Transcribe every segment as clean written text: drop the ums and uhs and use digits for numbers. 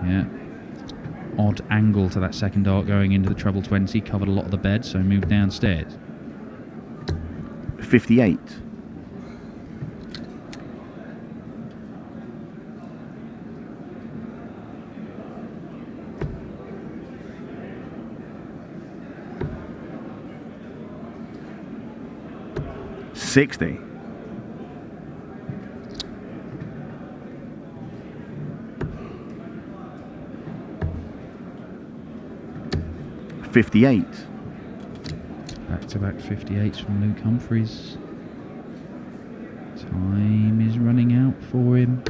Yeah. Odd angle to that second dart going into the treble 20. Covered a lot of the bed, so moved downstairs. 58. 60. 58. Back-to-back 58s from Luke Humphries. Time is running out for him.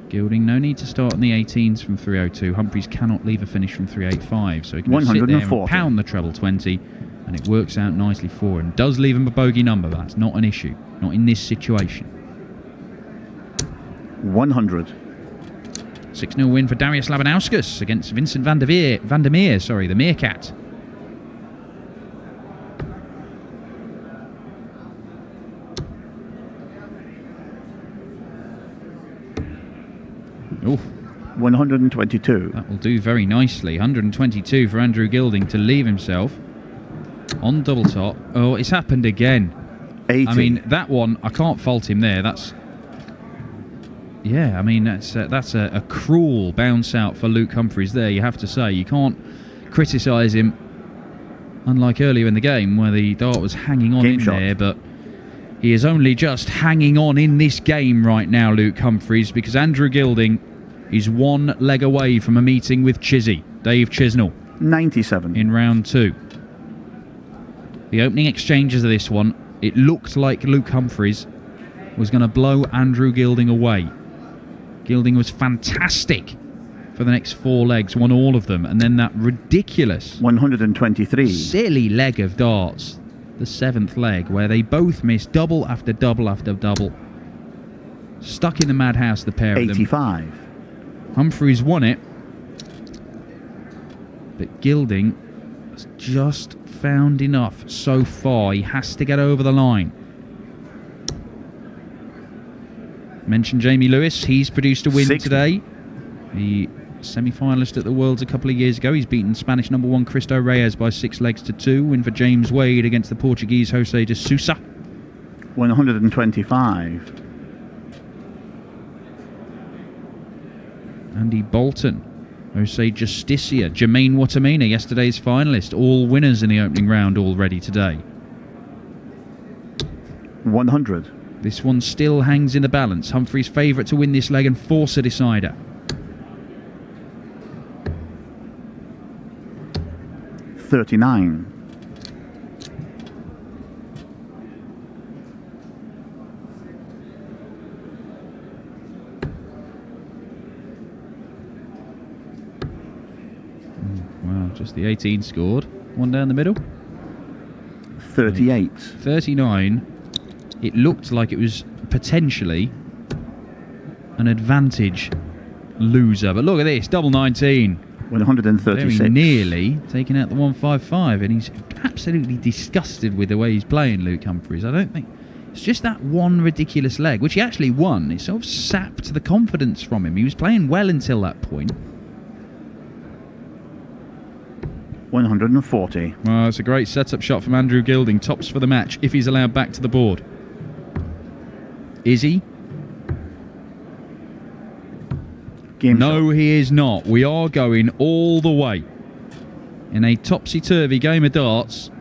Gilding, no need to start on the 18s from 302. Humphries cannot leave a finish from 385, so he can just sit there and pound the treble 20, and it works out nicely for him. Does leave him a bogey number, but that's not an issue. Not in this situation. 100. 6-0 win for Darius Labanauskas against Vincent van der Meer, the Meerkat. Oh, 122. That will do very nicely. 122 for Andrew Gilding to leave himself on double top. Oh, it's happened again. 80. I mean, that one, I can't fault him there. That's a cruel bounce out for Luke Humphries there, you have to say. You can't criticise him, unlike earlier in the game where the dart was hanging on there, but he is only just hanging on in this game right now, Luke Humphries, because Andrew Gilding is one leg away from a meeting with Chizzy, Dave Chisnell. 97. In round 2. The opening exchanges of this one, it looked like Luke Humphries was going to blow Andrew Gilding away. Gilding was fantastic for the next 4 legs, won all of them, and then that ridiculous 123 silly leg of darts, the 7th leg, where they both missed double after double after double. Stuck in the madhouse, the pair of them. 85. Humphries won it, but Gilding has just found enough so far. He has to get over the line. Mentioned Jamie Lewis, he's produced a win 60. today. The semi-finalist at the Worlds a couple of years ago. He's beaten Spanish number 1 Cristo Reyes by 6 legs to 2. Win for James Wade against the Portuguese Jose de Sousa. 125. Andy Bolton, Jose Justicia, Jermaine Watamina, yesterday's finalist. All winners in the opening round already today. 100. This one still hangs in the balance. Humphries' favourite to win this leg and force a decider. 39. Wow, just the 18 scored. One down the middle. 38. 39. It looked like it was potentially an advantage loser. But look at this, double 19. 136. Very nearly taking out the 155. And he's absolutely disgusted with the way he's playing, Luke Humphries. I don't think... It's just that one ridiculous leg, which he actually won. It sort of sapped the confidence from him. He was playing well until that point. 140. Well, it's a great setup shot from Andrew Gilding. Tops for the match if he's allowed back to the board. Is he? No, he is not. We are going all the way. In a topsy-turvy game of darts,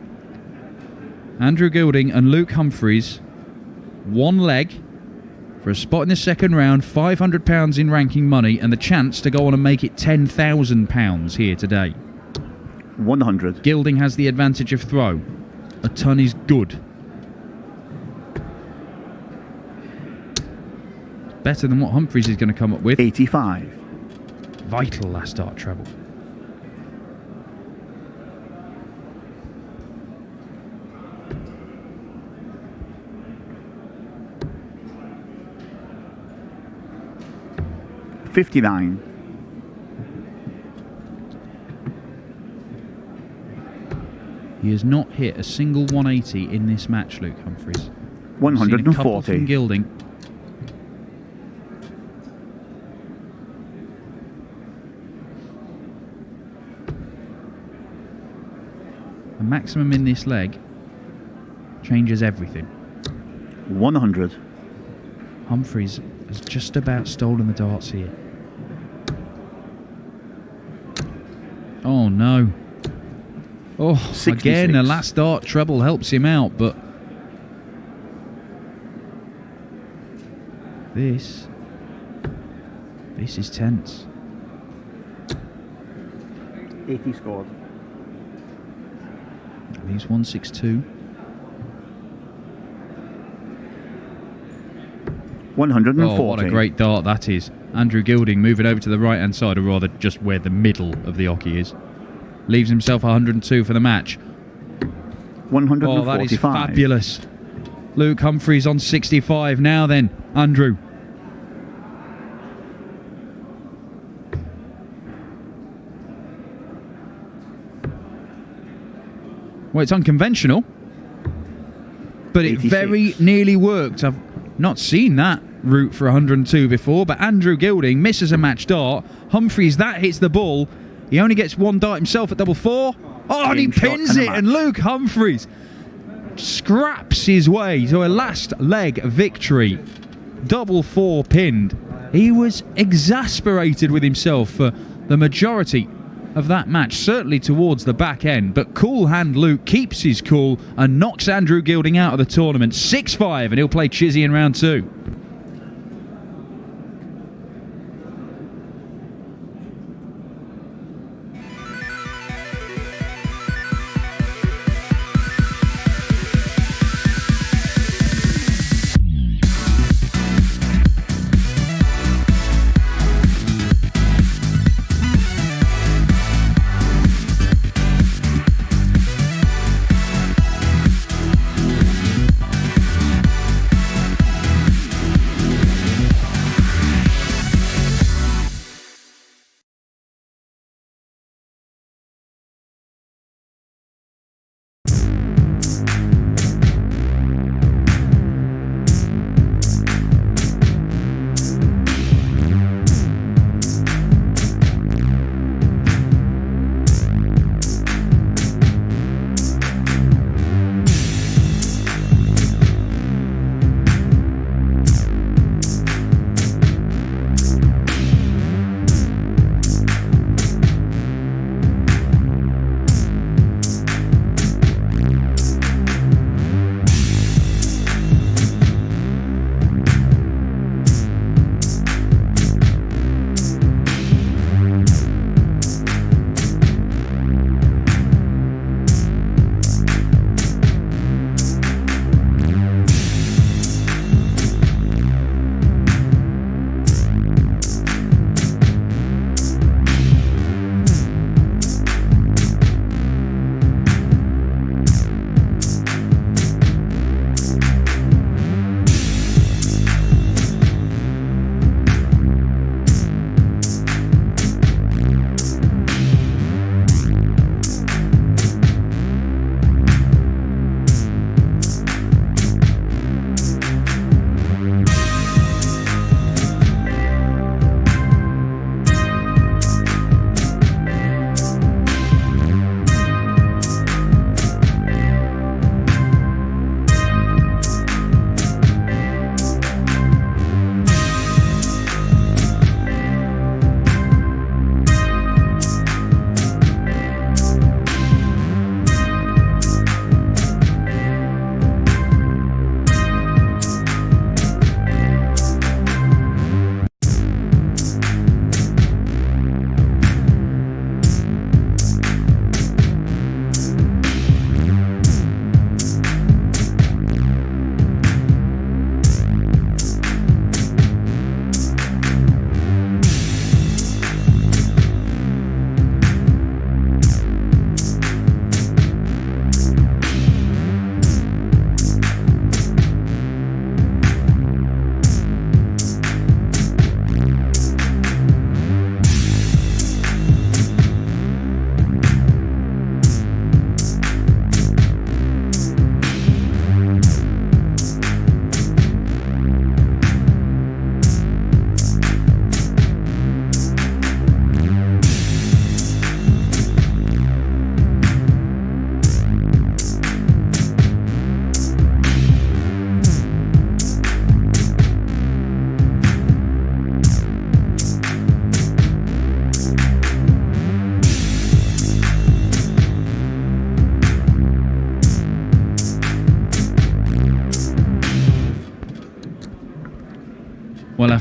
Andrew Gilding and Luke Humphries, one leg for a spot in the second round, £500 in ranking money, and the chance to go on and make it £10,000 here today. 100. Gilding has the advantage of throw. A ton is good. Better than what Humphries is going to come up with. 85. Vital last dart treble. $59. He has not hit a single 180 in this match, Luke Humphries. 140. From Gilding. A maximum in this leg changes everything. 100. Humphreys has just about stolen the darts here. Oh no. Oh, 66. again, a last dart treble helps him out, but this is tense. 80 scored. He's 162. 140. Oh, what a great dart that is. Andrew Gilding moving over to the right-hand side, or rather just where the middle of the oche is. Leaves himself 102 for the match. 145. Oh, that is fabulous. Luke Humphreys on 65 now then. Andrew. Well, it's unconventional, but it 86. very nearly worked. I've not seen that route for 102 before, but Andrew Gilding misses a match dart. Humphreys, that hits the ball. He only gets one dart himself at double four. Oh, and he pins it, and Luke Humphreys scraps his way to a last leg victory. Double four pinned. He was exasperated with himself for the majority of that match, certainly towards the back end, but cool hand Luke keeps his cool and knocks Andrew Gilding out of the tournament 6-5, and he'll play Chizzy in round 2.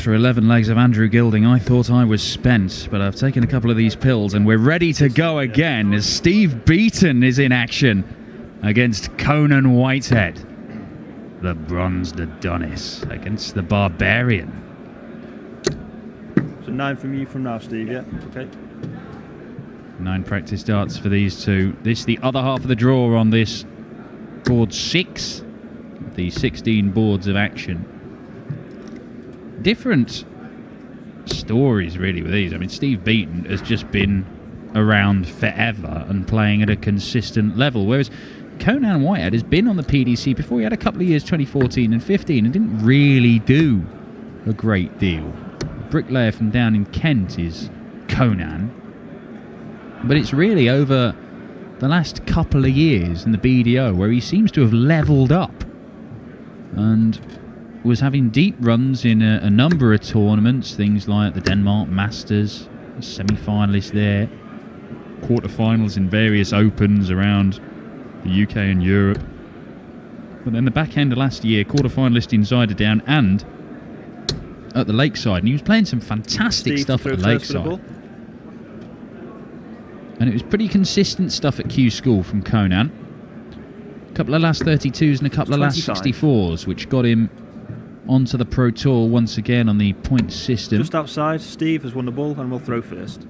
after 11 legs of Andrew Gilding, I thought I was spent, but I've taken a couple of these pills and we're ready to go again as Steve Beaton is in action against Conan Whitehead. The bronzed Adonis against the Barbarian. So 9 from you from now, Steve, yeah? Okay. 9 practice darts for these two. This the other half of the draw on this board 6 of the 16 boards of action. Different stories really with these. I mean, Steve Beaton has just been around forever and playing at a consistent level, whereas Conan Whitehead has been on the PDC before. He had a couple of years, 2014 and 15, and didn't really do a great deal. The bricklayer from down in Kent is Conan, but it's really over the last couple of years in the BDO where he seems to have levelled up and was having deep runs in a number of tournaments, things like the Denmark Masters, semi-finalist there, quarter-finals in various opens around the UK and Europe. But then the back end of last year, quarter-finalist in Zuiderdown and at the Lakeside, and he was playing some fantastic stuff at the Lakeside. And it was pretty consistent stuff at Q School from Conan. A couple of last 32s and a couple of last 64s, which got him onto the Pro Tour once again on the point system. Just outside, Steve has won the ball and will throw first.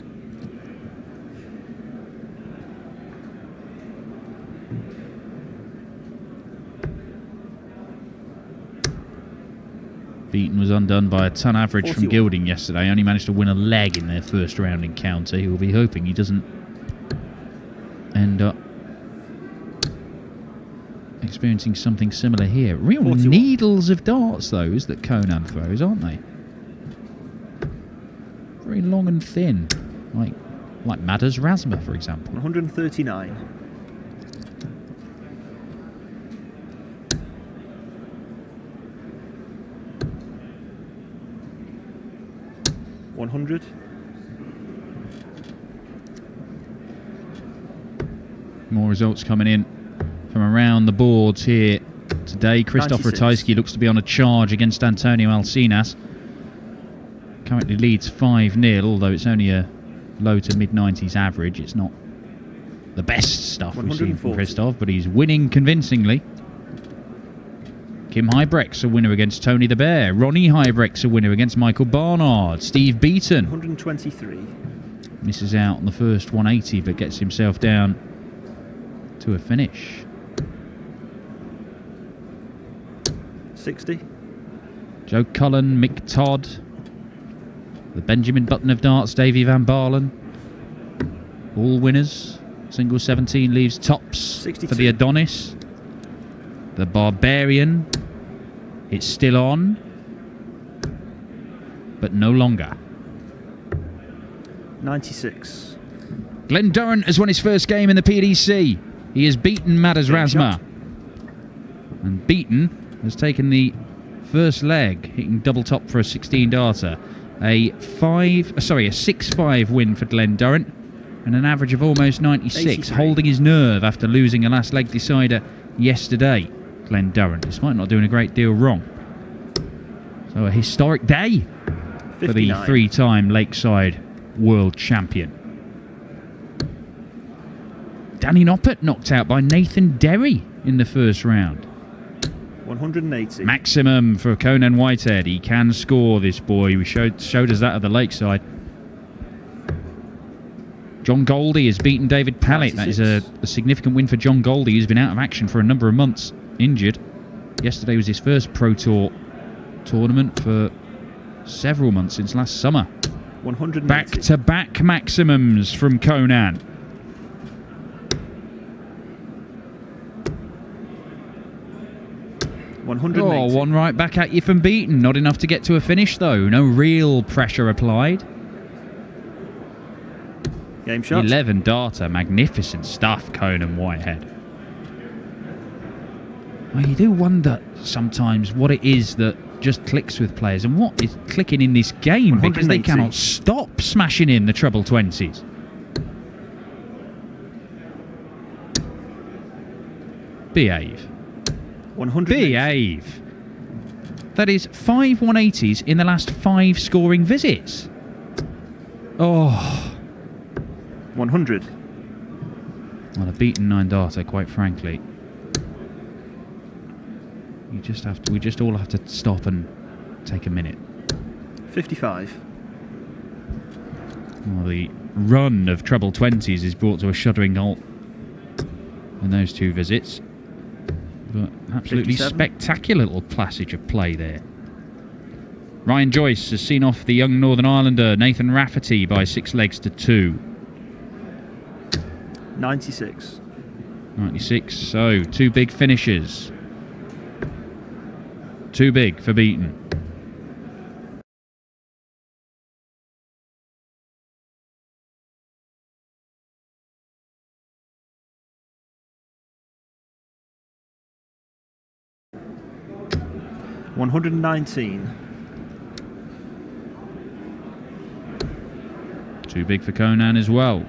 Beaton was undone by a ton average 41. from Gilding yesterday. Only managed to win a leg in their first round encounter. He will be hoping he doesn't end up experiencing something similar here. Real 41. needles of darts, those that Conan throws, aren't they? Very long and thin, like Madders Razma, for example. 139. 100. More results coming in from around the boards here today. Christoph 96. Ratajski looks to be on a charge against Antonio Alcinas. Currently leads 5-0, although it's only a low to mid-90s average. It's not the best stuff we've seen from 140. Christoph, but he's winning convincingly. Kim Hybrecht's a winner against Tony the Bear. Ronnie Hybrecht's a winner against Michael Barnard. Steve Beaton 123. misses out on the first 180, but gets himself down to a finish. 60. Joe Cullen, Mick Todd, the Benjamin Button of darts, Davy Van Baarlen. All winners. Single 17 leaves tops 62. for the Adonis. The Barbarian. It's still on, but no longer. 96. Glenn Durrant has won his first game in the PDC. He has beaten Madders Razma. And Beaton has taken the first leg, hitting double top for a 16-darter. A 6-5 win for Glenn Durrant and an average of almost 96, 83. holding his nerve after losing a last leg decider yesterday. Glenn Durrant, despite not doing a great deal wrong. So a historic day 59. for the 3-time Lakeside world champion. Danny Noppert knocked out by Nathan Derry in the first round. 180. Maximum for Conan Whitehead. He can score, this boy. We showed us that at the Lakeside. John Goldie has beaten David Pallett. That is a significant win for John Goldie, who's been out of action for a number of months, injured. Yesterday was his first Pro Tour tournament for several months since last summer. 180. Back-to-back maximums from Conan. Oh, one right back at you from Beaton. Not enough to get to a finish, though. No real pressure applied. Game shot. 11 darter. Magnificent stuff, Conan Whitehead. Well, you do wonder sometimes what it is that just clicks with players and what is clicking in this game, because they cannot stop smashing in the treble 20s. Behave. 180. Behave. That is 5 180s in the last 5 scoring visits. Oh. 100. Well, a beaten 9 darter, quite frankly. We just all have to stop and take a minute. 55. Well, the run of treble 20s is brought to a shuddering halt in those 2 visits. But absolutely 57. spectacular little passage of play there. Ryan Joyce has seen off the young Northern Irelander Nathan Rafferty by 6 legs to 2. 96. 96, so 2 big finishes. Too big for Beaton. $119. Too big for Conan as well.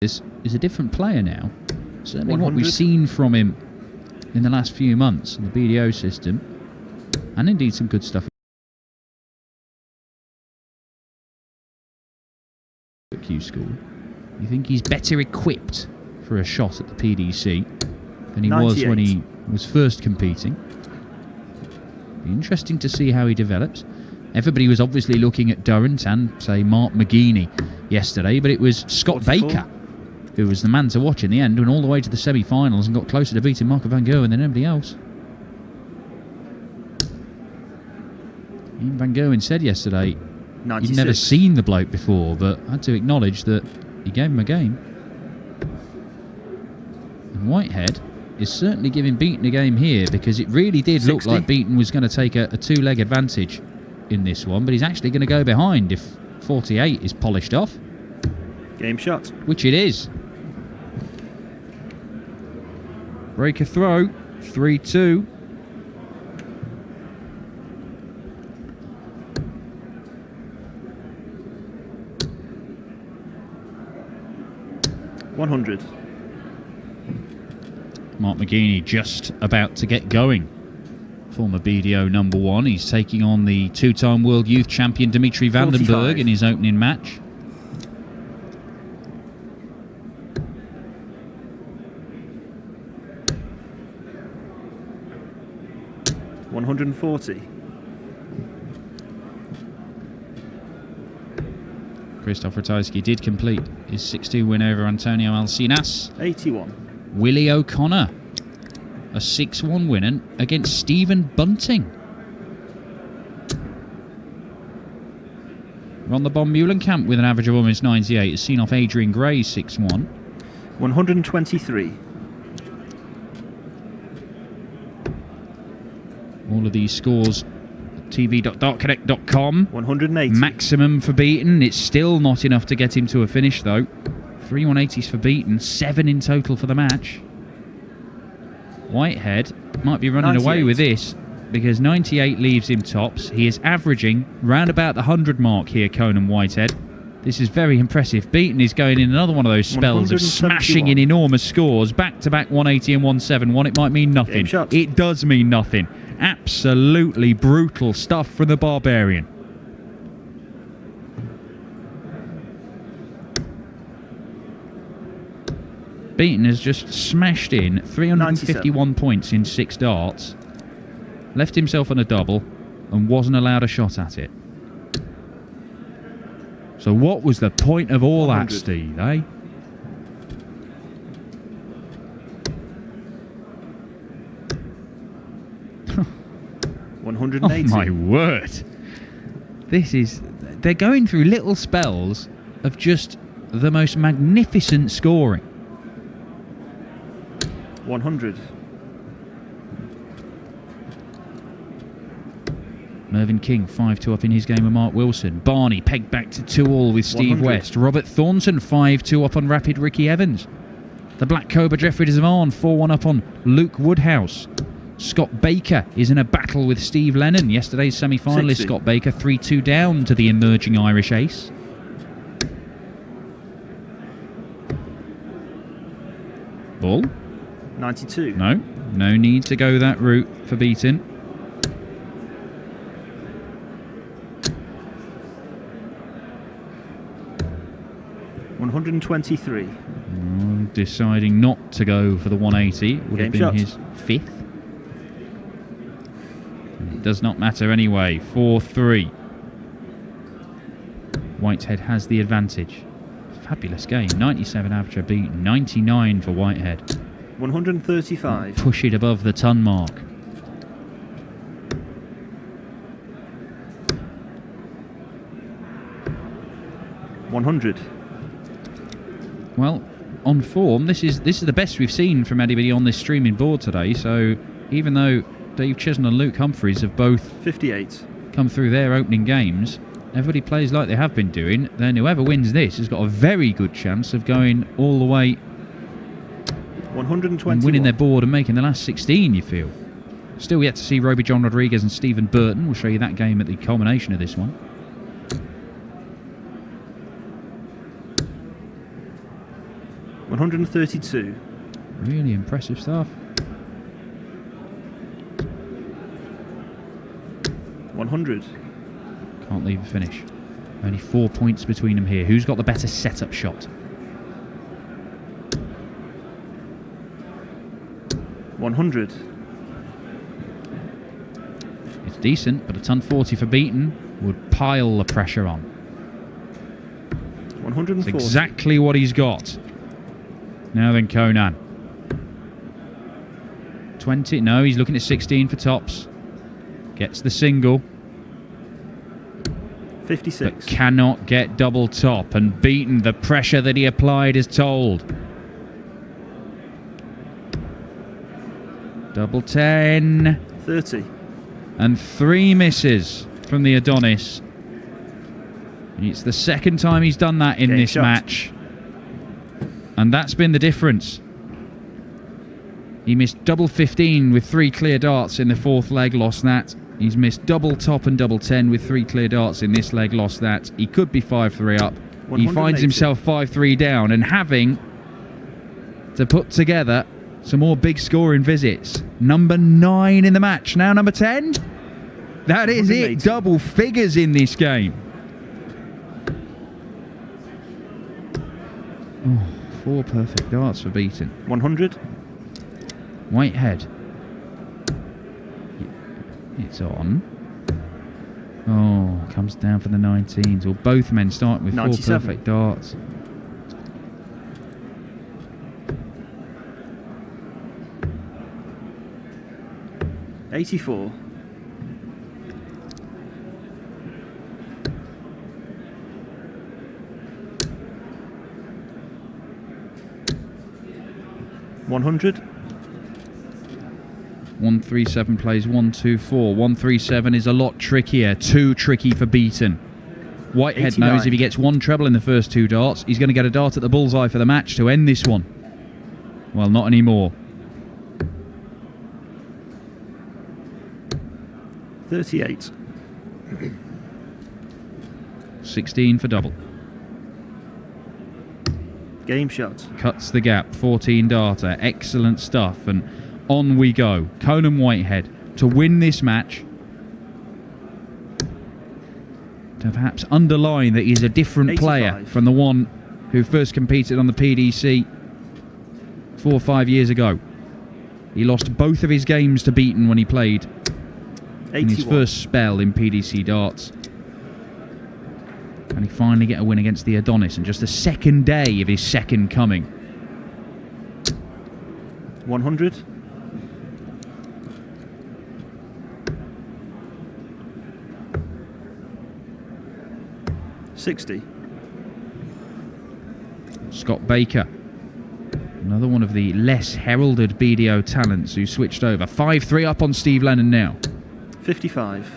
Is a different player now. Certainly 100. what we've seen from him in the last few months in the BDO system, and indeed some good stuff at Q School. You think he's better equipped for a shot at the PDC than he 98. was when he was first competing. Be interesting to see how he develops. Everybody was obviously looking at Durrant and, say, Mark McGeaney yesterday, but it was Scott 44. Baker who was the man to watch in the end, went all the way to the semi-finals and got closer to beating Marco van Gerwen than anybody else. Even Van Gerwen said yesterday 96. he'd never seen the bloke before, but had to acknowledge that he gave him a game. And Whitehead is certainly giving Beaton a game here, because it really did 60. look like Beaton was going to take a two-leg advantage in this one, but he's actually going to go behind if 48 is polished off. Game shot. Which it is. Breaker throw, 3-2. $100. Mark McGeaney just about to get going. Former BDO number 1. He's taking on the two-time world youth champion Dimitri Vandenberg 45. in his opening match. $140. Krzysztof Ratajski did complete his 6-2 win over Antonio Alcinas. $81. Willie O'Connor, a 6-1 win against Stephen Bunting. Ron the Bomb Muhlenkamp with an average of almost 98 has seen off Adrian Gray's 6-1. $123. All of these scores tv.dartconnect.com. 180. Maximum for Beaton. It's still not enough to get him to a finish though. 3 180s for Beaton, 7 in total for the match. Whitehead might be running 98. away with this, because 98 leaves him tops. He is averaging round about the 100 mark here, Conan Whitehead. This is very impressive. Beaton is going in another one of those spells of smashing in enormous scores. Back-to-back 180 and 171. It might mean nothing. It does mean nothing. Absolutely brutal stuff from the Barbarian. Beaton has just smashed in 351 97. points in 6 darts, left himself on a double, and wasn't allowed a shot at it. So what was the point of all 100. that, Steve, eh? $180. Oh my word. They're going through little spells of just the most magnificent scoring. 100. Mervyn King 5-2 up in his game with Mark Wilson. Barney pegged back to 2-all with Steve 100. West. Robert Thornton 5-2 up on Rapid Ricky Evans. The Black Cobra Jeffrey DeZavan 4-1 up on Luke Woodhouse. Scott Baker is in a battle with Steve Lennon. Yesterday's semi-finalist 60. Scott Baker 3-2 down to the emerging Irish ace. Ball? 92. No need to go that route for Beaton. $123. Deciding not to go for the 180 would have Game been shot. his 5th. It does not matter anyway. 4-3. Whitehead has the advantage. Fabulous game. 97 average Beaton. 99 for Whitehead. 135. Push it above the ton mark. $100. Well, on form, this is the best we've seen from anybody on this streaming board today. So even though Dave Chisholm and Luke Humphreys have both 58. come through their opening games, everybody plays like they have been doing, then whoever wins this has got a very good chance of going all the way 121. and winning their board and making the last 16, you feel. Still yet to see Roby John Rodriguez and Stephen Burton. We'll show you that game at the culmination of this one. $132. Really impressive stuff. 100. Can't leave a finish. Only 4 points between them here. Who's got the better setup shot? 100. It's decent, but a ton 40 for Beaton would pile the pressure on. 140. It's exactly what he's got. Now then, Conan. 20. No, he's looking at 16 for tops. Gets the single. 56. But cannot get double top. And Beaton, the pressure that he applied is told. Double 10. 30. And 3 misses from the Adonis. It's the second time he's done that in this match. And that's been the difference. He missed double 15 with 3 clear darts in the 4th leg, lost that. He's missed double top and double 10 with 3 clear darts in this leg, lost that. He could be 5-3 up. He finds himself 5-3 down and having to put together some more big scoring visits. Number 9 in the match. Now number 10. That is it. Double figures in this game. Oh, 4 perfect darts for Beaton. 100. Whitehead. It's on. Oh, comes down for the 19s. Well, both men starting with 97. 4 perfect darts. $84. $100. 137 plays 124. 137 is a lot trickier. Too tricky for Beaton. Whitehead 89. knows if he gets 1 treble in the first 2 darts, he's going to get a dart at the bullseye for the match to end this one. Well, not anymore. 38. 16 for double. Game shot. Cuts the gap. 14 darter. Excellent stuff. And on we go. Conan Whitehead to win this match. To perhaps underline that he's a different 85. player from the one who first competed on the PDC 4 or 5 years ago. He lost both of his games to Beaton when he played 81. in his first spell in PDC darts. And he finally get a win against the Adonis in just the second day of his second coming. 100. $60. Scott Baker, another one of the less heralded BDO talents who switched over. 5-3 up on Steve Lennon now. 55.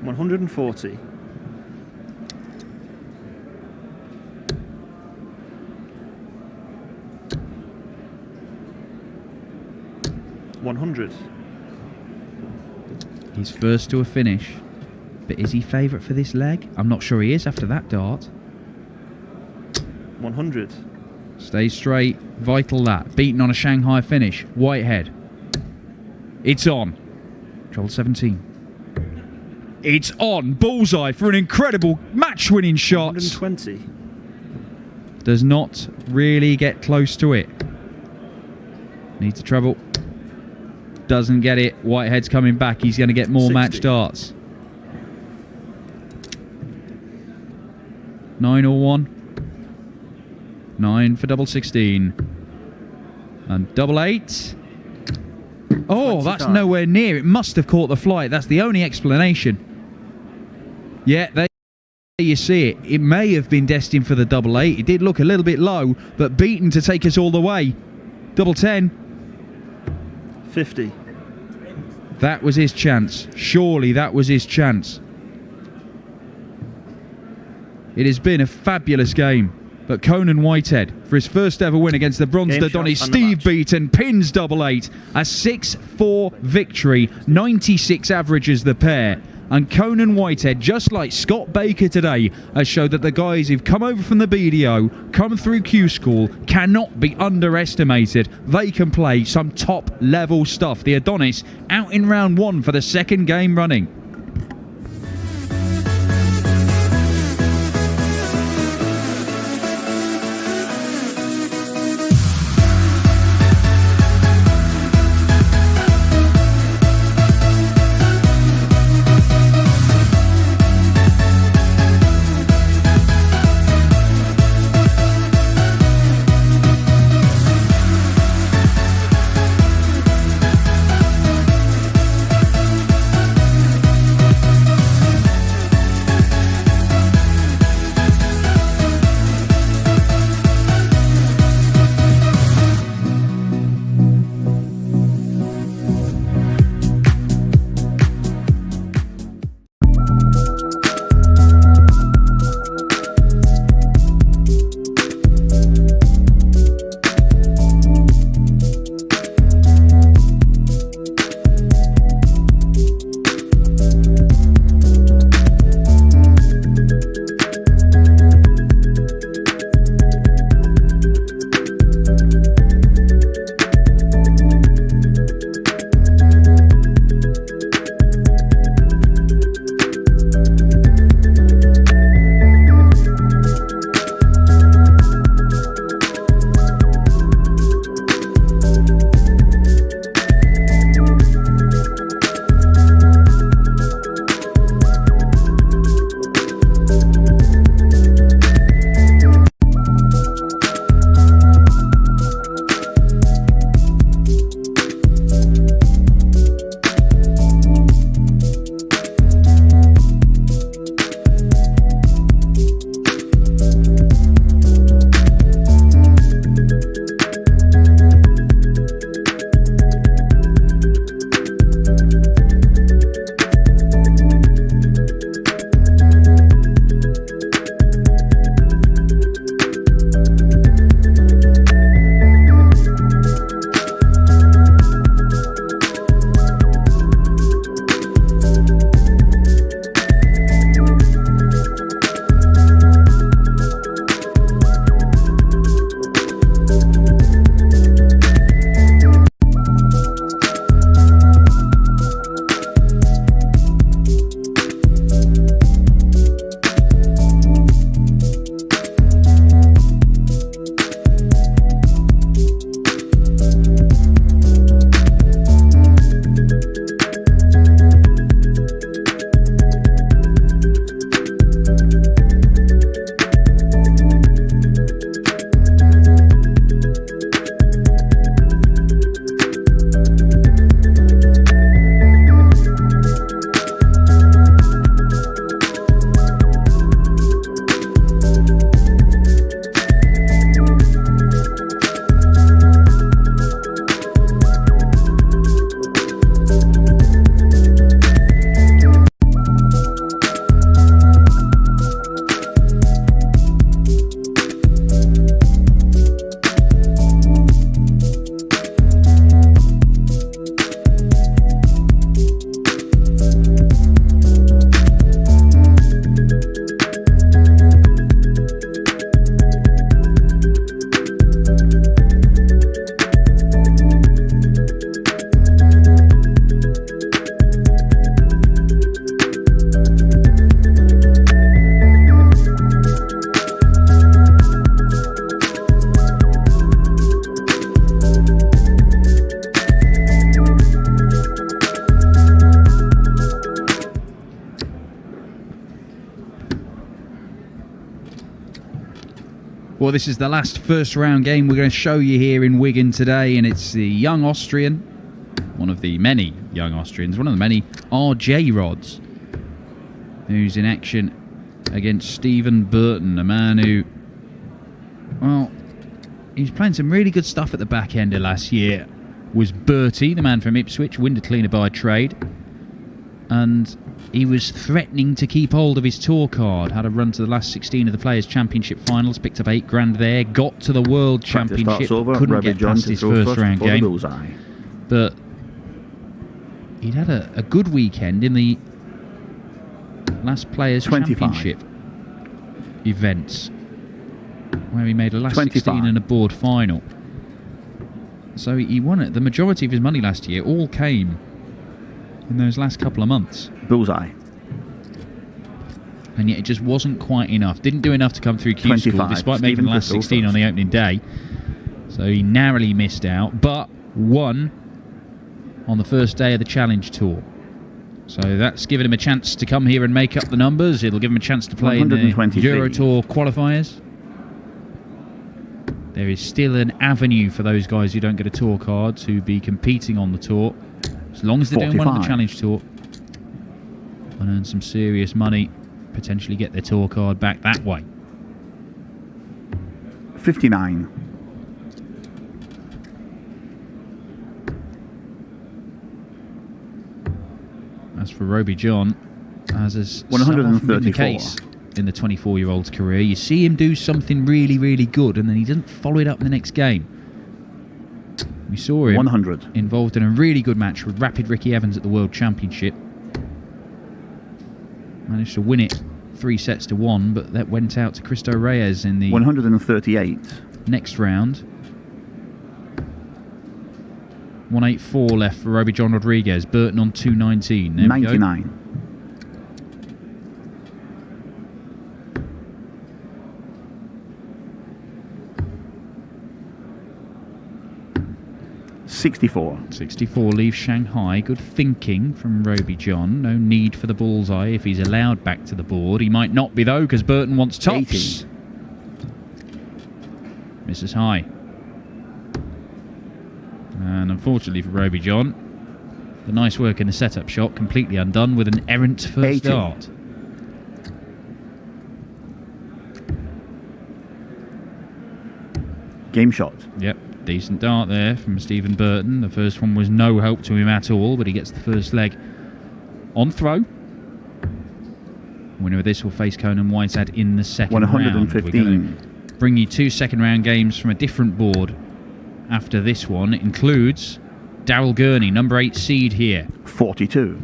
$140. $100. He's first to a finish. But is he favourite for this leg? I'm not sure he is after that dart. 100. Stay straight. Vital that. Beaten on a Shanghai finish. Whitehead. It's on. Treble 17. It's on. Bullseye for an incredible match-winning shot. 120. Does not really get close to it. Needs a treble. Doesn't get it. Whitehead's coming back. He's going to get more 60. match darts. 9 or 1. 9 for double 16. And double 8. Oh, 25. that's nowhere near. It must have caught the flight. That's the only explanation. Yeah, there you see it. It may have been destined for the double 8. It did look a little bit low, but Beaton to take us all the way. Double 10. 50. That was his chance. Surely that was his chance. It has been a fabulous game. But Conan Whitehead, for his first ever win against the bronzed Adonis, Steve Beaton pins double 8. A 6-4 victory. 96 averages the pair. And Conan Whitehead, just like Scott Baker today, has showed that the guys who've come over from the BDO, come through Q School, cannot be underestimated. They can play some top level stuff. The Adonis out in round 1 for the second game running. Well, this is the last first round game we're going to show you here in Wigan today, and it's the young Austrian, one of the many young Austrians, one of the many RJ Rods, who's in action against Stephen Burton, a man who, well, he was playing some really good stuff at the back end of last year. Was Bertie, the man from Ipswich, window cleaner by trade, and he was threatening to keep hold of his tour card. Had a run to the last 16 of the Players' Championship finals, picked up $8,000 there, got to the World Championship, couldn't get past his first round game. But he'd had a good weekend in the last Players' 25. Championship events, where he made a last 25. 16 and a board final. So he won it. The majority of his money last year all came in those last couple of months. Bullseye. And yet it just wasn't quite enough. Didn't do enough to come through Q School, 25. despite making the last 16 on the opening day. So he narrowly missed out, but won on the first day of the Challenge Tour. So that's given him a chance to come here and make up the numbers. It'll give him a chance to play in the Euro Tour qualifiers. There is still an avenue for those guys who don't get a tour card to be competing on the tour, as long as they don't win on the Challenge Tour and earn some serious money, potentially get their tour card back that way. 59. As for Roby John, as has so often been the case in the 24-year-old's career, you see him do something really, really good, and then he doesn't follow it up in the next game. We saw him 100. involved in a really good match with Rapid Ricky Evans at the World Championship. Managed to win it 3-1, but that went out to Cristo Reyes in the 138. next round. 184 left for Roby John Rodriguez. Burton on 219. There 99. We go. $64 leaves Shanghai. Good thinking from Roby John. No need for the bullseye if he's allowed back to the board. He might not be though, because Burton wants tops. 80. Misses high. And unfortunately for Roby John, the nice work in the setup shot completely undone with an errant first 80. dart. Game shot. Yep, decent dart there from Stephen Burton. The first one was no help to him at all, but he gets the first leg on throw. Winner of this will face Conan Whitehead in the second 115. round. We're going to bring you two second round games from a different board after this one. It includes Daryl Gurney, number 8 seed here. 42.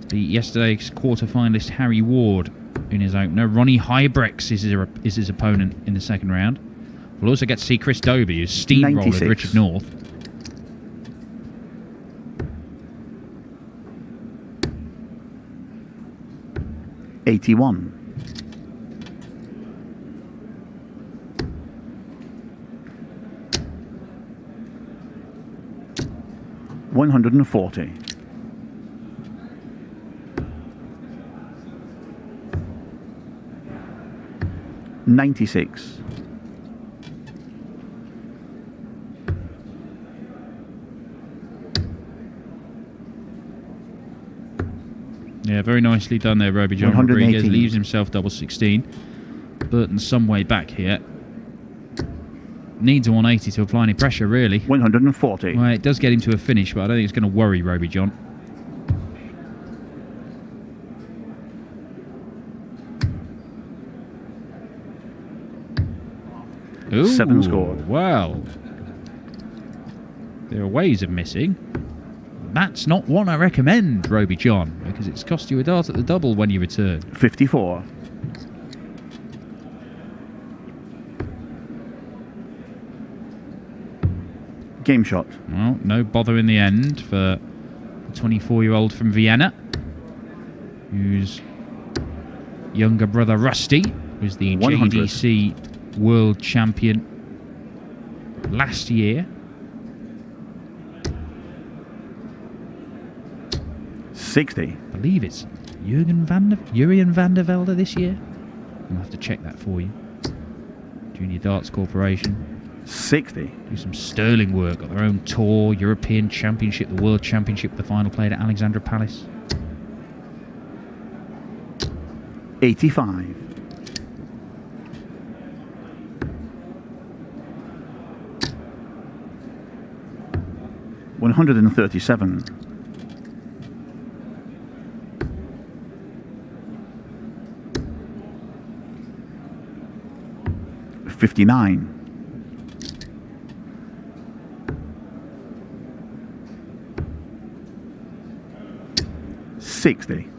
Beat yesterday's quarter-finalist Harry Ward in his opener. Ronnie Hybrex is his opponent in the second round. We'll also get to see Chris Dobie, who's steamrolled 96. Richard North. $81. $140. $96. Yeah, very nicely done there, Roby John Rodriguez. Leaves himself double 16. Burton some way back here. Needs a 180 to apply any pressure, really. 140. Well, it does get him to a finish, but I don't think it's going to worry Roby John. Ooh, 7 scored. Well, there are ways of missing. That's not one I recommend, Roby John, because it's cost you a dart at the double when you return. 54. Game shot. Well, no bother in the end for the 24-year-old from Vienna, whose younger brother Rusty was the 100. JDC World Champion last year. 60. I believe it's Jurien van der Velde this year. I'll have to check that for you. Junior Darts Corporation. 60. Do some sterling work. Got their own tour, European Championship, the World Championship, the final played at Alexandra Palace. 85. 137. 59. 60.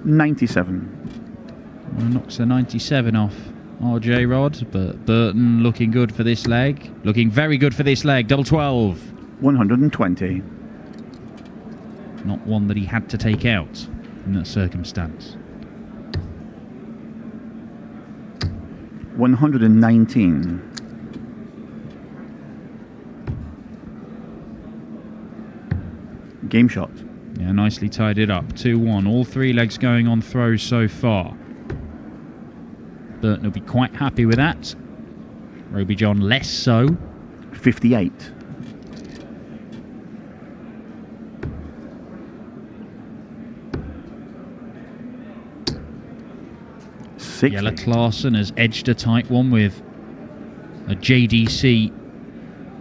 97. Knocks a 97 off RJ Rod, but Burton looking good for this leg. Looking very good for this leg. Double 12. 120. Not one that he had to take out in that circumstance. 119. 'Game shot. Yeah, nicely tied it up. 2-1. All three legs going on throws so far. Burton will be quite happy with that. Roby John less so. 58. 60. Jelle Klaasen has edged a tight one with a JDC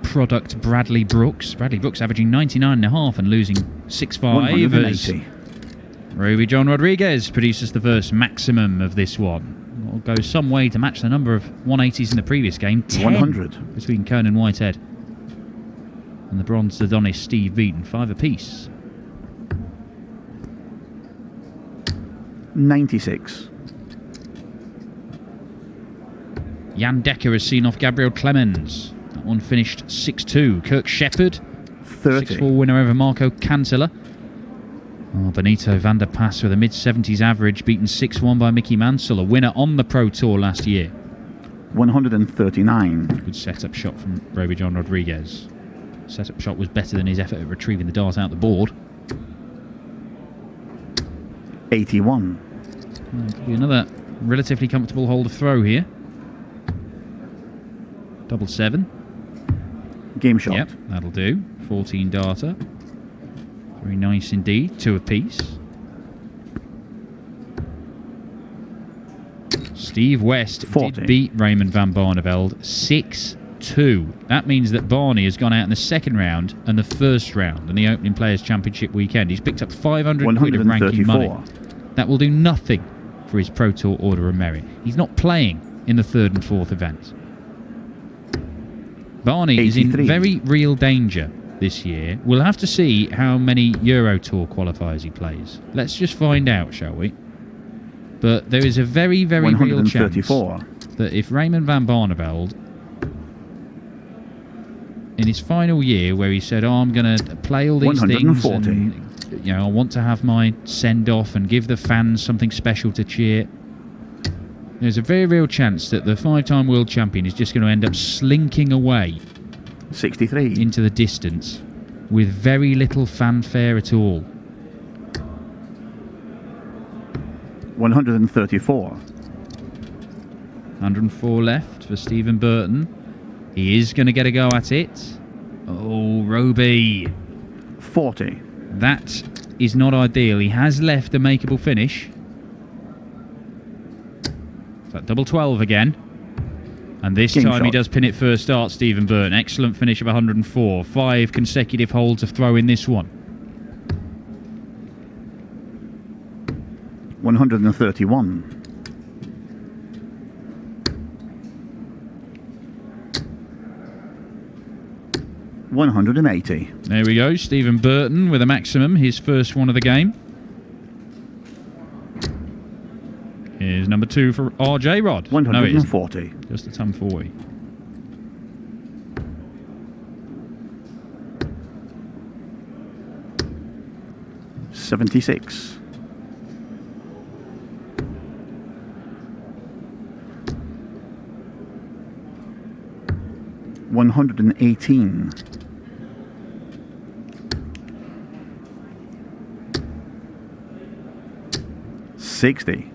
product Bradley Brooks. Bradley Brooks averaging 99.5 and losing 6-5 as 180. Roby John Rodriguez produces the first maximum of this one. Will go some way to match the number of 180s in the previous game. 10 100. between Conan Whitehead and the bronze Adonis Steve Beaton. 5 apiece. 96. Jan Dekker has seen off Gabriel Clemens. That one finished 6-2. Kirk Shepherd, 30. 6-4 winner over Marco Cantilla. Oh, Benito van der Pas with a mid-70s average, beaten 6-1 by Mickey Mansell, a winner on the Pro Tour last year. 139. Good setup shot from Roby John Rodriguez. Setup shot was better than his effort at retrieving the dart out the board. 81. Could be another relatively comfortable hold of throw here. Double 7. Game shot. Yep, that'll do. 14 darter. Very nice indeed. 2 apiece. Steve West 40. did beat Raymond van Barneveld 6-2. That means that Barney has gone out in the second round and the first round in the Opening Players Championship weekend. He's picked up 500 quid of ranking money. 134. That will do nothing for his Pro Tour Order of Merit. He's not playing in the third and fourth events. Barney 83. is in very real danger this year. We'll have to see how many Euro Tour qualifiers he plays. Let's just find out, shall we? But there is a very, very real chance 134. that if Raymond van Barneveld, in his final year where he said, I'm going to play all these things 140. and, you know, I want to have my send-off and give the fans something special to cheer, there's a very real chance that the 5-time world champion is just going to end up slinking away 63. into the distance with very little fanfare at all. 134. 104 left for Stephen Burton. He is going to get a go at it. Oh, Roby. 40. That is not ideal. He has left a makeable finish. So double 12 again. And this Game time he shot. does pin it first start, Stephen Burton. Excellent finish of 104. 5 consecutive holds of throw in this one. 131. 180. There we go. Stephen Burton with a maximum. His first one of the game. Here's number 2 for RJ Rod. No, it isn't. 140. Just a ton 40. $76. 118. 60.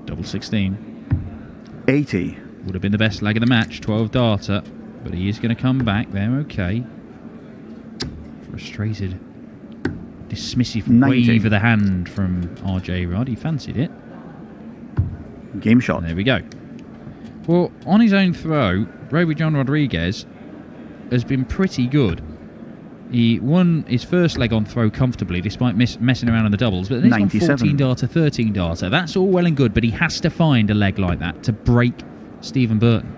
Double 16. 80. Would have been the best leg of the match, 12 darter, but he is going to come back there, okay. Frustrated. Dismissive 90. wave of the hand from RJ Rod. He fancied it. Game shot. And there we go. Well, on his own throw, Roby John Rodriguez has been pretty good. He won his first leg on throw comfortably despite messing around on the doubles, but then he's gone 14 darter, 13 darter. That's all well and good, but he has to find a leg like that to break Stephen Burton.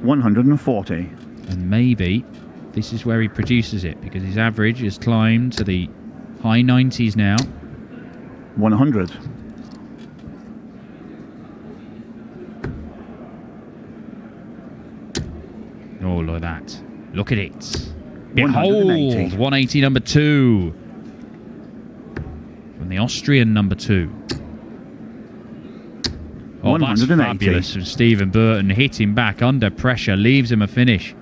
$140. And maybe this is where he produces it, because his average has climbed to the high 90s now. 100. Oh, look at that. Look at it. Behold, 180. 180 number 2. From the Austrian number 2. Oh, that's 180. fabulous from Stephen Burton. Hit him back under pressure, leaves him a finish.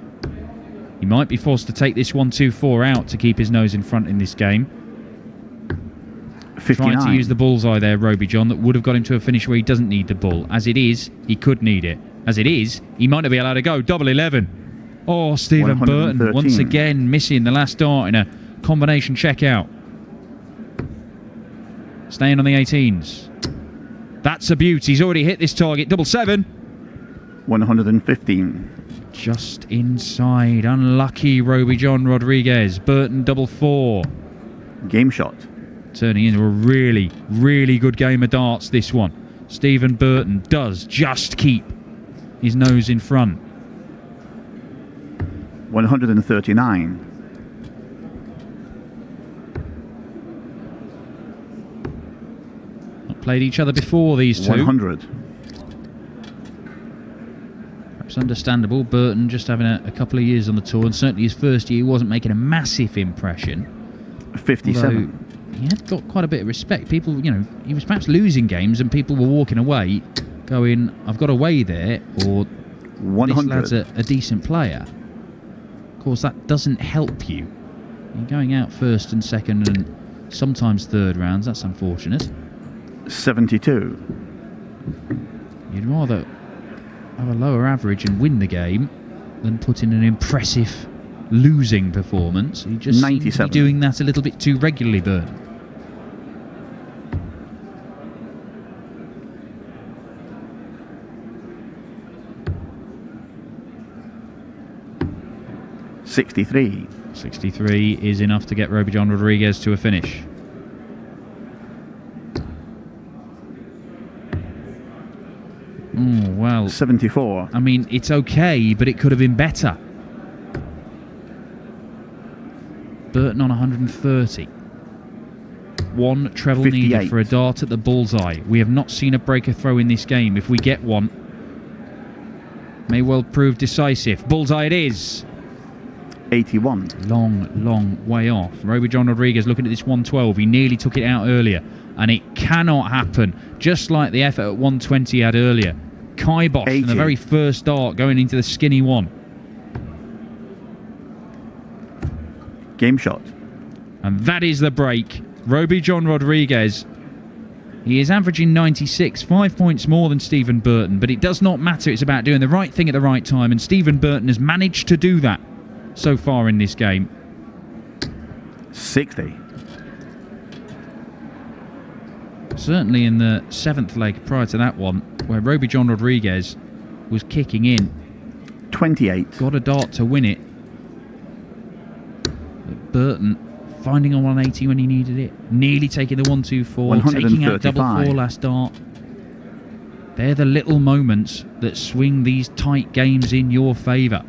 He might be forced to take this 1-2-4 out to keep his nose in front in this game. 59. Trying to use the bullseye there, Roby John, that would have got him to a finish where he doesn't need the bull. As it is, he could need it. As it is, he might not be allowed to go. Double 11. Oh, Stephen Burton 113. once again missing the last dart in a combination checkout. Staying on the 18s. That's a beauty. He's already hit this target. Double 7. 115. Just inside. Unlucky Roby John Rodriguez. Burton double 4. Game shot. Turning into a really, really good game of darts, this one. Stephen Burton does just keep his nose in front. 139. Not played each other before, these two. 100. Perhaps understandable. Burton just having a couple of years on the tour, and certainly his first year he wasn't making a massive impression. 57. Although he had got quite a bit of respect. People, you know, he was perhaps losing games and people were walking away going, I've got away there, or 100. this lad's a decent player. Of course, that doesn't help you. You're going out first and second and sometimes third rounds. That's unfortunate. 72. You'd rather have a lower average and win the game than put in an impressive losing performance. He just seems to be doing that a little bit too regularly, Burton. $63. 63 is enough to get Roby John Rodriguez to a finish. Oh, well. 74. I mean, it's okay, but it could have been better. Burton on 130. One treble 58. needed for a dart at the bullseye. We have not seen a breaker throw in this game. If we get one, may well prove decisive. Bullseye it is. 81. Long, long way off. Roby John Rodriguez looking at this 112. He nearly took it out earlier, and it cannot happen. Just like the effort at 120 had earlier. Kibosh in the very first dart going into the skinny one. Game shot. And that is the break. Roby John Rodriguez. He is averaging 96, 5 points more than Stephen Burton, but it does not matter. It's about doing the right thing at the right time, and Stephen Burton has managed to do that so far in this game. 60. Certainly in the 7th leg prior to that one, where Roby John Rodriguez was kicking in. 28. Got a dart to win it. But Burton finding a 180 when he needed it. Nearly taking the 1-2-4. Taking out double 4 last dart. They're the little moments that swing these tight games in your favour.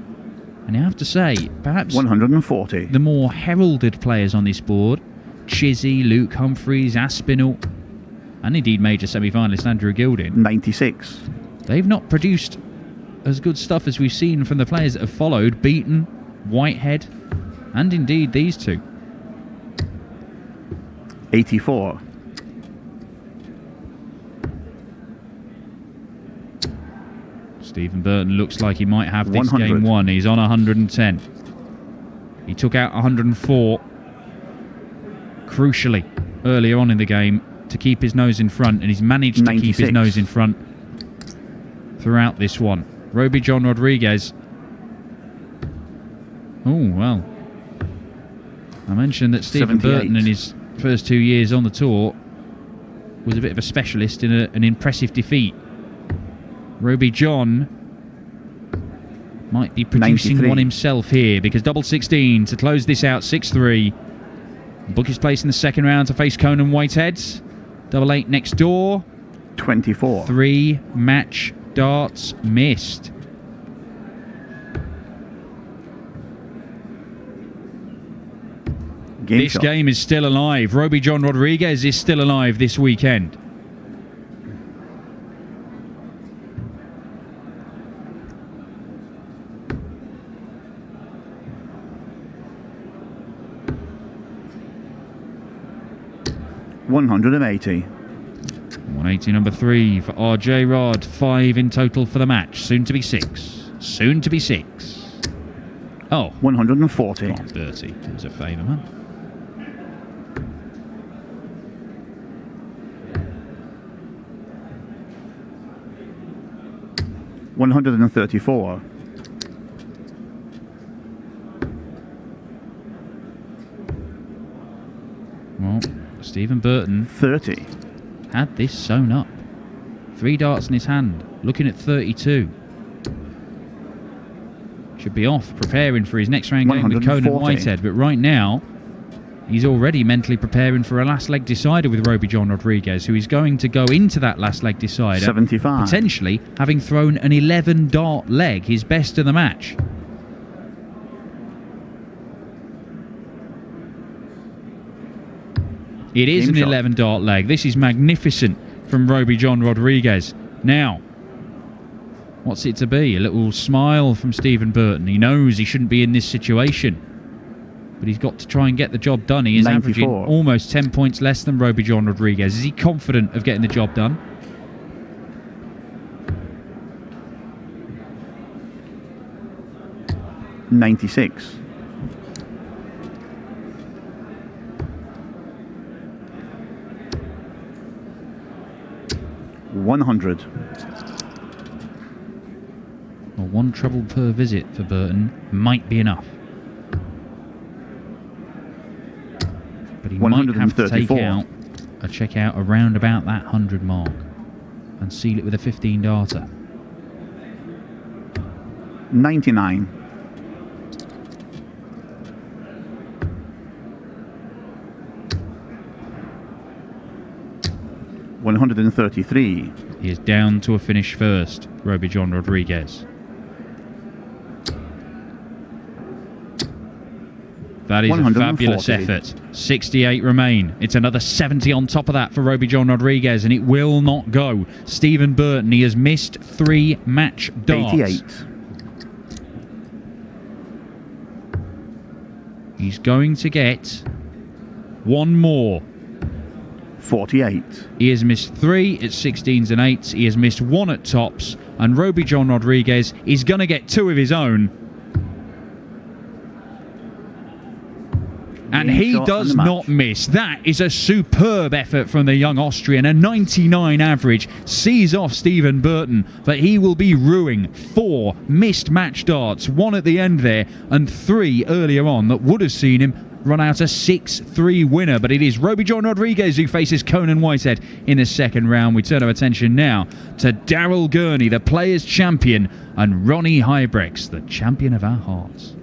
And I have to say, perhaps 140. the more heralded players on this board, Chizzy, Luke Humphreys, Aspinall, and indeed major semi-finalist Andrew Gilding, 96. they've not produced as good stuff as we've seen from the players that have followed. Beaton, Whitehead, and indeed these two. 84. Stephen Burton looks like he might have this 100. game won. He's on 110. He took out 104, crucially, earlier on in the game to keep his nose in front, and he's managed to keep his 96. nose in front throughout this one. Roby John Rodriguez. Oh, well. I mentioned that Stephen 78. Burton in his first 2 years on the tour was a bit of a specialist in an impressive defeat. Roby John might be producing 93. one himself here, because double 16 to close this out, 6-3. Book his place in the second round to face Conan Whitehead. Double 8 next door. 24. 3 match darts missed. This shot. game is still alive. Roby John Rodriguez is still alive this weekend. $180. 180 number 3 for RJ Rod. 5 in total for the match. Soon to be 6. Soon to be 6. Oh. 140. Come on, Bertie. Do us a favour, man. $134. Well, Stephen Burton 30. had this sewn up. 3 darts in his hand, looking at 32. Should be off, preparing for his next round game with Conan 140. Whitehead. But right now, he's already mentally preparing for a last leg decider with Roby John Rodriguez, who is going to go into that last leg decider 75. potentially having thrown an 11 dart leg, his best of the match. It is Game an shot. 11 dart leg. This is magnificent from Roby John Rodriguez. Now, what's it to be? A little smile from Stephen Burton. He knows he shouldn't be in this situation, but he's got to try and get the job done. He is 94. averaging almost 10 points less than Roby John Rodriguez. Is he confident of getting the job done? $96. $100. Well, 1 treble per visit for Burton might be enough. But he might have to take 134. out a check out around about that 100 mark and seal it with a 15 darter. 99. $133. He is down to a finish first, Roby John Rodriguez. That is a 140. fabulous effort. 68 remain. It's another 70 on top of that for Roby John Rodriguez, and it will not go. Stephen Burton, he has missed 3 match darts. 88. He's going to get 1 more. 48. He has missed 3 at 16s and 8s. He has missed 1 at tops. And Roby John Rodriguez is going to get 2 of his own. And Game he shot does and the not match. miss. That is a superb effort from the young Austrian. A 99 average sees off Stephen Burton, but he will be ruining 4 missed match darts, 1 at the end there and 3 earlier on that would have seen him run out a 6-3 winner. But it is Roby John Rodriguez who faces Conan Whitehead in the second round. We turn our attention now to Daryl Gurney, the players' champion, and Ronnie Huybrechts, the champion of our hearts.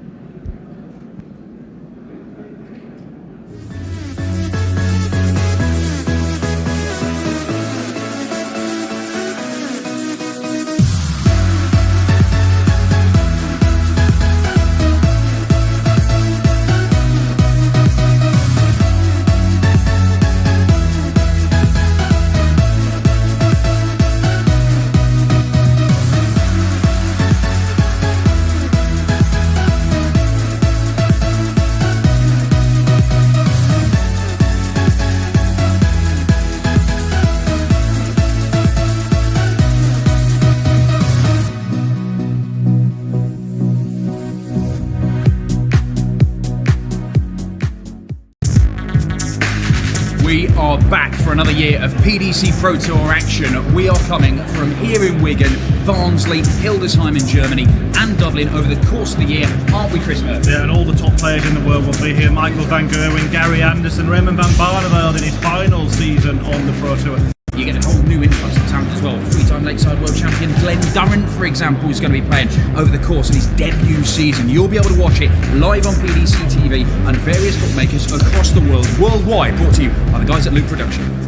are back for another year of PDC Pro Tour action. We are coming from here in Wigan, Barnsley, Hildesheim in Germany and Dublin over the course of the year, aren't we, Chris Murphy? Yeah, and all the top players in the world will be here. Michael van Gerwen, Gary Anderson, Raymond van Barneveld in his final season on the Pro Tour. You get a whole new influx of talent as well. Three-time Lakeside World Champion Glenn Durrant, for example, is going to be playing over the course of his debut season. You'll be able to watch it live on PDC TV and various bookmakers across the world, worldwide, brought to you by the guys at Luke Production.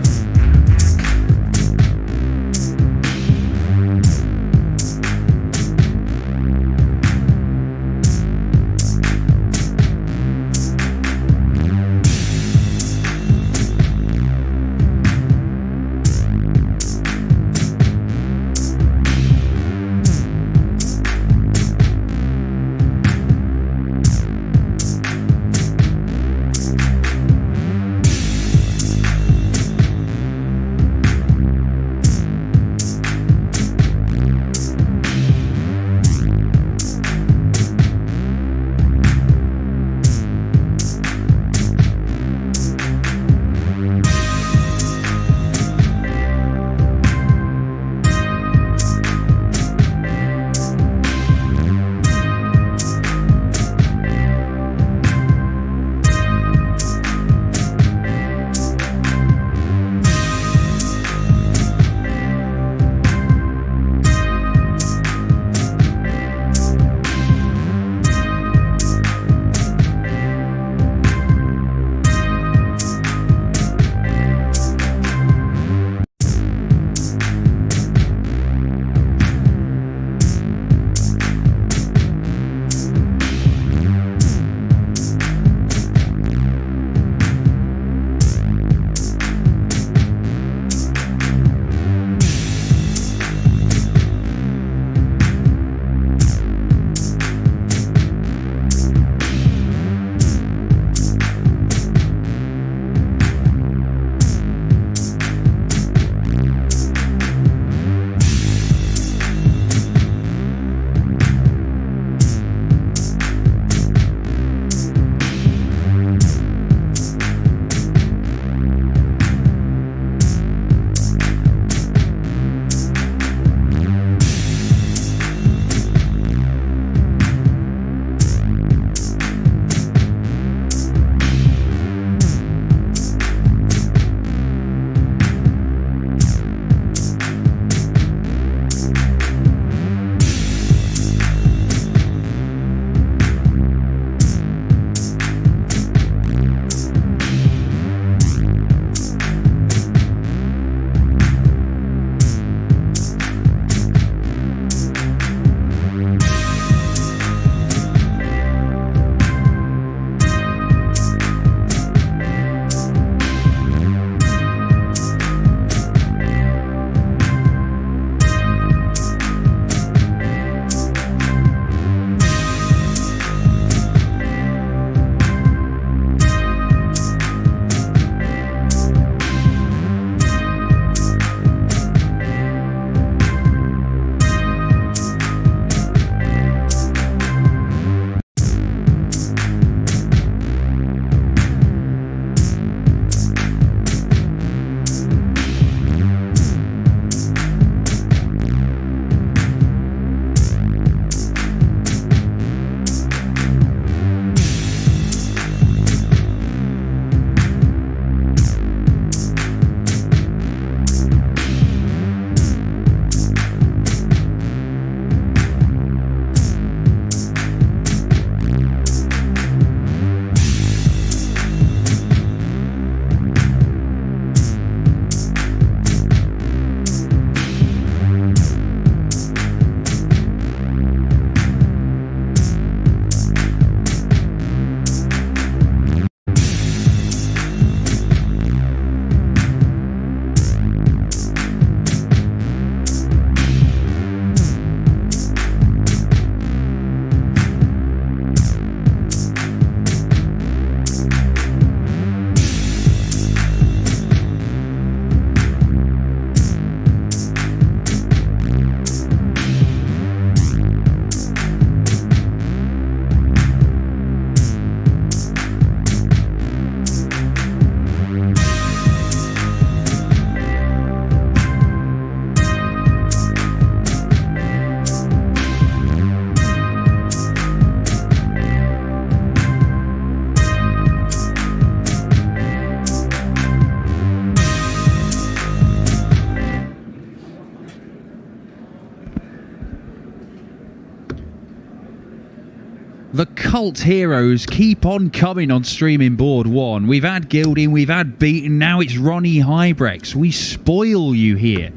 The cult heroes keep on coming on Streaming Board 1. We've had Gilding, we've had Beaten, now it's Ronnie Hybrex. We spoil you here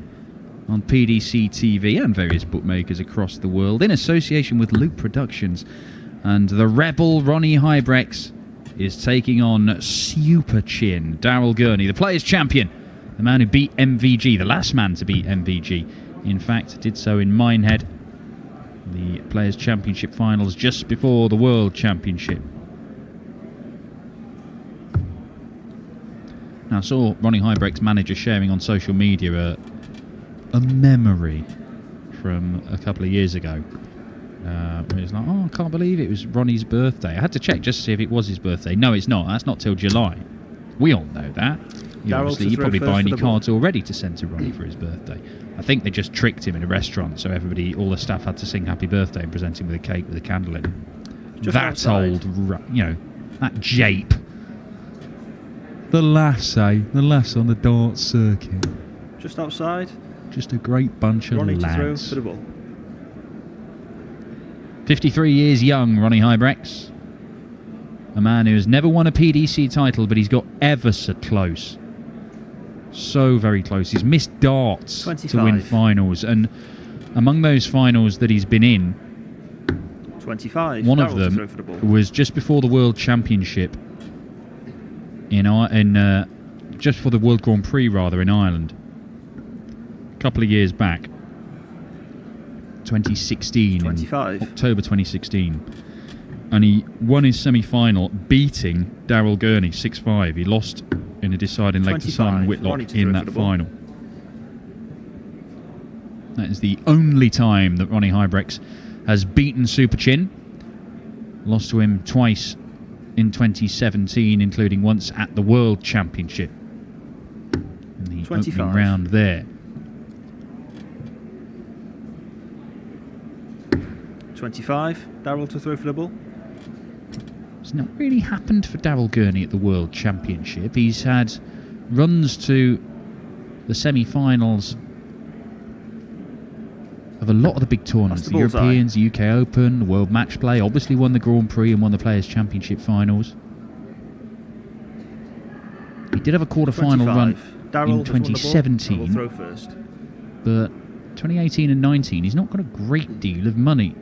on PDC TV and various bookmakers across the world in association with Loop Productions. And the rebel Ronnie Hybrex is taking on Super Chin, Daryl Gurney, the Players' Champion, the man who beat MVG, the last man to beat MVG. In fact, did so in Minehead, the Players' Championship finals just before the World Championship. Now, I saw Ronnie Hybrex manager sharing on social media a memory from a couple of years ago. Where it's like, oh, I can't believe it was Ronnie's birthday. I had to check just to see if it was his birthday. No, it's not. That's not till July. We all know that. You probably buy any cards already to send to Ronnie for his birthday. I think they just tricked him in a restaurant, so all the staff had to sing happy birthday and present him with a cake with a candle in it. Just that outside. That jape. The lass on the dance circuit. Just outside. Just a great bunch Ronnie of to throw lads. for the ball. 53 years young, Ronnie Hybrex. A man who has never won a PDC title, but he's got ever so close. So very close. He's missed darts 25. to win finals. And among those finals that he's been in, 25. one Darryl of to throw for the them ball. was just before the World Championship just for the World Grand Prix, rather, in Ireland. A couple of years back. 2016. 25. October 2016. And he won his semi-final, beating Daryl Gurney 6-5. He lost in a deciding leg to 25. Simon Ronnie Whitlock to in throw that for the ball. final. That is the only time that Ronnie Hybrex has beaten Super Chin. Lost to him twice in 2017, including once at the World Championship. In the 25. opening round there. 25. Darryl to throw for the ball. It's not really happened for Daryl Gurney at the World Championship. He's had runs to the semi-finals of a lot of the big tournaments. That's The the bullseye. Europeans, the UK Open, the World Match Play. Obviously won the Grand Prix and won the Players' Championship finals. He did have a quarter-final 25. run Darryl in has won the ball. 2017. Darryl throw first. But 2018 and 19, he's not got a great deal of money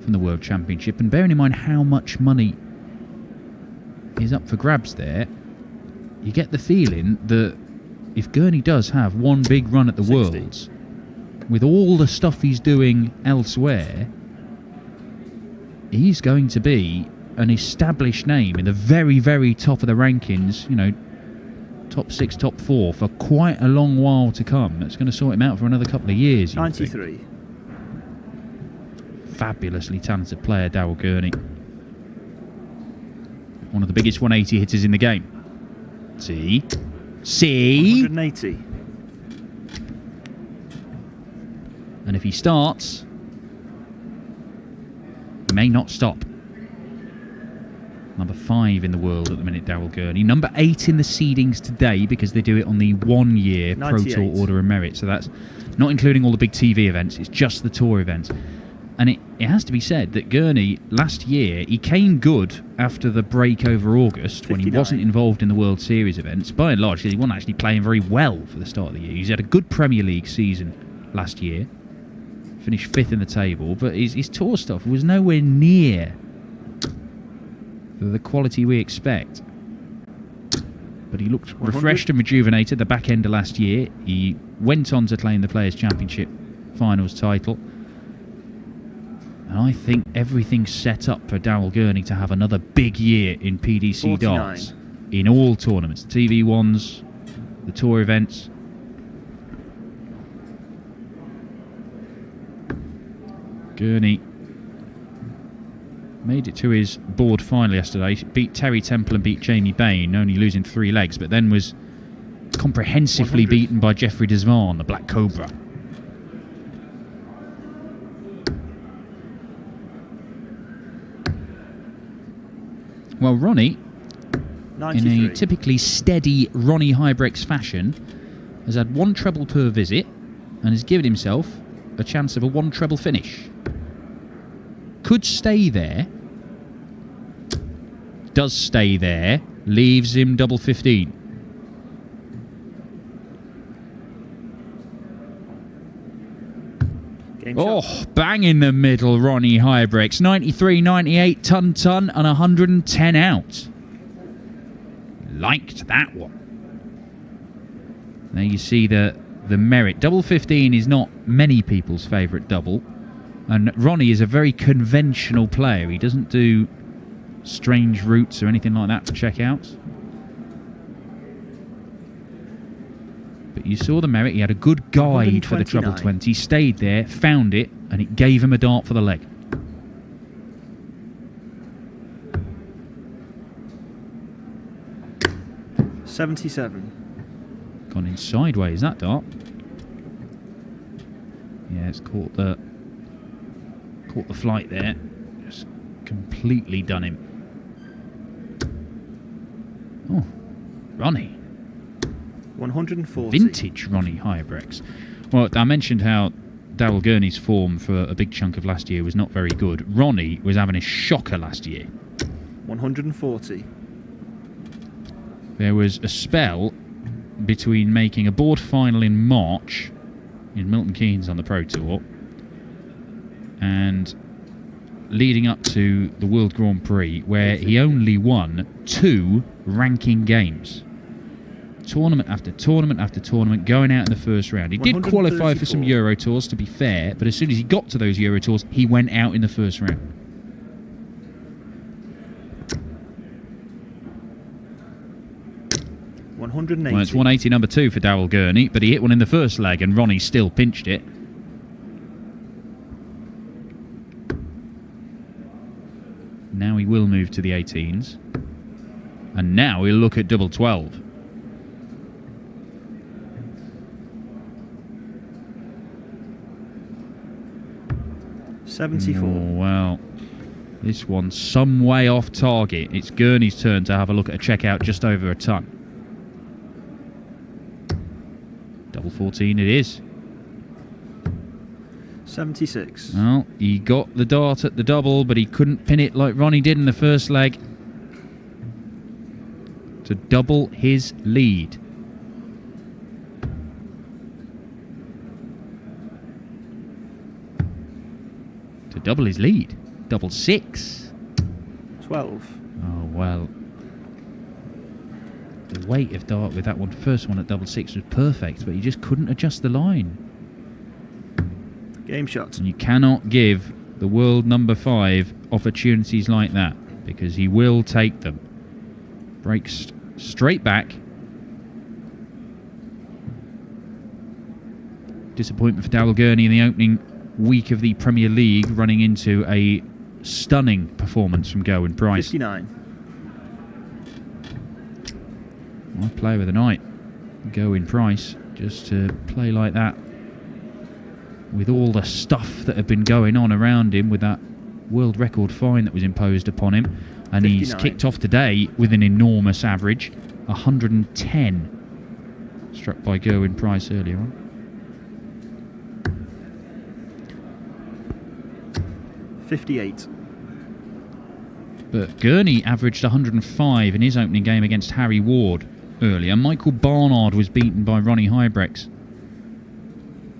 from the World Championship. And bearing in mind how much money is up for grabs there, you get the feeling that if Gurney does have one big run at the 60. Worlds, with all the stuff he's doing elsewhere, he's going to be an established name in the very, very top of the rankings, top 6, top 4 for quite a long while to come. That's going to sort him out for another couple of years. 93. Fabulously talented player, Daryl Gurney. One of the biggest 180 hitters in the game. See? 180. And if he starts, he may not stop. Number 5 in the world at the minute, Daryl Gurney. Number 8 in the seedings today, because they do it on the 1-year Pro 98. Tour Order of Merit. So that's not including all the big TV events. It's just the tour events. And it has to be said that Gurney, last year, he came good after the break over August, when he 59. wasn't involved in the World Series events. By and large, he wasn't actually playing very well for the start of the year. He's had a good Premier League season last year. Finished 5th in the table, but his tour stuff was nowhere near the quality we expect. But he looked 100. refreshed and rejuvenated the back end of last year. He went on to claim the Players' Championship finals title. And I think everything's set up for Daryl Gurney to have another big year in PDC 49. darts. In all tournaments, the TV ones, the tour events. Gurney made it to his board final yesterday. Beat Terry Temple and beat Jamie Bain, only losing 3 legs, but then was comprehensively 100. beaten by Jeffrey Desvaughn, the Black Cobra. Well, Ronnie, in 93. a typically steady Ronnie Hybrex fashion, has had 1 treble per visit and has given himself a chance of a 1 treble finish. Could stay there does stay there, leaves him double 15. Bang in the middle, Ronnie Huybrechts. 93, 98, ton, and 110 out. Liked that one. There you see the merit. Double 15 is not many people's favourite double. And Ronnie is a very conventional player. He doesn't do strange routes or anything like that for checkouts. But you saw the merit. He had a good guide for the treble 20. Stayed there, found it, and it gave him a dart for the leg. $77. Gone in sideways, that dart. Yeah, it's caught the flight there. Just completely done him. Oh, Ronnie. 140. Vintage Ronnie Huybrechts. Well, I mentioned how Daryl Gurney's form for a big chunk of last year was not very good. Ronnie was having a shocker last year. 140. There was a spell between making a board final in March in Milton Keynes on the Pro Tour and leading up to the World Grand Prix, where he only won 2 ranking games. Tournament after tournament after tournament, going out in the first round. He did qualify for some Euro Tours, to be fair, but as soon as he got to those Euro Tours, he went out in the first round. Well, it's 180 number 2 for Daryl Gurney, but he hit one in the first leg and Ronnie still pinched it. Now he will move to the 18s. And now we'll look at double 12. $74. Oh, well, this one's some way off target. It's Gurney's turn to have a look at a checkout just over a ton. Double 14 it is. 76. Well, he got the dart at the double, but he couldn't pin it like Ronnie did in the first leg to double his lead. To double his lead. Double 6. 12. Oh, well. The weight of dart with that one, first one at double 6 was perfect, but he just couldn't adjust the line. Game shot. And you cannot give the world number 5 opportunities like that, because he will take them. Breaks straight back. Disappointment for Daryl Gurney in the opening week of the Premier League, running into a stunning performance from Gerwyn Price. 59. My player of the night, Gerwyn Price, just to play like that with all the stuff that had been going on around him, with that world record fine that was imposed upon him, and 59. He's kicked off today with an enormous average, 110, struck by Gerwyn Price earlier on. $58. But Gurney averaged 105 in his opening game against Harry Ward earlier. Michael Barnard was beaten by Ronnie Huybrechts.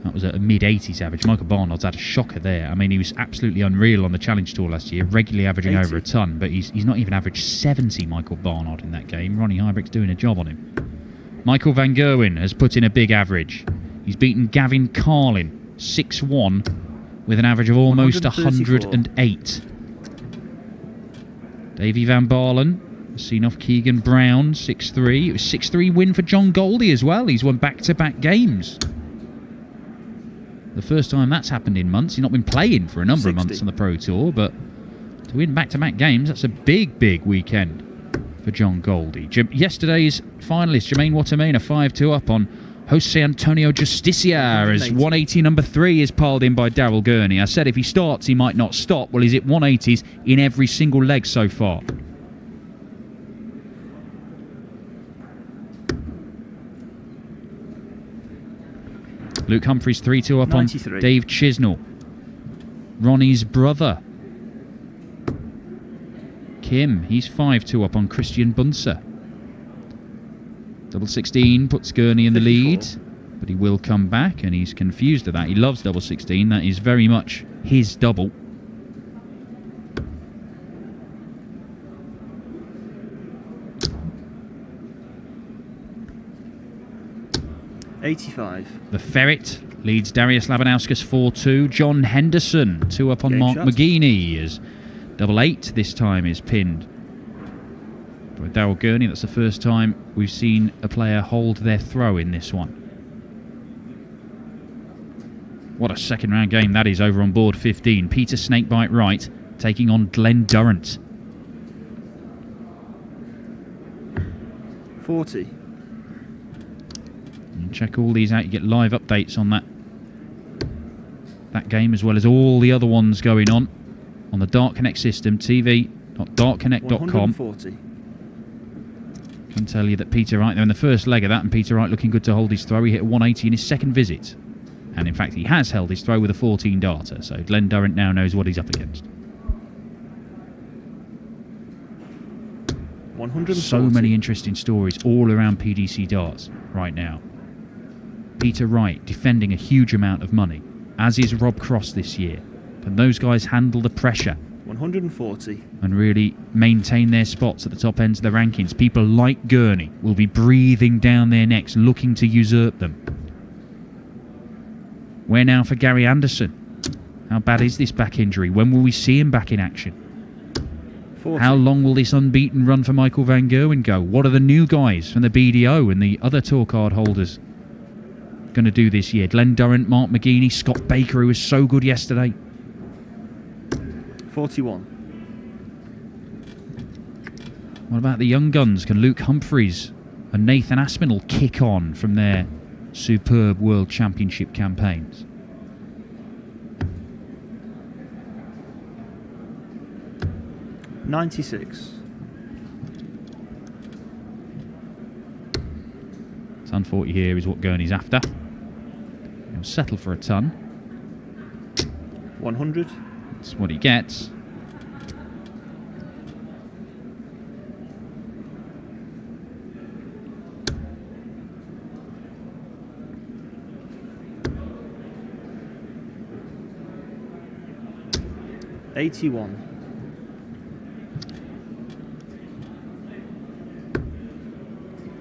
That was a mid-80s average. Michael Barnard's had a shocker there. I mean, he was absolutely unreal on the Challenge Tour last year, regularly averaging 80. over a ton, but he's not even averaged 70, Michael Barnard, in that game. Ronnie Huybrechts doing a job on him. Michael van Gerwen has put in a big average. He's beaten Gavin Carlin 6-1 with an average of almost 108. Davy Van Baarlen has seen off Keegan Brown 6-3. It was 6-3 win for John Goldie as well. He's won back-to-back games. The first time that's happened in months. He's not been playing for a number of months on the Pro Tour, but to win back-to-back games, that's a big, big weekend for John Goldie. Yesterday's finalist, Jermaine Watermain, a 5-2 up on Jose Antonio Justicia, as 180 number 3 is piled in by Daryl Gurney. I said if he starts, he might not stop. Well, he's at 180s in every single leg so far. Luke Humphries 3-2 up 93. On Dave Chisnell, Ronnie's brother. Kim, he's 5-2 up on Christian Bunser. Double 16 puts Gurney in the 54. lead, but he will come back, and he's confused at that. He loves double 16. That is very much his double. $85. The Ferret leads Darius Labanauskas 4-2. John Henderson 2 up on Game Mark shot. McGeaney as double 8 this time is pinned by Daryl Gurney. That's the first time we've seen a player hold their throw in this one. What a second round game that is over on board 15. Peter Snakebite Wright taking on Glenn Durrant. 40. And check all these out. You get live updates on that game, as well as all the other ones going on the Dart Connect system, tv.dartconnect.com. 140. Can tell you that Peter Wright, they're in the first leg of that, and Peter Wright looking good to hold his throw. He hit a 180 in his second visit. And in fact, he has held his throw with a 14 darter, so Glenn Durrant now knows what he's up against. 140. So many interesting stories all around PDC darts right now. Peter Wright defending a huge amount of money, as is Rob Cross this year. Can those guys handle the pressure 140. and really maintain their spots at the top ends of the rankings? People like Gurney will be breathing down their necks, looking to usurp them. Where now for Gary Anderson? How bad is this back injury? When will we see him back in action? 40. How long will this unbeaten run for Michael van Gerwen go? What are the new guys from the BDO and the other tour card holders going to do this year? Glenn Durrant, Mark McGeaney, Scott Baker, who was so good yesterday. 41. What about the young guns? Can Luke Humphreys and Nathan Aspinall kick on from their superb World Championship campaigns? $96. Ton 40 here is what Gurney's after. He'll settle for a ton. 100. That's what he gets. $81.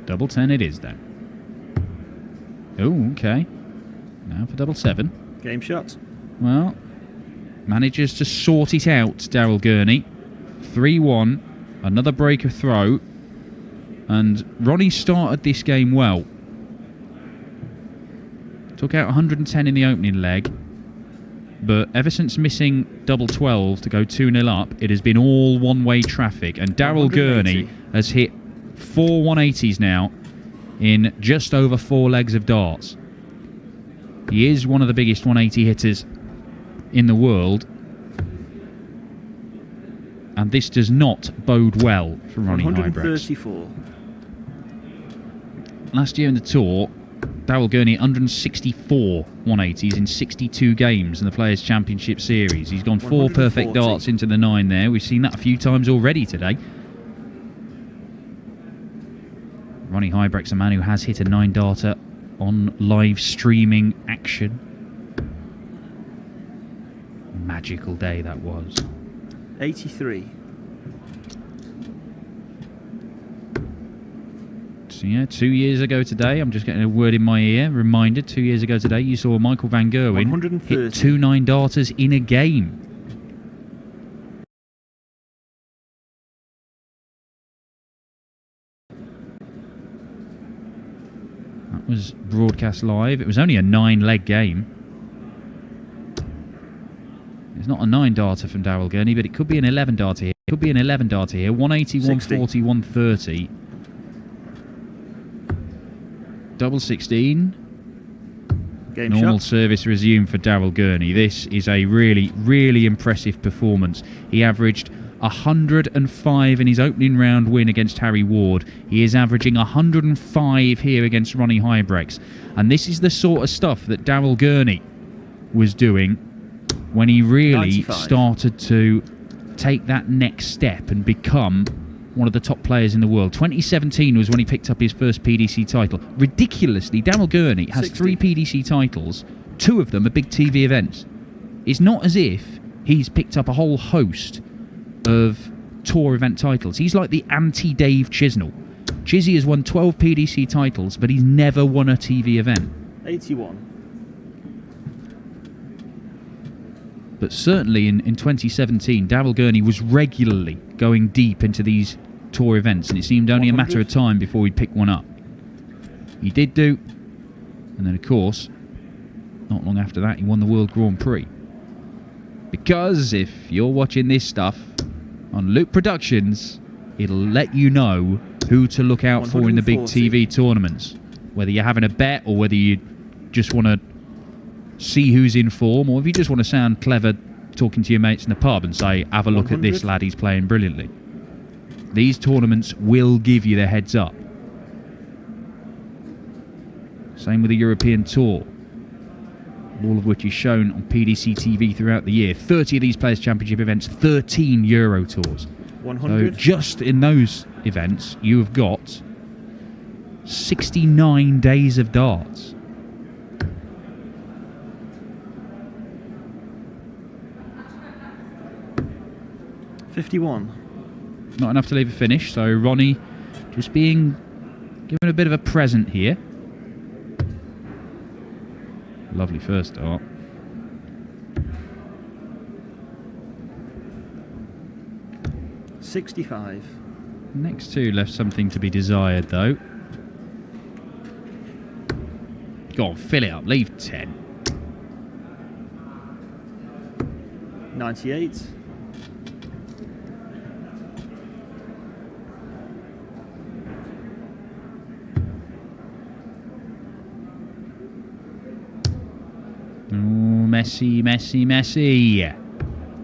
Double 10 it is then. Oh, okay. Now for double 7. Game shot. Well, manages to sort it out, Daryl Gurney. 3-1, another breaker throw. And Ronnie started this game well. Took out 110 in the opening leg. But ever since missing double 12 to go 2-0 up, it has been all one-way traffic. And Daryl 180. Gurney has hit 4 180s now in just over 4 legs of darts. He is one of the biggest 180 hitters in the world, and this does not bode well for Ronnie Hybrex. 134. Last year in the tour, Daryl Gurney 164 180s in 62 games in the Players' Championship Series. He's gone 4 perfect 140. darts into the 9 there. We've seen that a few times already today. Ronnie Hybrex, a man who has hit a 9 darter on live streaming action. Magical day that was. 83. So yeah, 2 years ago today, I'm just getting a word in my ear, reminder, 2 years ago today, you saw Michael van Gerwen 130. hit 2 9 darters in a game. That was broadcast live. It was only a 9-leg game. It's not a 9 darter from Daryl Gurney, but it could be an 11 darter here. It could be an 11 darter here. 180, 140, 130. Double 16. Game Normal shot. service resumed for Daryl Gurney. This is a really, really impressive performance. He averaged 105 in his opening round win against Harry Ward. He is averaging 105 here against Ronnie Hybrex. And this is the sort of stuff that Daryl Gurney was doing when he really 95. started to take that next step and become one of the top players in the world. 2017 was when he picked up his first PDC title. Ridiculously, Daryl Gurney has 60. 3 PDC titles. 2 of them are big TV events. It's not as if he's picked up a whole host of tour event titles. He's like the anti-Dave Chisnell. Chizzy has won 12 PDC titles, but he's never won a TV event. 81. But certainly in 2017, Daryl Gurney was regularly going deep into these tour events, and it seemed only a matter of time before he'd pick one up. He did do, and then of course, not long after that, he won the World Grand Prix. Because if you're watching this stuff on Luke Productions, it'll let you know who to look out for in the big 140. TV tournaments. Whether you're having a bet or whether you just want to see who's in form, or if you just want to sound clever talking to your mates in the pub and say, have a look at this 100. lad, he's playing brilliantly. These tournaments will give you the heads up. Same with the European Tour, all of which is shown on PDC TV throughout the year. 30 of these Players' Championship events, 13 Euro Tours. 100. So just in those events, you have got 69 days of darts. $51. Not enough to leave a finish, so Ronnie just being given a bit of a present here. Lovely first dart. $65. Next two left something to be desired, though. Go on, fill it up. Leave 10. 98. Oh, messy, messy, messy.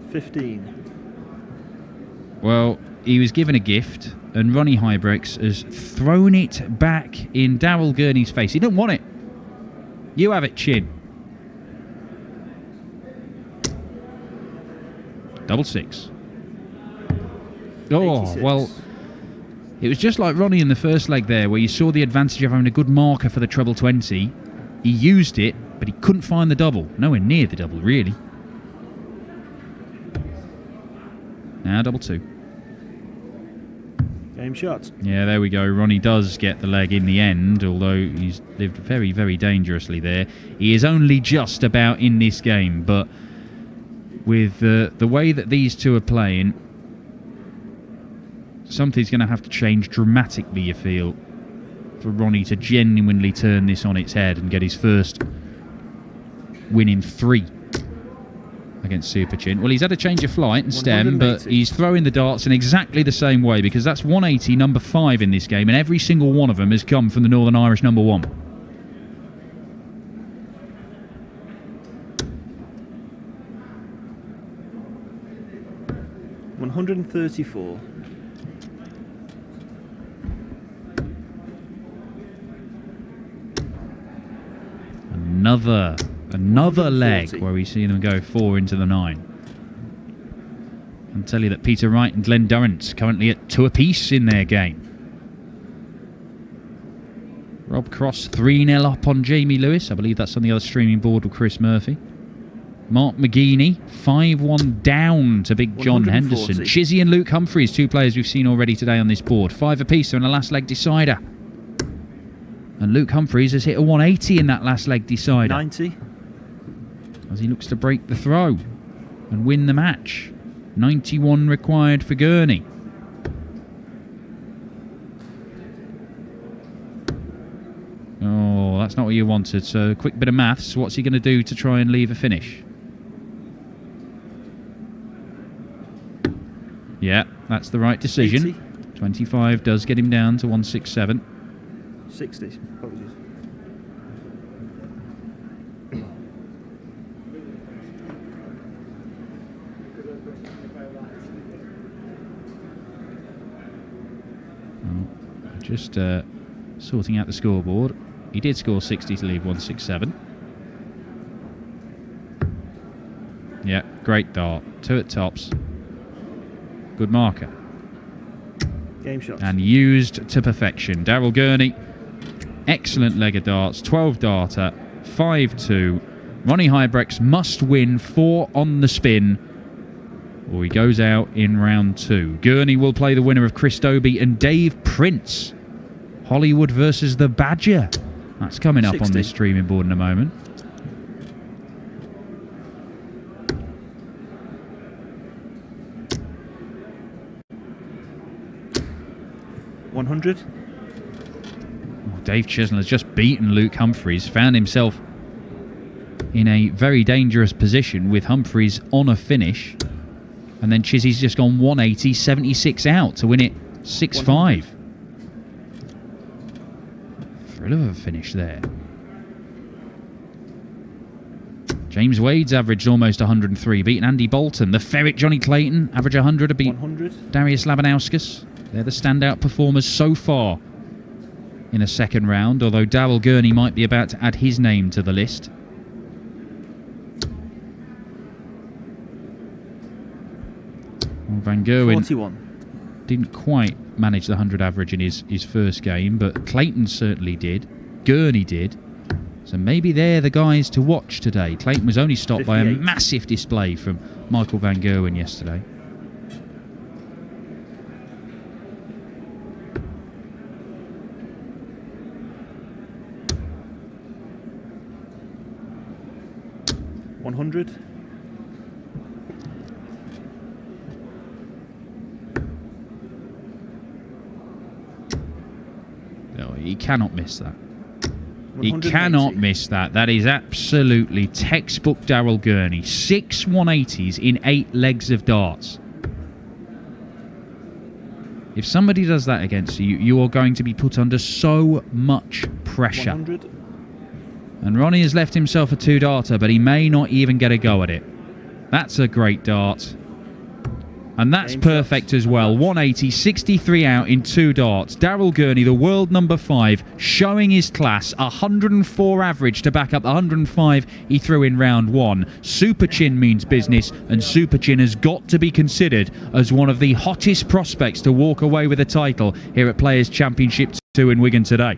15. Well, he was given a gift, and Ronnie Hybrex has thrown it back in Daryl Gurney's face. He didn't want it. You have it, Chin. Double 6. Oh, 86. well, it was just like Ronnie in the first leg there, where you saw the advantage of having a good marker for the treble 20. He used it, but he couldn't find the double. Nowhere near the double, really. Now double 2. Game shot. Yeah, there we go. Ronnie does get the leg in the end, although he's lived very, very dangerously there. He is only just about in this game, but with the way that these two are playing, something's going to have to change dramatically, you feel, for Ronnie to genuinely turn this on its head and get his first win in 3 against Super Chin. Well, he's had a change of flight and stem, but 180. he's throwing the darts in exactly the same way, because that's 180, number 5 in this game, and every single one of them has come from the Northern Irish number 1. $134. Another leg 140. where we see them go 4 into the 9. I'll tell you that Peter Wright and Glenn Durrant currently at 2 apiece in their game. Rob Cross 3-0 up on Jamie Lewis. I believe that's on the other streaming board with Chris Murphy. Mark McGeaney 5-1 down to Big John 140. Henderson. Chizzy and Luke Humphreys, 2 players we've seen already today on this board. 5 apiece in a last leg decider. And Luke Humphreys has hit a 180 in that last leg decider. 90. As he looks to break the throw and win the match. 91 required for Gurney. Oh, that's not what you wanted. So, a quick bit of maths. What's he going to do to try and leave a finish? Yeah, that's the right decision. 80. 25 does get him down to 167. 60. Apologies. Just sorting out the scoreboard. He did score 60 to leave 167. Yeah, great dart. 2 at tops. Good marker. Game shots. And used to perfection. Daryl Gurney, excellent leg of darts, 12 darter, 5-2. Ronnie Huybrechts must win 4 on the spin, or he goes out in round 2. Gurney will play the winner of Chris Dobey and Dave Prince. Hollywood versus the Badger. That's coming up 60. on this streaming board in a moment. $100. Dave Chisnell has just beaten Luke Humphries, found himself in a very dangerous position with Humphries on a finish. And then Chizzy's just gone 180, 76 out to win it 6-5. Thrill of a finish there. James Wade's averaged almost 103, beaten Andy Bolton. The Ferret Johnny Clayton, average 100, beat 100. Darius Labanauskas. They're the standout performers so far in a second round, although Daryl Gurney might be about to add his name to the list. Well, Van Gerwen 41. didn't quite manage the 100 average in his first game, but Clayton certainly did. Gurney did. So maybe they're the guys to watch today. Clayton was only stopped 58. by a massive display from Michael Van Gerwen yesterday. $100. No, he cannot miss that. He 180. cannot miss that. That is absolutely textbook Daryl Gurney. 6 180s in 8 legs of darts. If somebody does that against you, you are going to be put under so much pressure. 100. And Ronnie has left himself a 2-darter, but he may not even get a go at it. That's a great dart. And that's Game perfect shots. as well. 180, 63 out in 2 darts. Daryl Gurney, the world number 5, showing his class. 104 average to back up the 105 he threw in round 1. Super Chin means business, and Super Chin has got to be considered as one of the hottest prospects to walk away with a title here at Players Championship 2 in Wigan today.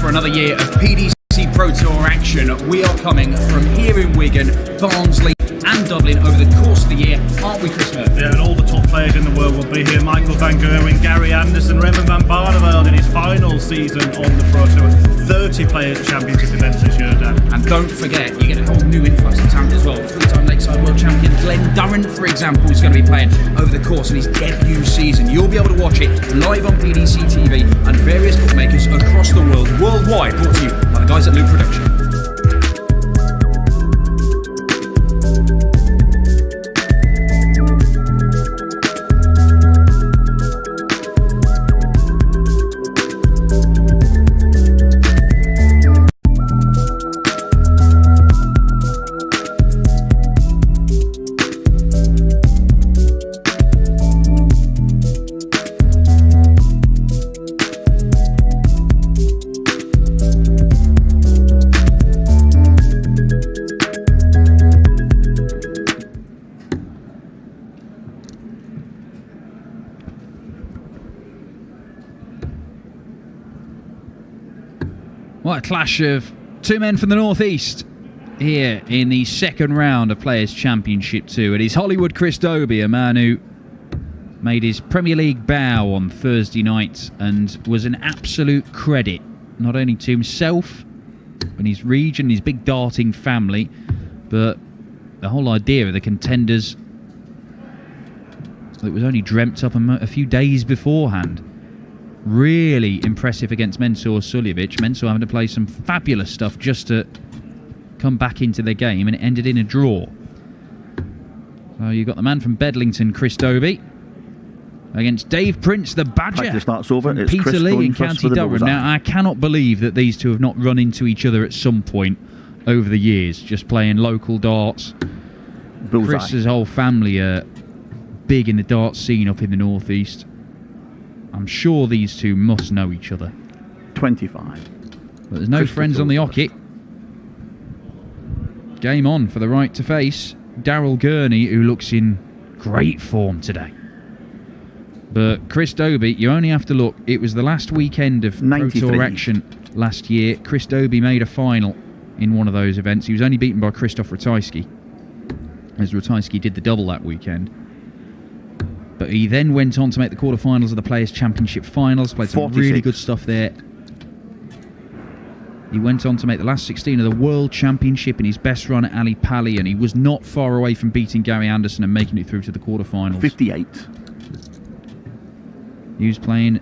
Another year of PDC Pro Tour action. We are coming from here in Wigan, Barnsley and Dublin over the course of the year, aren't we, Chris Murphy? Yeah, and all the top players in the world will be here. Michael Van Gerwen, Gary Anderson, Raymond van Barneveld in his final season on the Pro Tour. 30 Players Championship events this year, Dan. And don't forget, you get a whole new influx of talent as well. 3-time Lakeside World Champion Glenn Durrant, for example, is going to be playing over the course of his debut season. You'll be able to watch it live on PDC TV and various bookmakers across the world, worldwide, brought to you by the guys at Loop Production. What a clash of two men from the northeast here in the second round of Players Championship 2. It is Hollywood Chris Dobey, a man who made his Premier League bow on Thursday night and was an absolute credit not only to himself in his region, his big darting family. But the whole idea of the contenders, it was only dreamt up a few days beforehand. Really impressive against Mensur Suljovic. Mensur having to play some fabulous stuff just to come back into the game, and it ended in a draw. So you've got the man from Bedlington, Chris Dobey, against Dave Prince, the Badger. Practice starts over. From It's Peter Chris Lee going in first County for the Durham. bullseye. Now, I cannot believe that these two have not run into each other at some point over the years, just playing local darts. Bullseye. Chris's whole family are big in the darts scene up in the northeast. I'm sure these two must know each other. 25. But there's no Christopher friends on the Wilson. hockey. Game on for the right to face Daryl Gurney, who looks in great form today. But Chris Dobey, you only have to look. It was the last weekend of Pro 93. Tour action last year. Chris Dobey made a final in one of those events. He was only beaten by Krzysztof Ratajski, as Ratajski did the double that weekend. But he then went on to make the quarterfinals of the Players' Championship finals, played some 46. really good stuff there. He went on to make the last 16 of the World Championship in his best run at Ali Pali, and he was not far away from beating Gary Anderson and making it through to the quarterfinals. 58. He was playing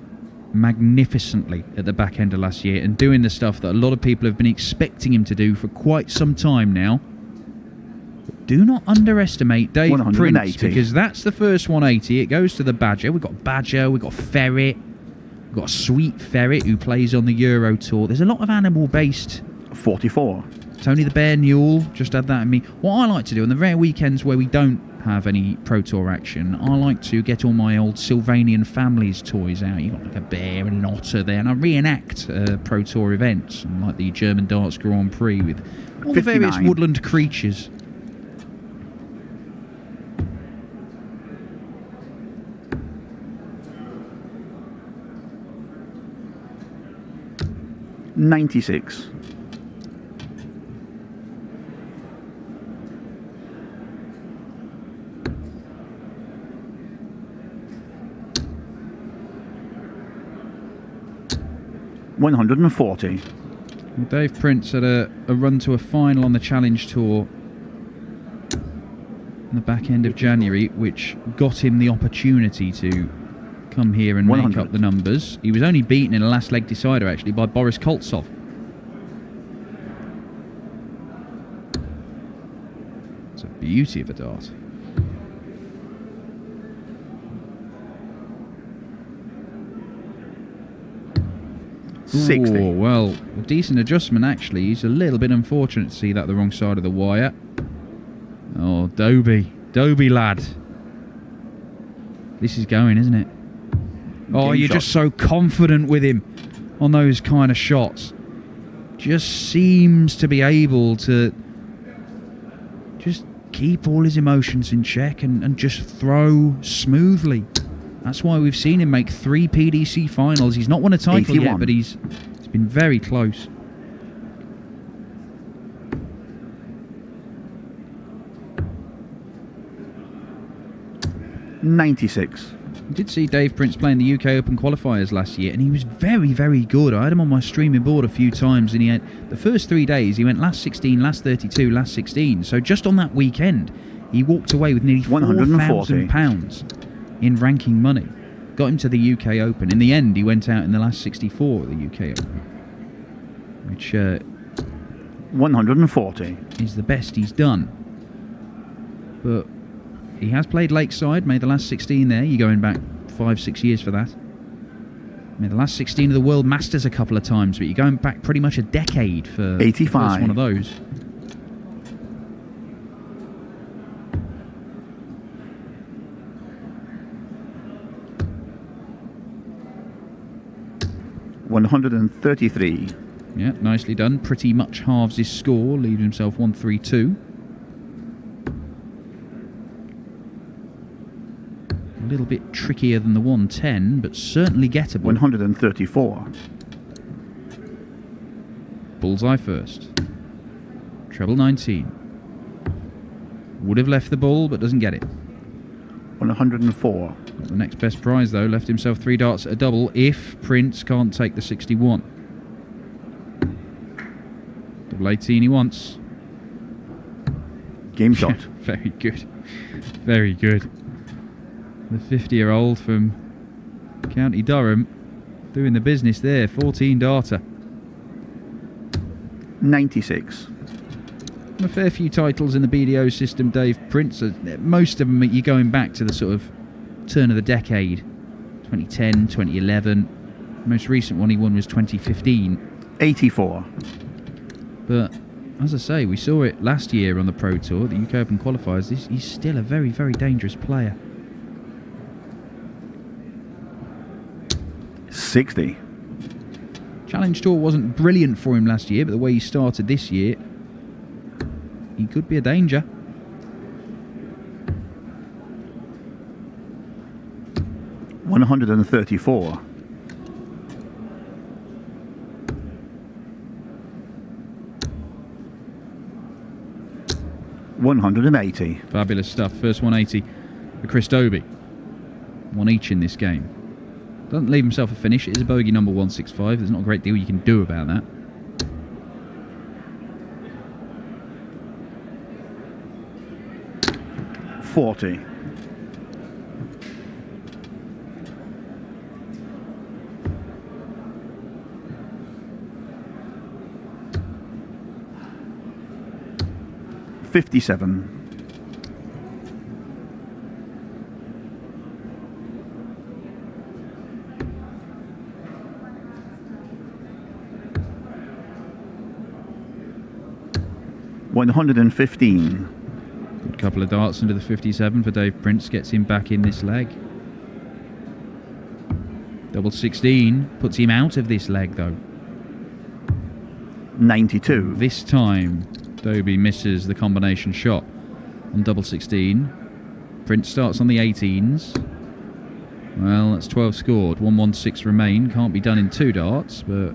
magnificently at the back end of last year and doing the stuff that a lot of people have been expecting him to do for quite some time now. Do not underestimate Dave 180. Prince, because that's the first 180. It goes to the Badger. We've got Badger, we've got Ferret, we've got Sweet Ferret, who plays on the Euro Tour. There's a lot of animal-based. 44. Tony the Bear Newell, just had that in me. What I like to do on the rare weekends where we don't have any Pro Tour action, I like to get all my old Sylvanian Families toys out. You've got like a bear and an otter there, and I reenact Pro Tour events, like the German Darts Grand Prix with all the various 59. woodland creatures. $96. $140. Well, Dave Prince had a run to a final on the Challenge Tour in the back end of January, which got him the opportunity to come here and make 100. up the numbers. He was only beaten in a last leg decider, actually, by Boris Koltsov. It's a beauty of a dart. Oh, well, a decent adjustment, actually. He's a little bit unfortunate to see that the wrong side of the wire. Oh, Dobey lad. This is going, isn't it? Oh, Game you're shot. just so confident with him on those kind of shots. Just seems to be able to just keep all his emotions in check and just throw smoothly. That's why we've seen him make 3 PDC finals. He's not won a title 81. yet, but he's been very close. $96. I did see Dave Prince playing the UK Open qualifiers last year, and he was very, very good. I had him on my streaming board a few times, and he had the first 3 days. He went last 16, last 32, last 16. So just on that weekend, he walked away with nearly £4,000 in ranking money. Got him to the UK Open. In the end, he went out in the last 64 of the UK Open, which 140. is the best he's done. But he has played Lakeside, made the last 16 there. You're going back 5-6 years for that. Made the last 16 of the World Masters a couple of times, but you're going back pretty much a decade for the 85. first one of those. $133. Yeah, nicely done. Pretty much halves his score, leaving himself 132. A little bit trickier than the 110, but certainly gettable. 134. Bullseye first. Treble 19. Would have left the ball, but doesn't get it. 104. Got the next best prize, though. Left himself 3 darts at a double if Prince can't take the 61. Treble 18 he wants. Game shot. Very good. Very good. The 50-year-old from County Durham doing the business there. 14 darter. 96. A fair few titles in the BDO system, Dave Prince. Most of them you're going back to the sort of turn of the decade. 2010, 2011. The most recent one he won was 2015. 84. But as I say, we saw it last year on the Pro Tour, the UK Open qualifiers. He's still a very, very dangerous player. 60. Challenge Tour wasn't brilliant for him last year, but the way he started this year, he could be a danger. $134. $180. Fabulous stuff. First 180 for Chris Dobey. One each in this game. Doesn't leave himself a finish. It is a bogey number 165. There's not a great deal you can do about that. $40. $57. $115. Good couple of darts into the 57 for Dave Prince. Gets him back in this leg. Double 16 puts him out of this leg though. 92. This time Dobey misses the combination shot on double 16. Prince starts on the 18s. Well, that's 12 scored. 116 remain. Can't be done in 2 darts, but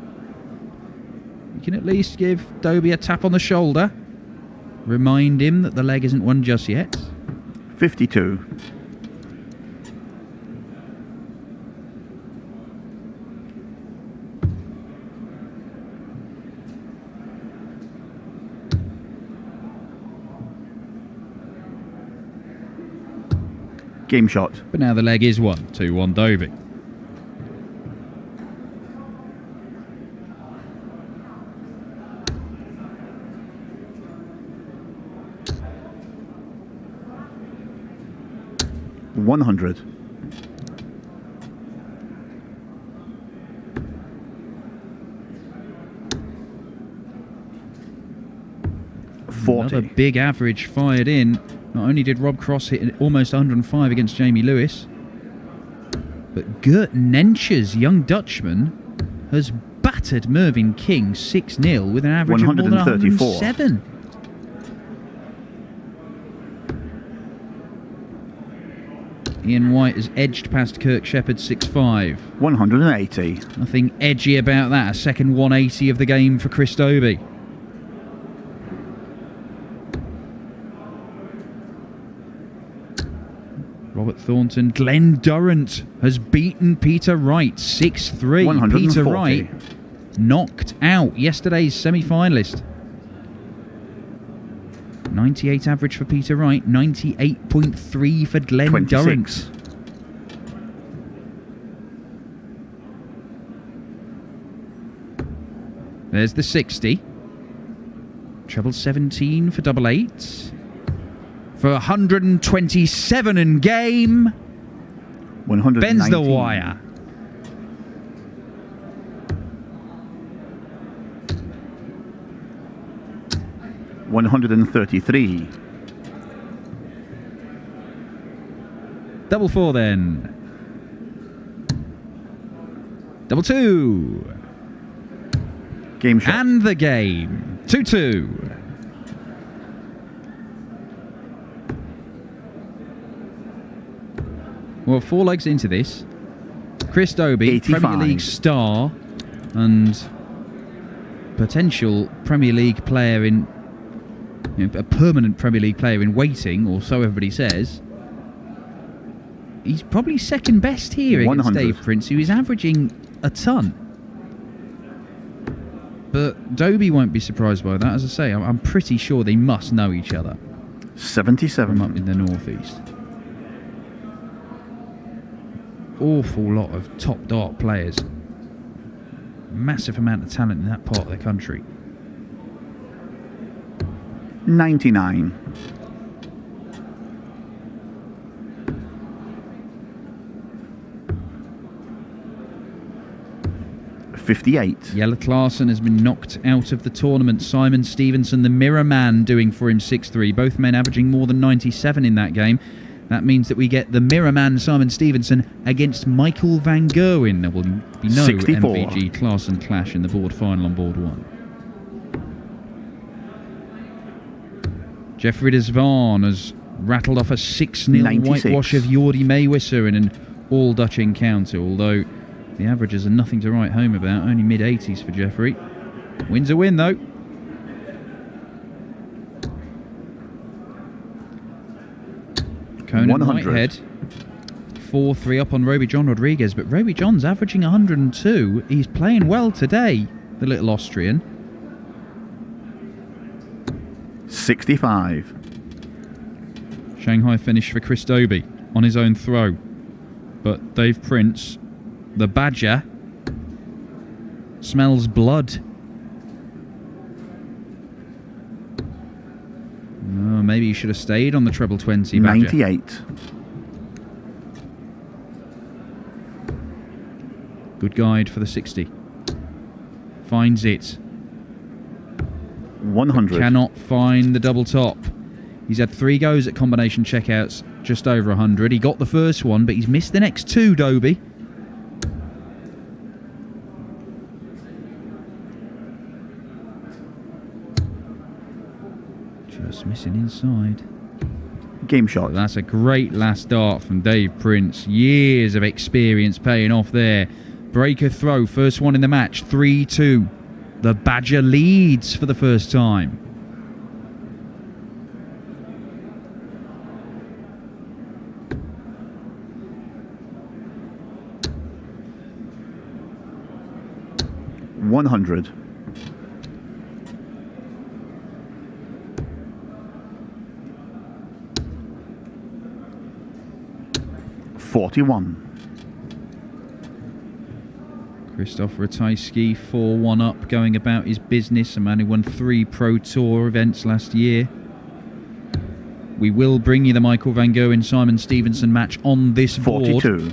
you can at least give Dobey a tap on the shoulder. Remind him that the leg isn't won just yet. 52. Game shot. But now the leg is won. 2-1 Dobey. $100. Another big average fired in. Not only did Rob Cross hit almost 105 against Jamie Lewis, but Gert Nensch's young Dutchman has battered Mervyn King 6-0 with an average of more than 107. Ian White has edged past Kirk Shepherd 6-5. 180. Nothing edgy about that. A second 180 of the game for Chris Dobey. Robert Thornton. Glenn Durrant has beaten Peter Wright 6-3. Peter Wright knocked out yesterday's semi-finalist. 98 average for Peter Wright, 98.3 for Glenn 26. Durrant. There's the 60. Treble 17 for double 8. For 127 in game. 119. Bends the wire. $133. Double 4 then. Double 2. Game shot. And the game. 2-2. Well, 4 legs into this. Chris Dobey, 85. Premier League star and potential Premier League player in, a permanent Premier League player in waiting, or so everybody says. He's probably second best here against 100. Dave Prince, who is averaging a ton. but Dobie won't be surprised by that. As I say, I'm pretty sure they must know each other 77. from up in the northeast. Awful lot of top dart players. Massive amount of talent in that part of the country. 99. $58. Jelle Klaasen has been knocked out of the tournament. Simon Stevenson, the Mirror Man, doing for him 6-3. Both men averaging more than 97 in that game. That means that we get the Mirror Man, Simon Stevenson, against Michael van Gerwen. There will be no 64. MVG Klaasen clash in the board final on board 1. Jeffrey de Zwaan has rattled off a 6-0 96. whitewash of Jordi Meeuwissen in an all-Dutch encounter, although the averages are nothing to write home about, only mid-80s for Jeffrey. Wins a win, though. Conan 100. Whitehead, 4-3 up on Roby John Rodriguez, but Roby John's averaging 102. He's playing well today, the little Austrian. 65. Shanghai finish for Chris Dobie on his own throw. But Dave Prince, the Badger, smells blood. Oh, maybe he should have stayed on the treble 20, Badger. 98. Good guide for the 60. Finds it. 100. Cannot find the double top. He's had 3 goes at combination checkouts, just over 100. He got the first one, but he's missed the next 2, Dobie. Just missing inside. Game shot. That's a great last dart from Dave Prince. Years of experience paying off there. Breaker throw, first one in the match, 3-2. The Badger leads for the first time. $100. $41. Christoph Ratajski, 4-1 up, going about his business. A man who won 3 Pro Tour events last year. We will bring you the Michael van Gerwen Simon Stevenson match on this board. 42.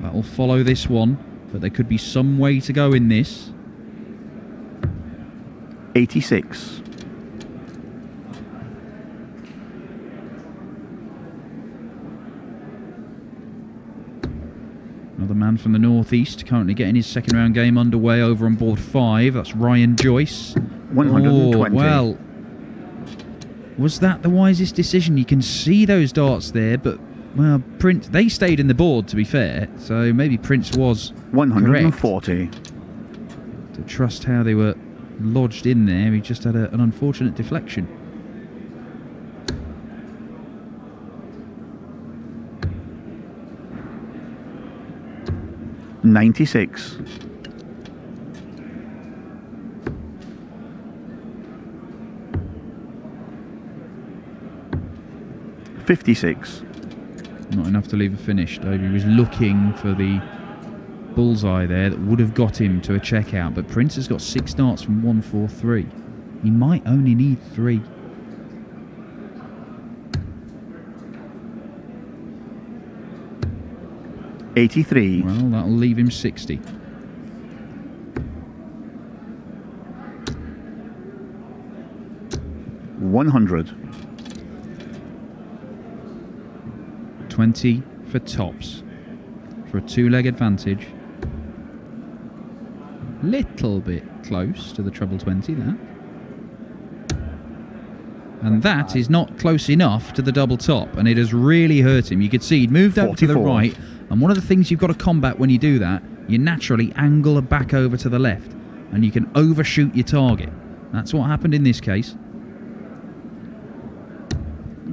That will follow this one, but there could be some way to go in this. 86. Another man from the northeast, currently getting his second round game underway over on board 5. That's Ryan Joyce. 120. Oh, well, was that the wisest decision? You can see those darts there, but, well, Prince, they stayed in the board, to be fair, so maybe Prince was 140. correct to trust how they were lodged in there. He just had an unfortunate deflection. $96. $56. Not enough to leave a finish, though. He was looking for the bullseye there that would have got him to a checkout, but Prince has got 6 darts from 143. He might only need 3. $83. Well, that'll leave him 60. $100. 20 for tops for a 2-leg advantage. Little bit close to the treble 20, that. And that is not close enough to the double top, and it has really hurt him. You could see he'd moved over to the 44. right, and one of the things you've got to combat when you do that, you naturally angle it back over to the left, and you can overshoot your target. That's what happened in this case.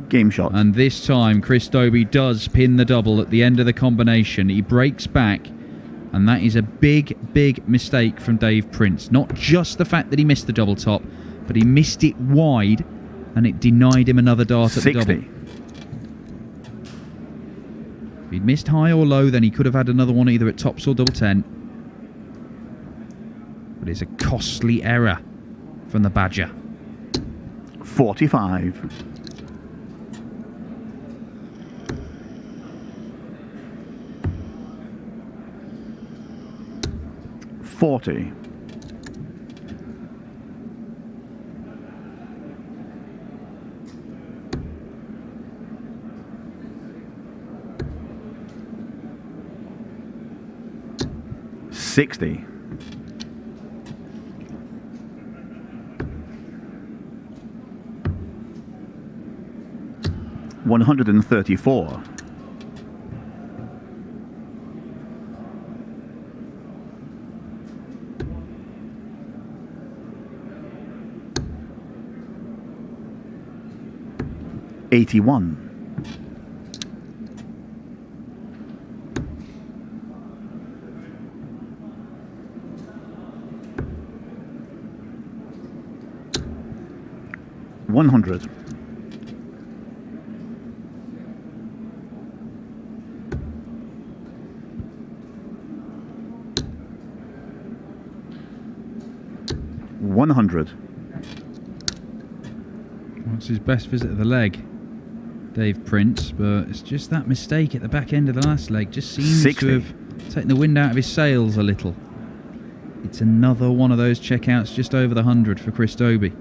Game shot. And this time, Chris Dobie does pin the double at the end of the combination. He breaks back And that is a big, big mistake from Dave Prince. Not just the fact that he missed the double top, but he missed it wide and it denied him another dart at 60. the double. If he'd missed high or low, then he could have had another one either at tops or double 10. But it's a costly error from the Badger. 45. $40. $60. $134. $81. $100. $100. That's his best visit of the leg, Dave Prince, but it's just that mistake at the back end of the last leg just seems 60. to have taken the wind out of his sails a little. It's another one of those checkouts just over the 100 for Chris Dobey.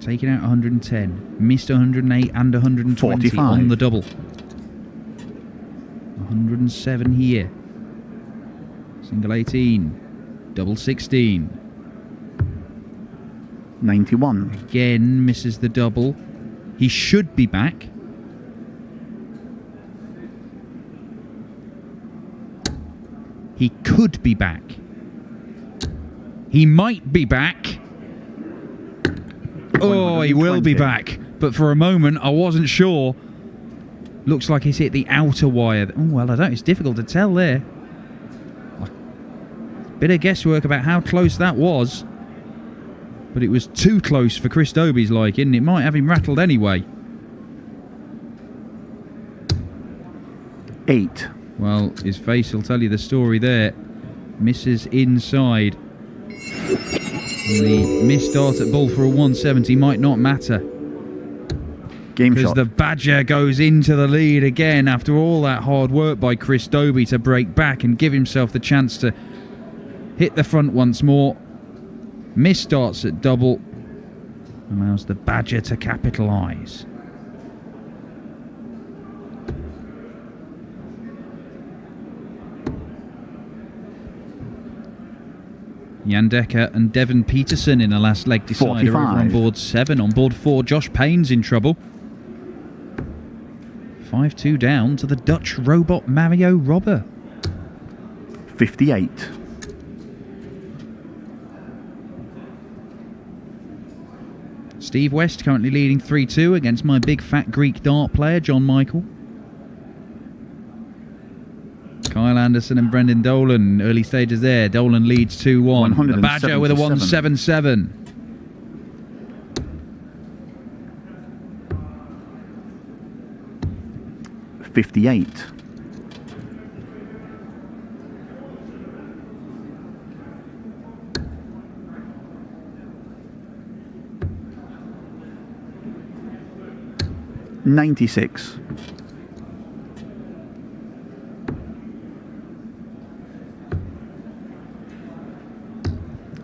Taking out 110, missed 108 and 120 45. on the double. 107 here. Single 18, double 16. 91. Again, misses the double. He should be back. He could be back. He might be back. Oh, he will be 120. back. But for a moment, I wasn't sure. Looks like he's hit the outer wire. Oh, well, I don't. It's difficult to tell there. Bit of guesswork about how close that was. But it was too close for Chris Dobey's liking. It might have him rattled anyway. 8. Well, his face will tell you the story there. Misses inside. And the missed dart at ball for a 170 might not matter. Game Because shot. the Badger goes into the lead again after all that hard work by Chris Dobey to break back and give himself the chance to hit the front once more. Missed darts at double. Allows the Badger to capitalise. Jan Decker and Devon Peterson in the last leg decider over on 45. board 7. On board 4, Josh Payne's in trouble. 5-2 down to the Dutch robot Mario Robber. 58. Steve West currently leading 3-2 against my big fat Greek dart player, John Michael. Kyle Anderson and Brendan Dolan, early stages there. Dolan leads 2-1. The Badger with a 177. $58. $96.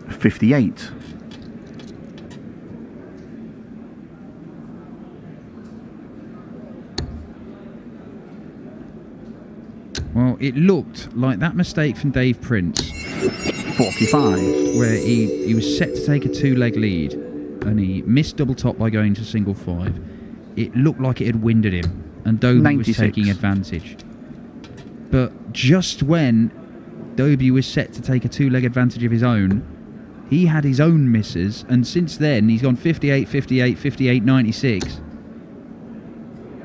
$58. Well, it looked like that mistake from Dave Prince, 45. where he was set to take a 2-leg lead and he missed double top by going to single 5. It looked like it had winded him and Dobey 96. was taking advantage. But just when Dobey was set to take a 2-leg advantage of his own, he had his own misses, and since then he's gone 58, 58, 58, 96.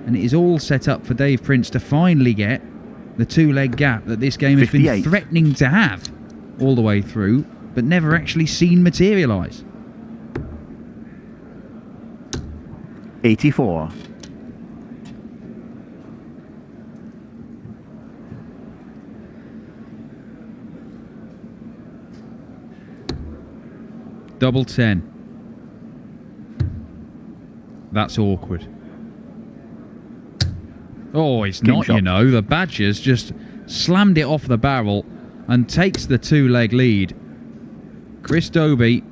And it is all set up for Dave Prince to finally get the 2-leg gap that this game has been 58. threatening to have all the way through, but never actually seen materialise. 84. Double 10. That's awkward. Oh, it's Game not, shot. you know. The Badgers just slammed it off the barrel and takes the 2-leg lead. Chris Dobey,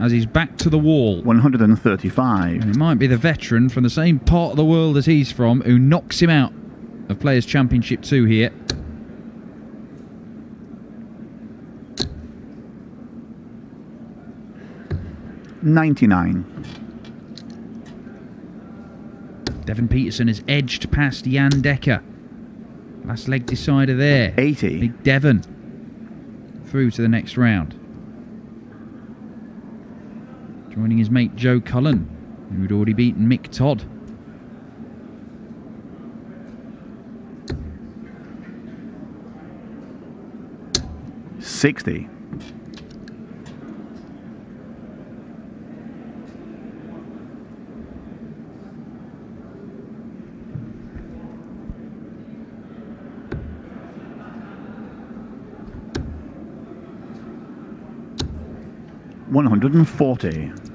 as he's back to the wall. 135. And it might be the veteran from the same part of the world as he's from who knocks him out of Players' Championship 2 here. $99. Devon Peterson has edged past Jan Decker. Last leg decider there. 80. Big Devon through to the next round. Joining his mate Joe Cullen, who'd already beaten Mick Todd. $60. $140.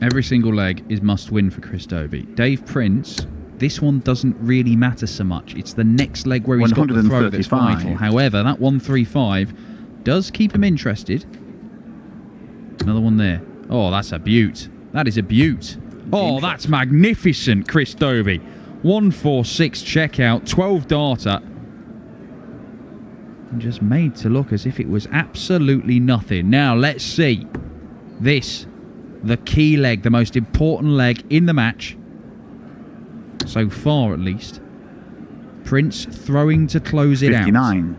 Every single leg is must win for Chris Dobey. Dave Prince, this one doesn't really matter so much. It's the next leg where he's got the throw that's 135. vital. However, that 135 does keep him interested. Another one there. Oh, that's a beaut. That is a beaut. Oh, that's magnificent, Chris Dobey. 146 checkout, 12 darter. And just made to look as if it was absolutely nothing. Now, let's see. This, the key leg, the most important leg in the match. So far, at least. Prince throwing to close it 59.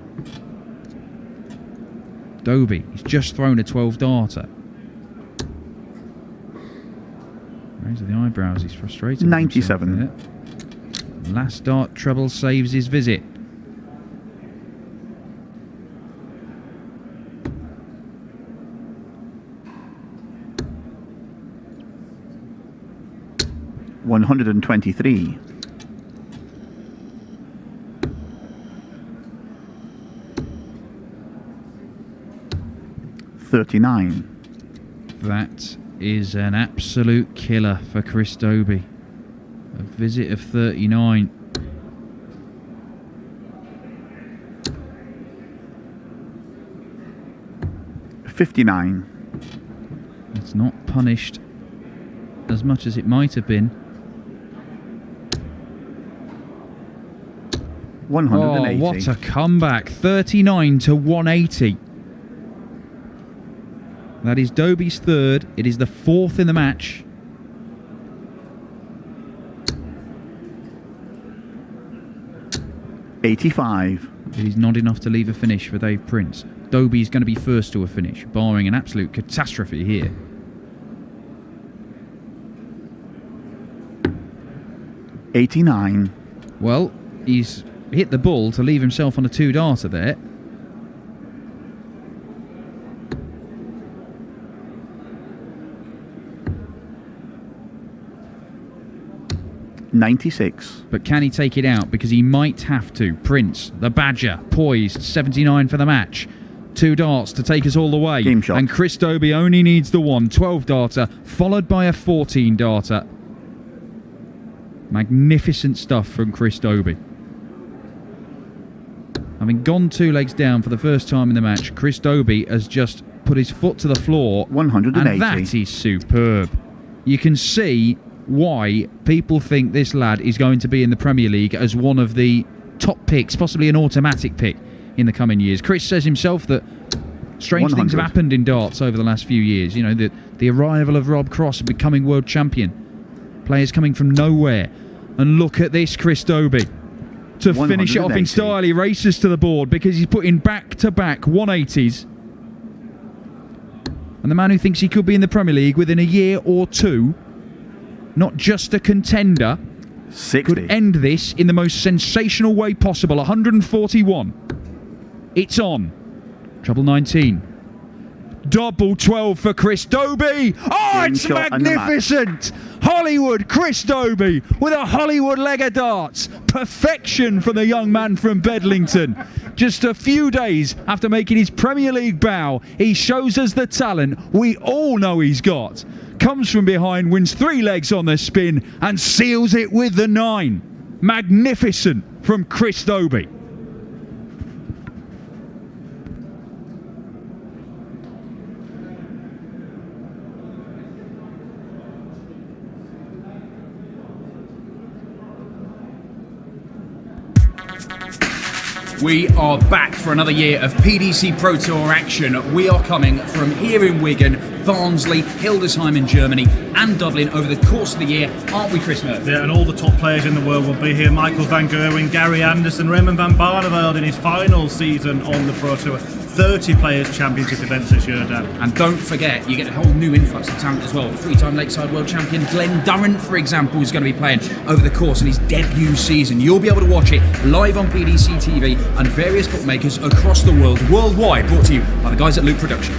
out. Dobey, he's just thrown a 12 darter. Raising the eyebrows, he's frustrated. 97. Last dart treble saves his visit. $123. $39. That is an absolute killer for Chris Dobey. A visit of 39. $59. It's not punished as much as it might have been. 180. Oh, what a comeback. 39 to 180. That is Dobey's third. It is the fourth in the match. $85. It is not enough to leave a finish for Dave Prince. Dobey's going to be first to a finish, barring an absolute catastrophe here. $89. Well, he's hit the ball to leave himself on a 2-darter there. $96. But can he take it out? Because he might have to. Prince, the Badger, poised, 79 for the match. 2 darts to take us all the way. Game shot. And Chris Dobey only needs the one, 12-darter, followed by a 14-darter. Magnificent stuff from Chris Dobey. Having gone 2 legs down for the first time in the match, Chris Dobey has just put his foot to the floor. 180. And that is superb. You can see why people think this lad is going to be in the Premier League as one of the top picks, possibly an automatic pick in the coming years. Chris says himself that strange 100. things have happened in darts over the last few years. You know, the arrival of Rob Cross becoming world champion. Players coming from nowhere. And look at this, Chris Dobey. To finish it off in 180. style, he races to the board because he's putting back-to-back 180s. And the man who thinks he could be in the Premier League within a year or two, not just a contender, 60. could end this in the most sensational way possible. 141. It's on. Treble 19. Double 12 for Chris Dobey. Oh, it's Shot and the match. magnificent. Hollywood, Chris Dobey with a Hollywood leg of darts. Perfection from the young man from Bedlington. Just a few days after making his Premier League bow, he shows us the talent we all know he's got. Comes from behind, wins 3 legs on the spin and seals it with the 9. Magnificent from Chris Dobey. We are back for another year of PDC Pro Tour action. We are coming from here in Wigan, Barnsley, Hildesheim in Germany and Dublin over the course of the year, aren't we, Chris Murphy? Yeah, and all the top players in the world will be here. Michael van Gerwen, Gary Anderson, Raymond van Barneveld in his final season on the Pro Tour. 30 Players Championship events this year, Dan. And don't forget, you get a whole new influx of talent as well. 3-time Lakeside World Champion Glenn Durrant, for example, is going to be playing over the course of his debut season. You'll be able to watch it live on PDC TV and various bookmakers across the world, worldwide, brought to you by the guys at Luke Production.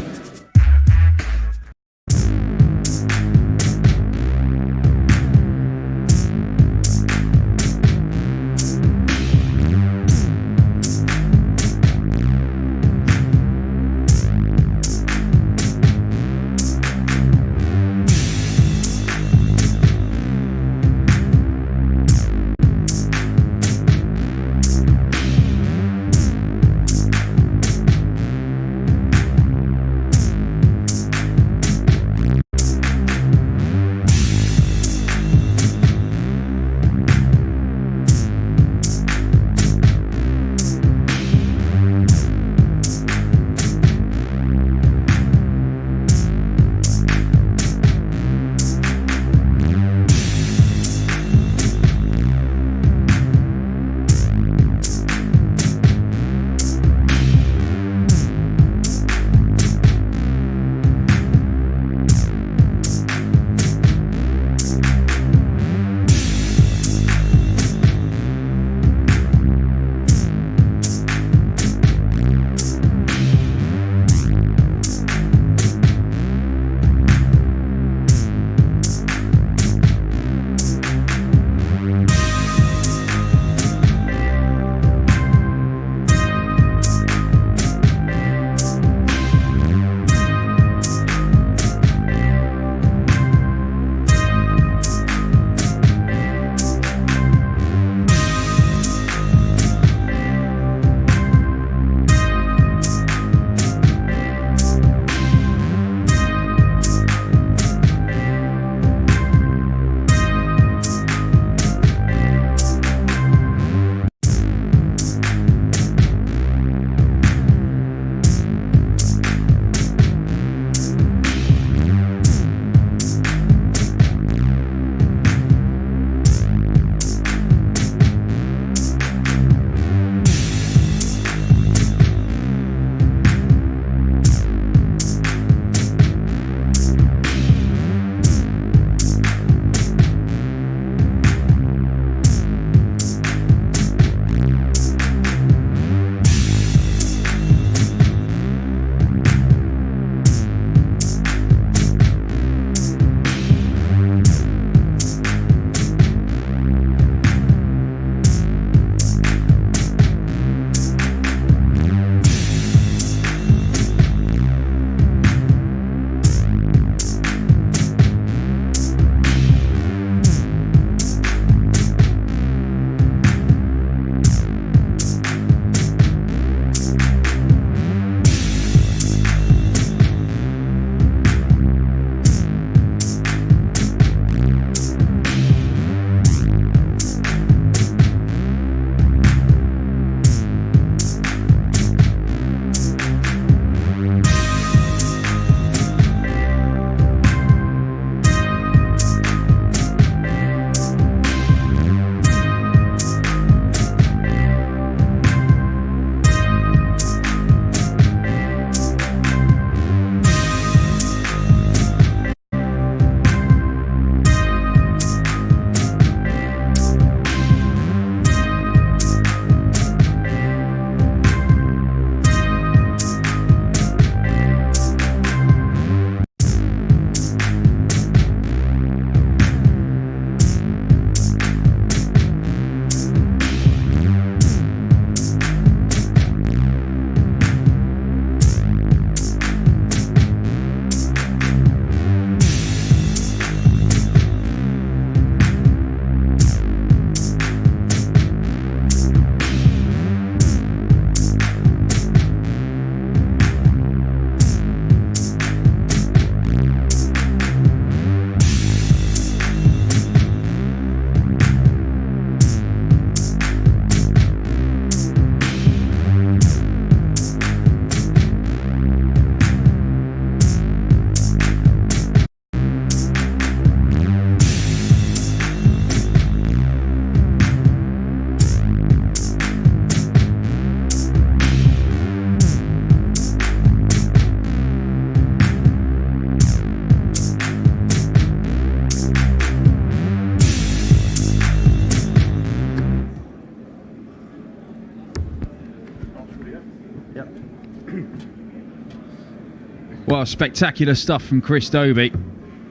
Oh, spectacular stuff from Chris Dobie.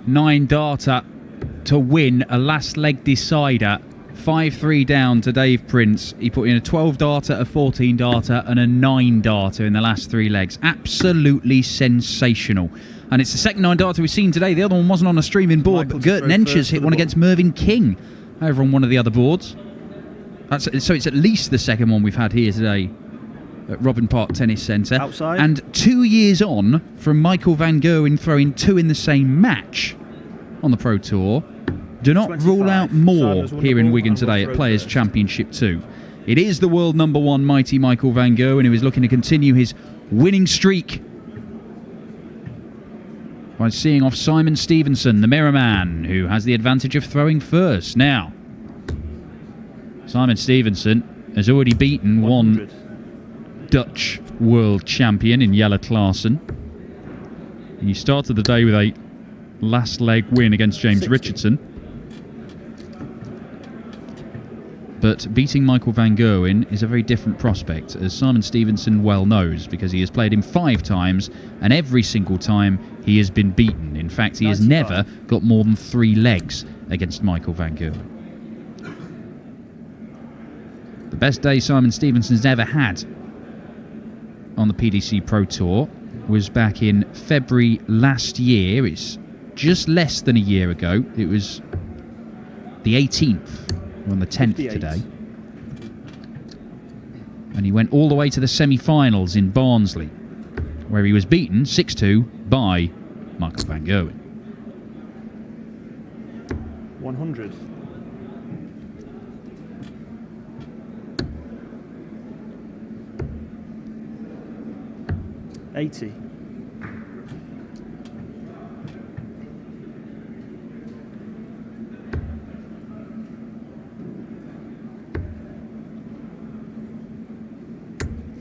9-darter to win a last leg decider. 5-3 down to Dave Prince. He put in a 12-darter, a 14-darter and a 9-darter in the last 3 legs. Absolutely sensational. And it's the second 9-darter we've seen today. The other one wasn't on a streaming board, but Gert Nenches hit one against Mervyn King over on one of the other boards. So it's at least the second one we've had here today at Robin Park Tennis Centre. Outside. And 2 years on from Michael van Gerwen throwing 2 in the same match on the Pro Tour. Do not 25. rule out more here in Wigan and today will at throw Players first. Championship 2. It is the world number 1 mighty Michael van Gerwen, who is looking to continue his winning streak by seeing off Simon Stevenson, the Mirror Man, who has the advantage of throwing first. Now, Simon Stevenson has already beaten 100. one Dutch world champion in Jelle Klaassen. He started the day with a last leg win against James 60. Richardson. But beating Michael van Gerwen is a very different prospect, as Simon Stevenson well knows, because he has played him 5 times, and every single time he has been beaten. In fact, he has 95. never got more than 3 legs against Michael van Gerwen. The best day Simon Stevenson's ever had on the PDC Pro Tour was back in February last year. It's just less than a year ago. It was the 18th. We're on the 10th 58. today. And he went all the way to the semi-finals in Barnsley, where he was beaten 6-2 by Michael van Gerwen. 100. $80.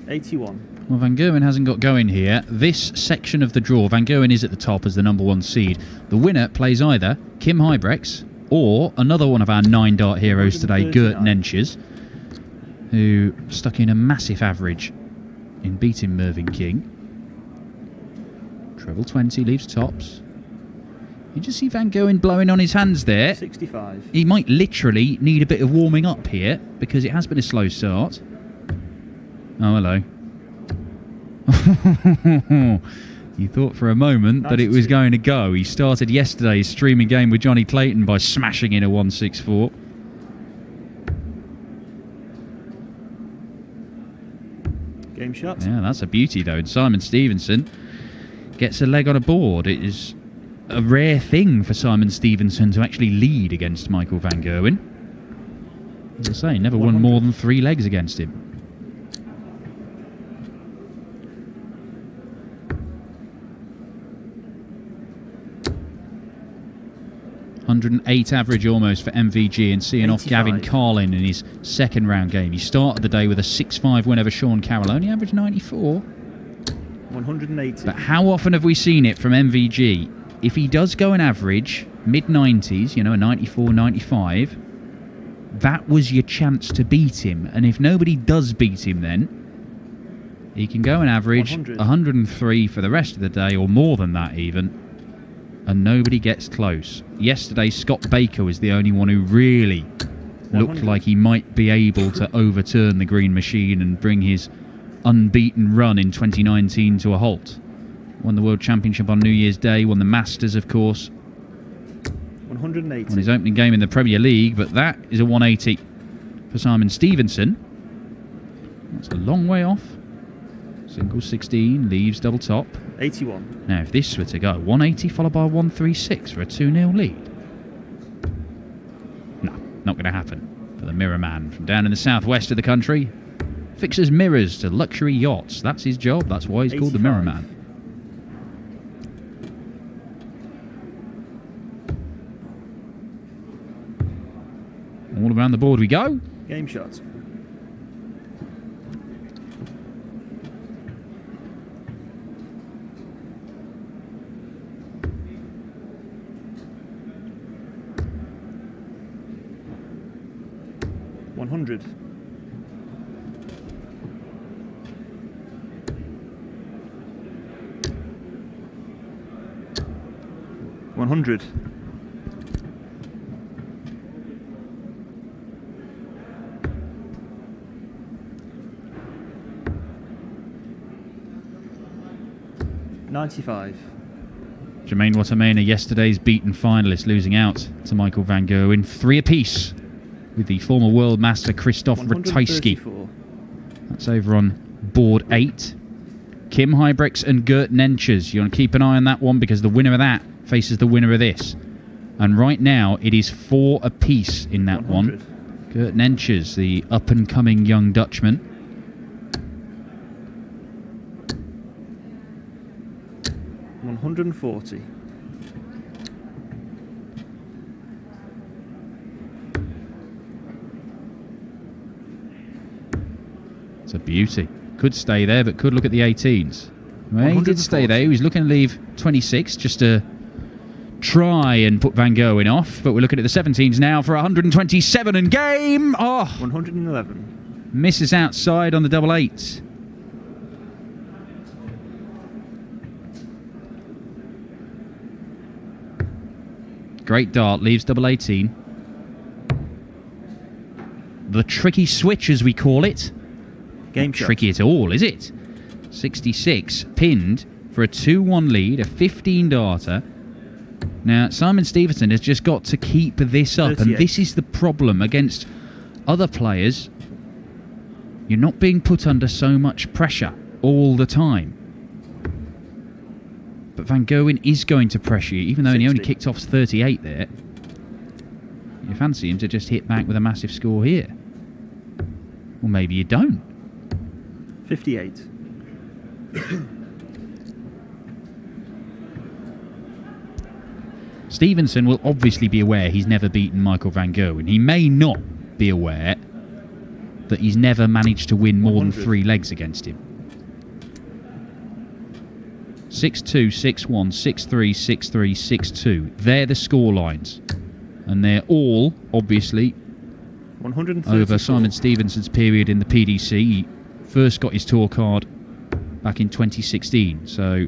$81. Well, Van Gerwen hasn't got going here. This section of the draw, Van Gerwen is at the top as the number 1 seed. The winner plays either Kim Huybrechts or another one of our 9-dart heroes today, Gert 139. Nenches, who stuck in a massive average in beating Mervyn King. Treble 20 leaves tops. You just see Van Gerwen blowing on his hands there. 65. He might literally need a bit of warming up here, because it has been a slow start. Oh, hello. You thought for a moment that it was 92. going to go. He started yesterday's streaming game with Johnny Clayton by smashing in a 164. Game shot. Yeah, that's a beauty though. And Simon Stevenson gets a leg on a board. It is a rare thing for Simon Stevenson to actually lead against Michael van Gerwen. As I say, never won 100. more than 3 legs against him. .108 average almost for MVG, and seeing off 85. Gavin Carlin in his second round game. He started the day with a 6-5 win over Sean Carroll, only averaged 94. 180. But how often have we seen it from MVG? If he does go an average, mid-90s, a 94, 95, that was your chance to beat him. And if nobody does beat him then, he can go an average 100. 103 for the rest of the day, or more than that even, and nobody gets close. Yesterday, Scott Baker was the only one who really looked 100. like he might be able to overturn the green machine and bring his unbeaten run in 2019 to a halt. Won the World Championship on New Year's Day, won the Masters, of course, 180. on his opening game in the Premier League, but that is a 180 for Simon Stevenson. That's a long way off. Single 16, leaves double top. 81. Now, if this were to go, 180 followed by 136 for a 2-0 lead. No, not going to happen for the Mirror Man from down in the southwest of the country. Fixes mirrors to luxury yachts. That's his job. That's why he's called the Mirror 85. Man. All around the board we go. Game shot. $100. 100. $95. Jermaine Watamena, yesterday's beaten finalist, losing out to Michael van Gerwen. 3 apiece with the former world master Christoph Ratajski. 134. That's over on board 8. Kim Huybrechts and Gert Nenches. You want to keep an eye on that one because the winner of that faces the winner of this. And right now it is 4 apiece in that 100. one. Gert Nenches, the up-and-coming young Dutchman. $140. It's a beauty. Could stay there, but could look at the 18s. Well, he did stay 140. there. He was looking to leave 26 just to try and put Van Gerwen off. But we're looking at the 17s now for 127 and game. Oh, 111. misses outside on the double 8. Great dart, leaves double 18. The tricky switch, as we call it. Game shot. Tricky at all, is it? 66, pinned for a 2-1 lead, a 15 darter. Now, Simon Stevenson has just got to keep this up, 38. and this is the problem against other players. You're not being put under so much pressure all the time. But Van Gerwen is going to pressure you, even though he only 60. kicked off 38 there. You fancy him to just hit back with a massive score here. Or maybe you don't. 58. Stevenson will obviously be aware he's never beaten Michael van Gerwen. He may not be aware that he's never managed to win more than 100. 3 legs against him. 6-2, 6-1, 6-3, 6-3, 6-2. They're the score lines. And they're all, obviously, 134. over Simon Stevenson's period in the PDC. He first got his tour card back in 2016. So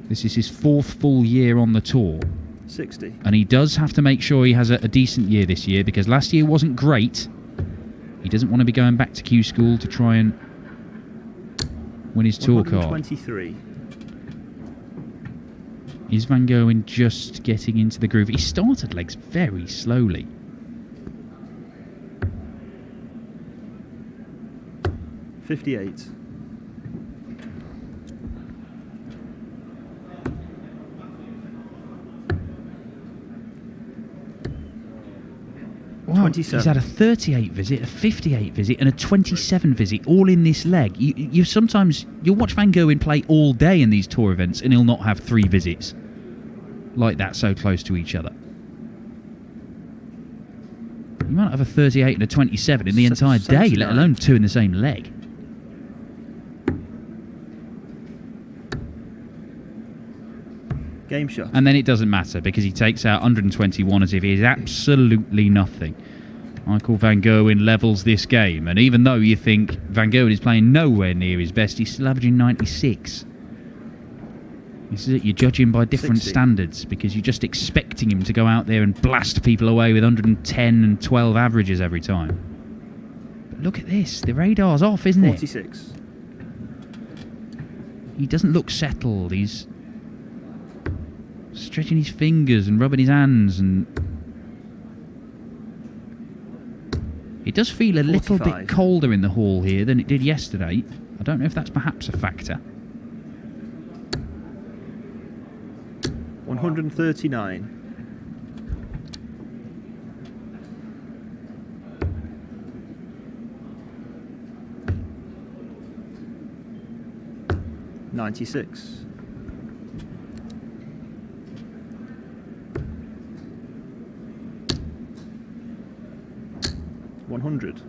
this is his 4th full year on the tour. 60. And he does have to make sure he has a decent year this year, because last year wasn't great. He doesn't want to be going back to Q School to try and win his tour card. 123. Is Van Gerwen just getting into the groove? He started legs very slowly. $58. Wow, 27. he's had a 38 visit, a 58 visit, and a 27 visit, all in this leg. You sometimes you'll watch Van Gerwen play all day in these tour events, and he'll not have 3 visits like that, so close to each other. You might not have a 38 and a 27 in the entire day, let 79. alone 2 in the same leg. Game shot. And then it doesn't matter, because he takes out 121 as if he is absolutely nothing. Michael van Gerwen levels this game, and even though you think Van Gerwen is playing nowhere near his best, he's still averaging 96. This is it, you judge him by different 60. standards, because you're just expecting him to go out there and blast people away with 110 and 12 averages every time. But look at this, the radar's off, isn't it? 46. He doesn't look settled, he's stretching his fingers and rubbing his hands, and it does feel a little 45. bit colder in the hall here than it did yesterday. I don't know if that's perhaps a factor. 139. $96. $100.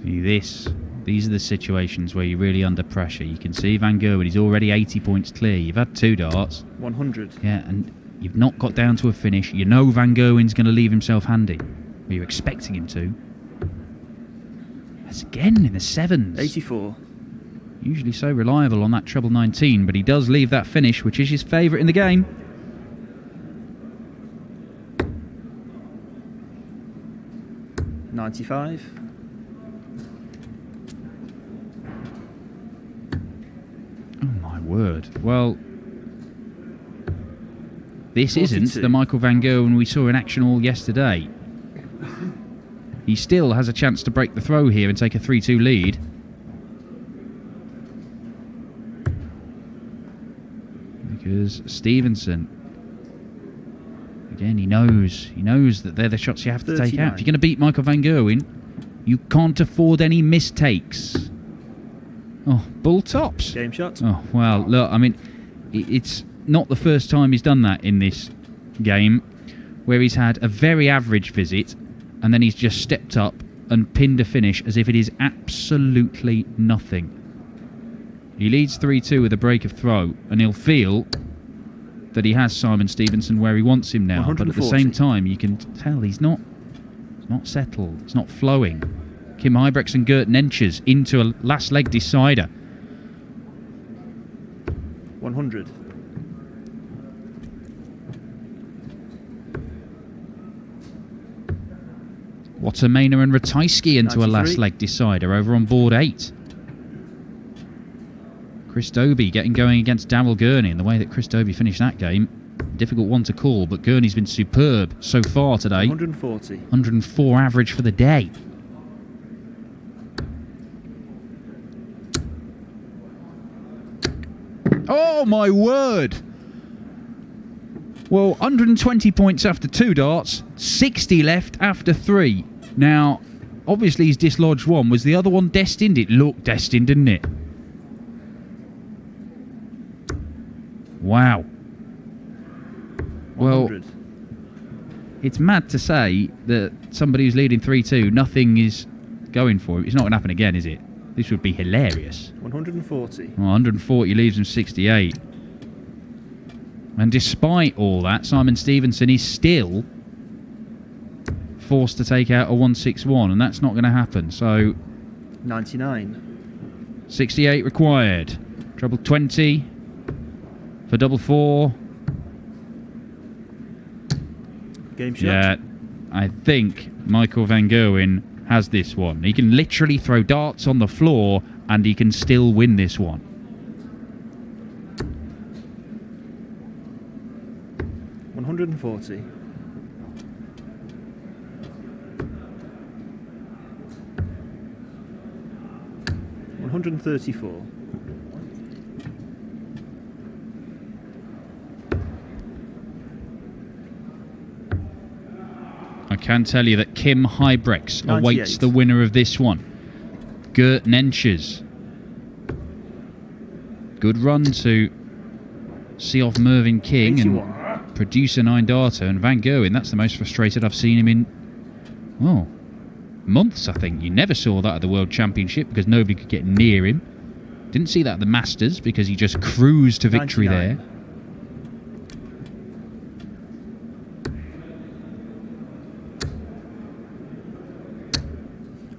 See this. These are the situations where you're really under pressure. You can see Van Gerwen, he's already 80 points clear. You've had 2 darts. 100. Yeah, and you've not got down to a finish. You know Van Gerwen's going to leave himself handy. Or you're expecting him to. That's again in the 7s. 84. Usually so reliable on that treble 19, but he does leave that finish, which is his favourite in the game. $95. Oh my word. Well, this 42. isn't the Michael van Gerwen we saw in action all yesterday. He still has a chance to break the throw here and take a 3-2 lead. Because Stevenson, again, he knows that they're the shots you have to take out. If you're going to beat Michael van Gerwen, you can't afford any mistakes. Oh, bull tops. Game shot. Oh, well, look, I mean, it's not the first time he's done that in this game, where he's had a very average visit, and then he's just stepped up and pinned a finish as if it is absolutely nothing. He leads 3-2 with a break of throw, and he'll feel that he has Simon Stevenson where he wants him now. 140. But at the same time, you can tell he's not settled. It's not flowing. Kim Huybrechts and Gert Nenches into a last leg decider. 100. Watermaner and Ratajski into a 93. last leg decider over on board 8. Chris Dobey getting going against Daryl Gurney, and the way that Chris Dobey finished that game, difficult one to call, but Gurney's been superb so far today. 140. 104 average for the day. Oh my word! Well, 120 points after 2 darts, 60 left after 3. Now, obviously he's dislodged one. Was the other one destined? It looked destined, didn't it? Wow. Well, 100. it's mad to say that somebody who's leading 3-2, nothing is going for him. It's not going to happen again, is it? This would be hilarious. 140. Well, 140 leaves him 68. And despite all that, Simon Stevenson is still forced to take out a 161, and that's not going to happen. So 99. 68 required. Treble 20 for double 4. Game shot. Yeah, I think Michael van Gerwen has this one. He can literally throw darts on the floor and he can still win this one. $140. $134. I can tell you that Kim Huybrechts 98. awaits the winner of this one. Gert Nenches. Good run to see off Mervyn King 81. and produce a 9-darter. And Van Gerwen, that's the most frustrated I've seen him in, well, months, I think. You never saw that at the World Championship because nobody could get near him. Didn't see that at the Masters because he just cruised to victory 99. there.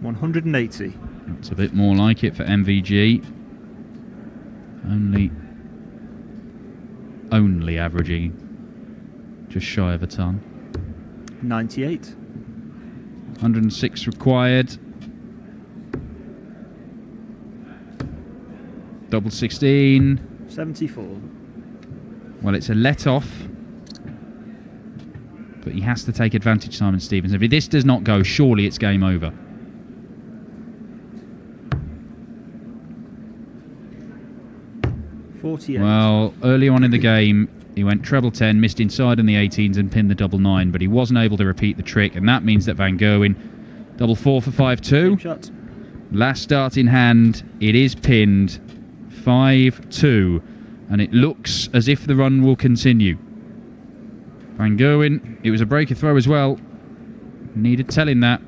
$180. It's a bit more like it for MVG. Only averaging just shy of a ton. 98. 106 required. Double 16. 74. Well, it's a let off, but he has to take advantage, Simon Stevenson. If this does not go, surely it's game over. Well, early on in the game, he went treble 10, missed inside on the 18s and pinned the double 9, but he wasn't able to repeat the trick, and that means that Van Gerwen, double 4 for 5-2. Shot. Last start in hand, it is pinned 5-2, and it looks as if the run will continue. Van Gerwen, it was a breaker throw as well. Needed telling that.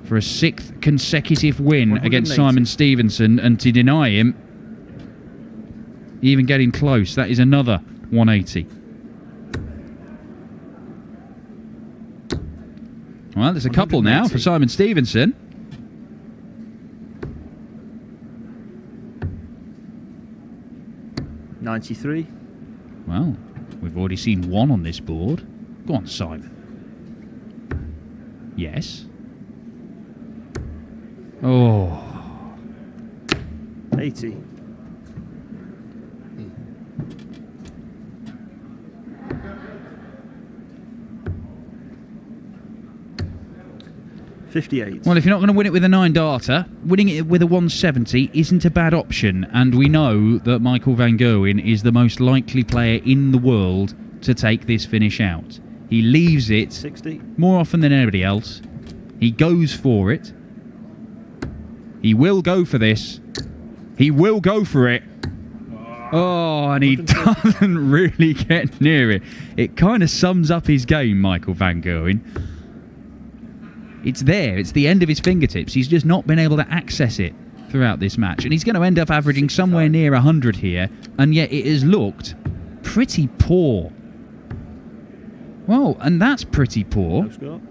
For a 6th consecutive win 180. against Simon Stevenson, and to deny him even getting close, that is another 180. Well, there's a couple now for Simon Stevenson. 93. Well, we've already seen one on this board. Go on, Simon. Yes. Oh. 80. $58. Well, if you're not going to win it with a 9 darter, winning it with a 170 isn't a bad option. And we know that Michael van Gerwen is the most likely player in the world to take this finish out. He leaves it 60. more often than anybody else. He goes for it. He will go for this. He will go for it. Oh, and he doesn't really get near it. It kind of sums up his game, Michael van Gerwen. It's there. It's the end of his fingertips. He's just not been able to access it throughout this match. And he's going to end up averaging somewhere near 100 here. And yet it has looked pretty poor. Well, and that's pretty poor. No score.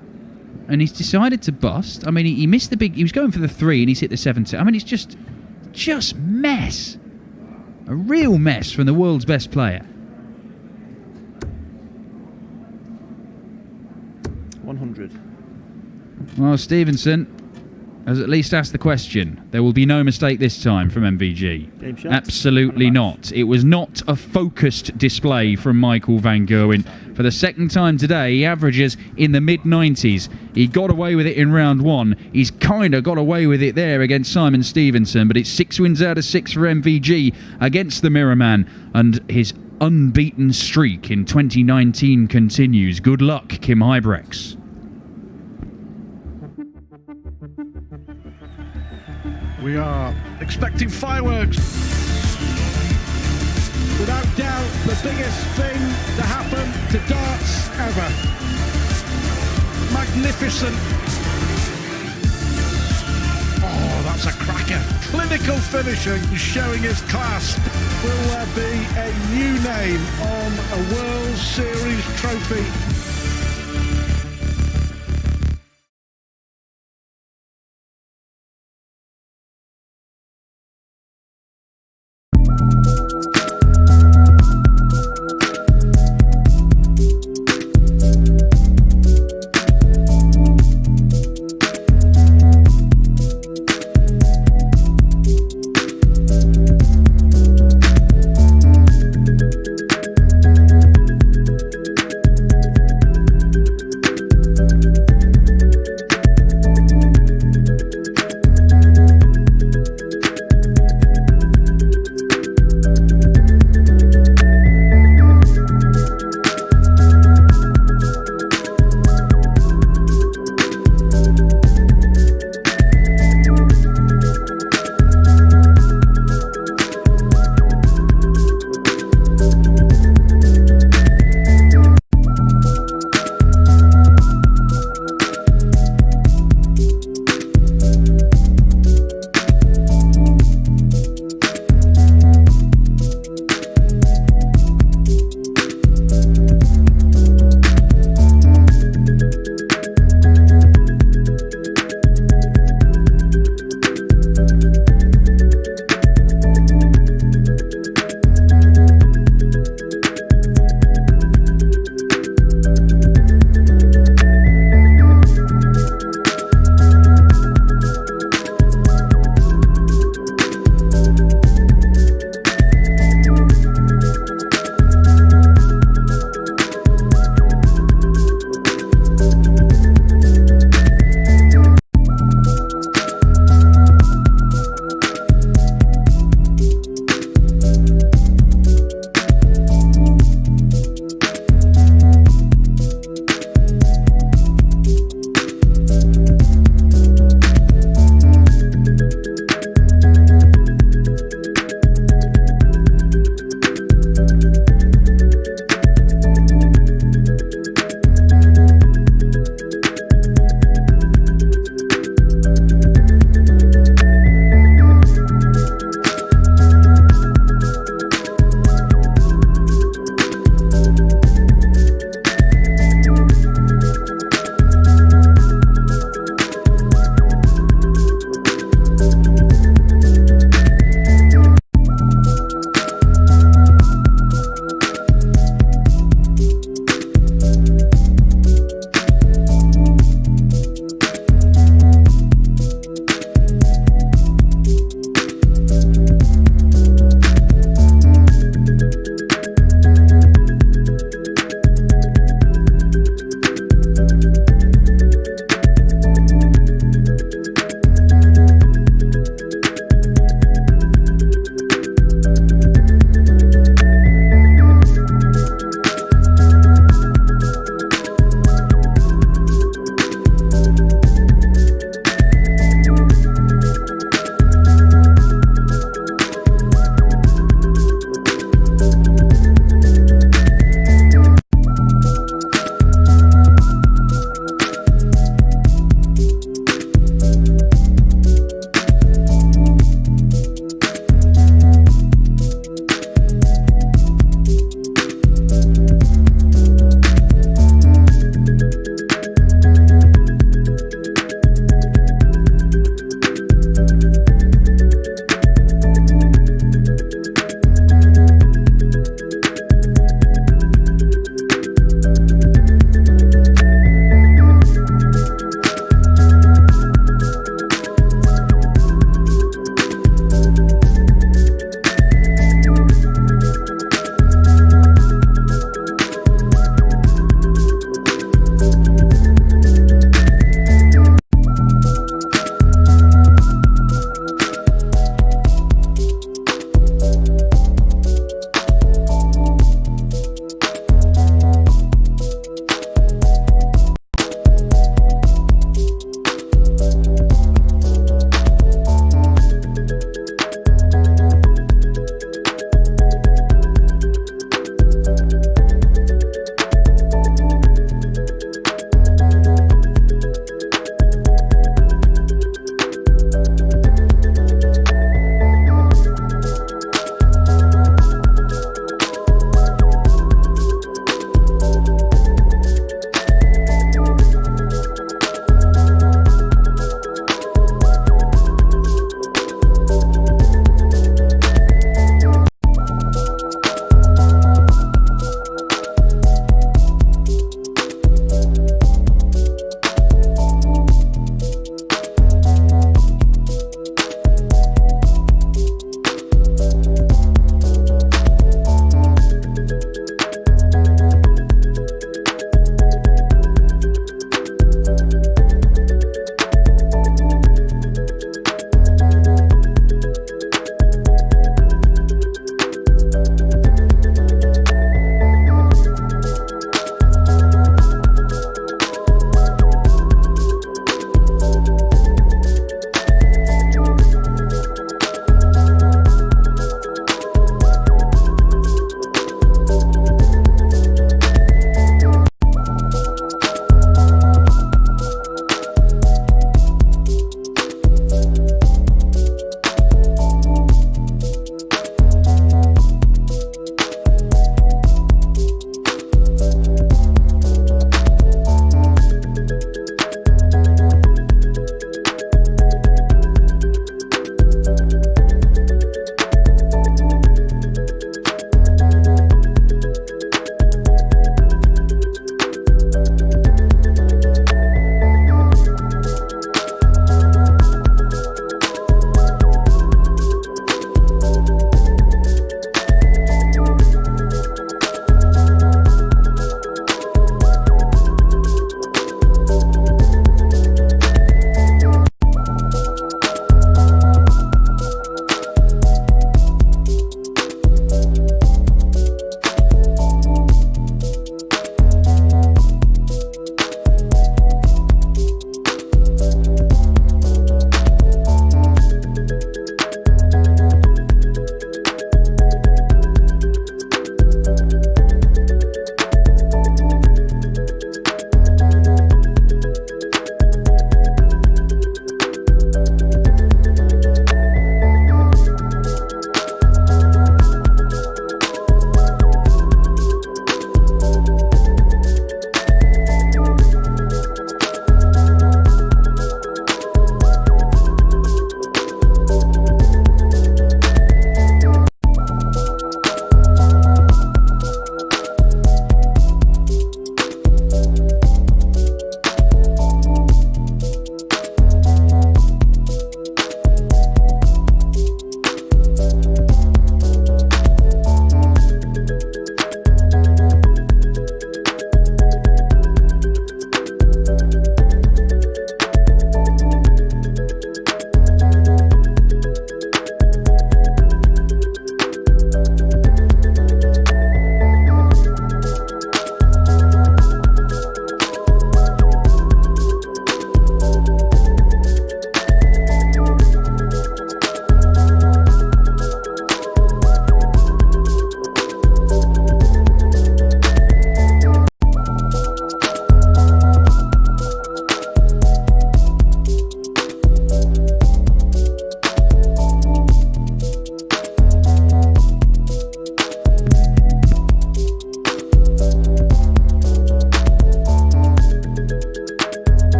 And he's decided to bust. I mean, he missed the big... He was going for the 3 and he's hit the 7-2. I mean, it's just mess. A real mess from the world's best player. 100. Well, Stevenson has at least asked the question. There will be no mistake this time from MVG. Game shot. Absolutely not. It was not a focused display from Michael van Gerwen. For the second time today, he averages in the mid-90s. He got away with it in round 1. He's kind of got away with it there against Simon Stevenson, but it's 6 wins out of 6 for MVG against the Mirror Man, and his unbeaten streak in 2019 continues. Good luck, Kim Huybrechts. We are expecting fireworks. Without doubt, the biggest thing to happen to darts ever. Magnificent. Oh, that's a cracker. Clinical finishing, showing his class. Will there be a new name on a World Series trophy?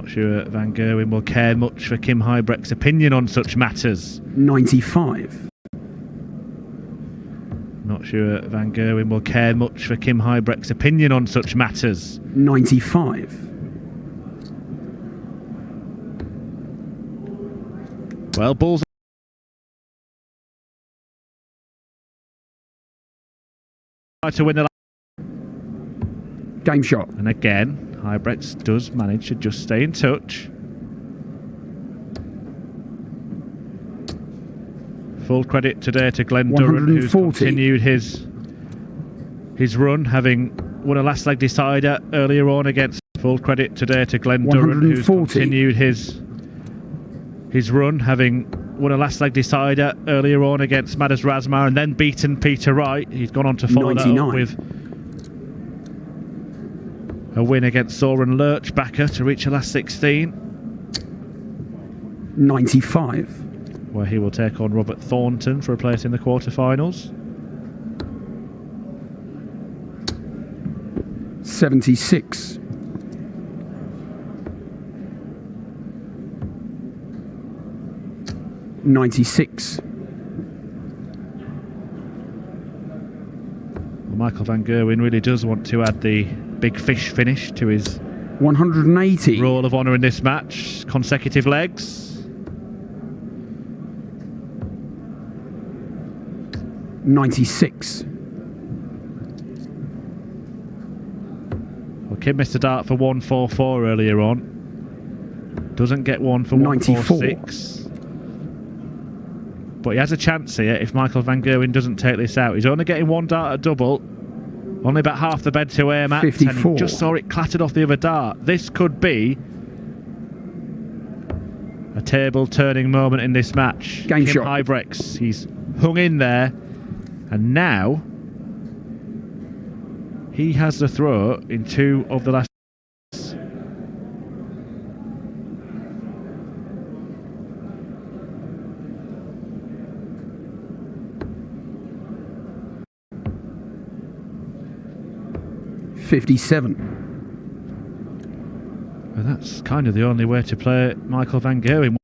sure Van Gerwen will care much for Kim Huybrecht's opinion on such matters. 95. Not sure Van Gerwen will care much for Kim Huybrecht's opinion on such matters. 95. Well, Bulls to win the Game shot. and again Huybrechts does manage to just stay in touch. Full credit today to Glenn Durrant, who's 140. continued his run, having won a last leg decider earlier on against. Full credit today to Glenn Durrant, who's 140. continued his run, having won a last leg decider earlier on against Madars Razmar and then beaten Peter Wright. He's gone on to follow that up 99. with a win against Soren Lurchbacher to reach the last 16, 95. where he will take on Robert Thornton for a place in the quarterfinals. 76. 96. Well, Michael Van Gerwen really does want to add the big fish finish to his 180. roll of honour in this match. Consecutive legs. 96. Well, Kim missed a dart for 144 earlier on. Doesn't get one for 94. 146. But he has a chance here if Michael Van Gerwen doesn't take this out. He's only getting one dart at double. Only about half the bed to aim at. 54. And he just saw it clattered off the other dart. This could be a table-turning moment in this match. Game Kim shot. Huybrechts, he's hung in there. And now he has the throw in two of the last. $57. And that's kind of the only way to play Michael Van Gerwen.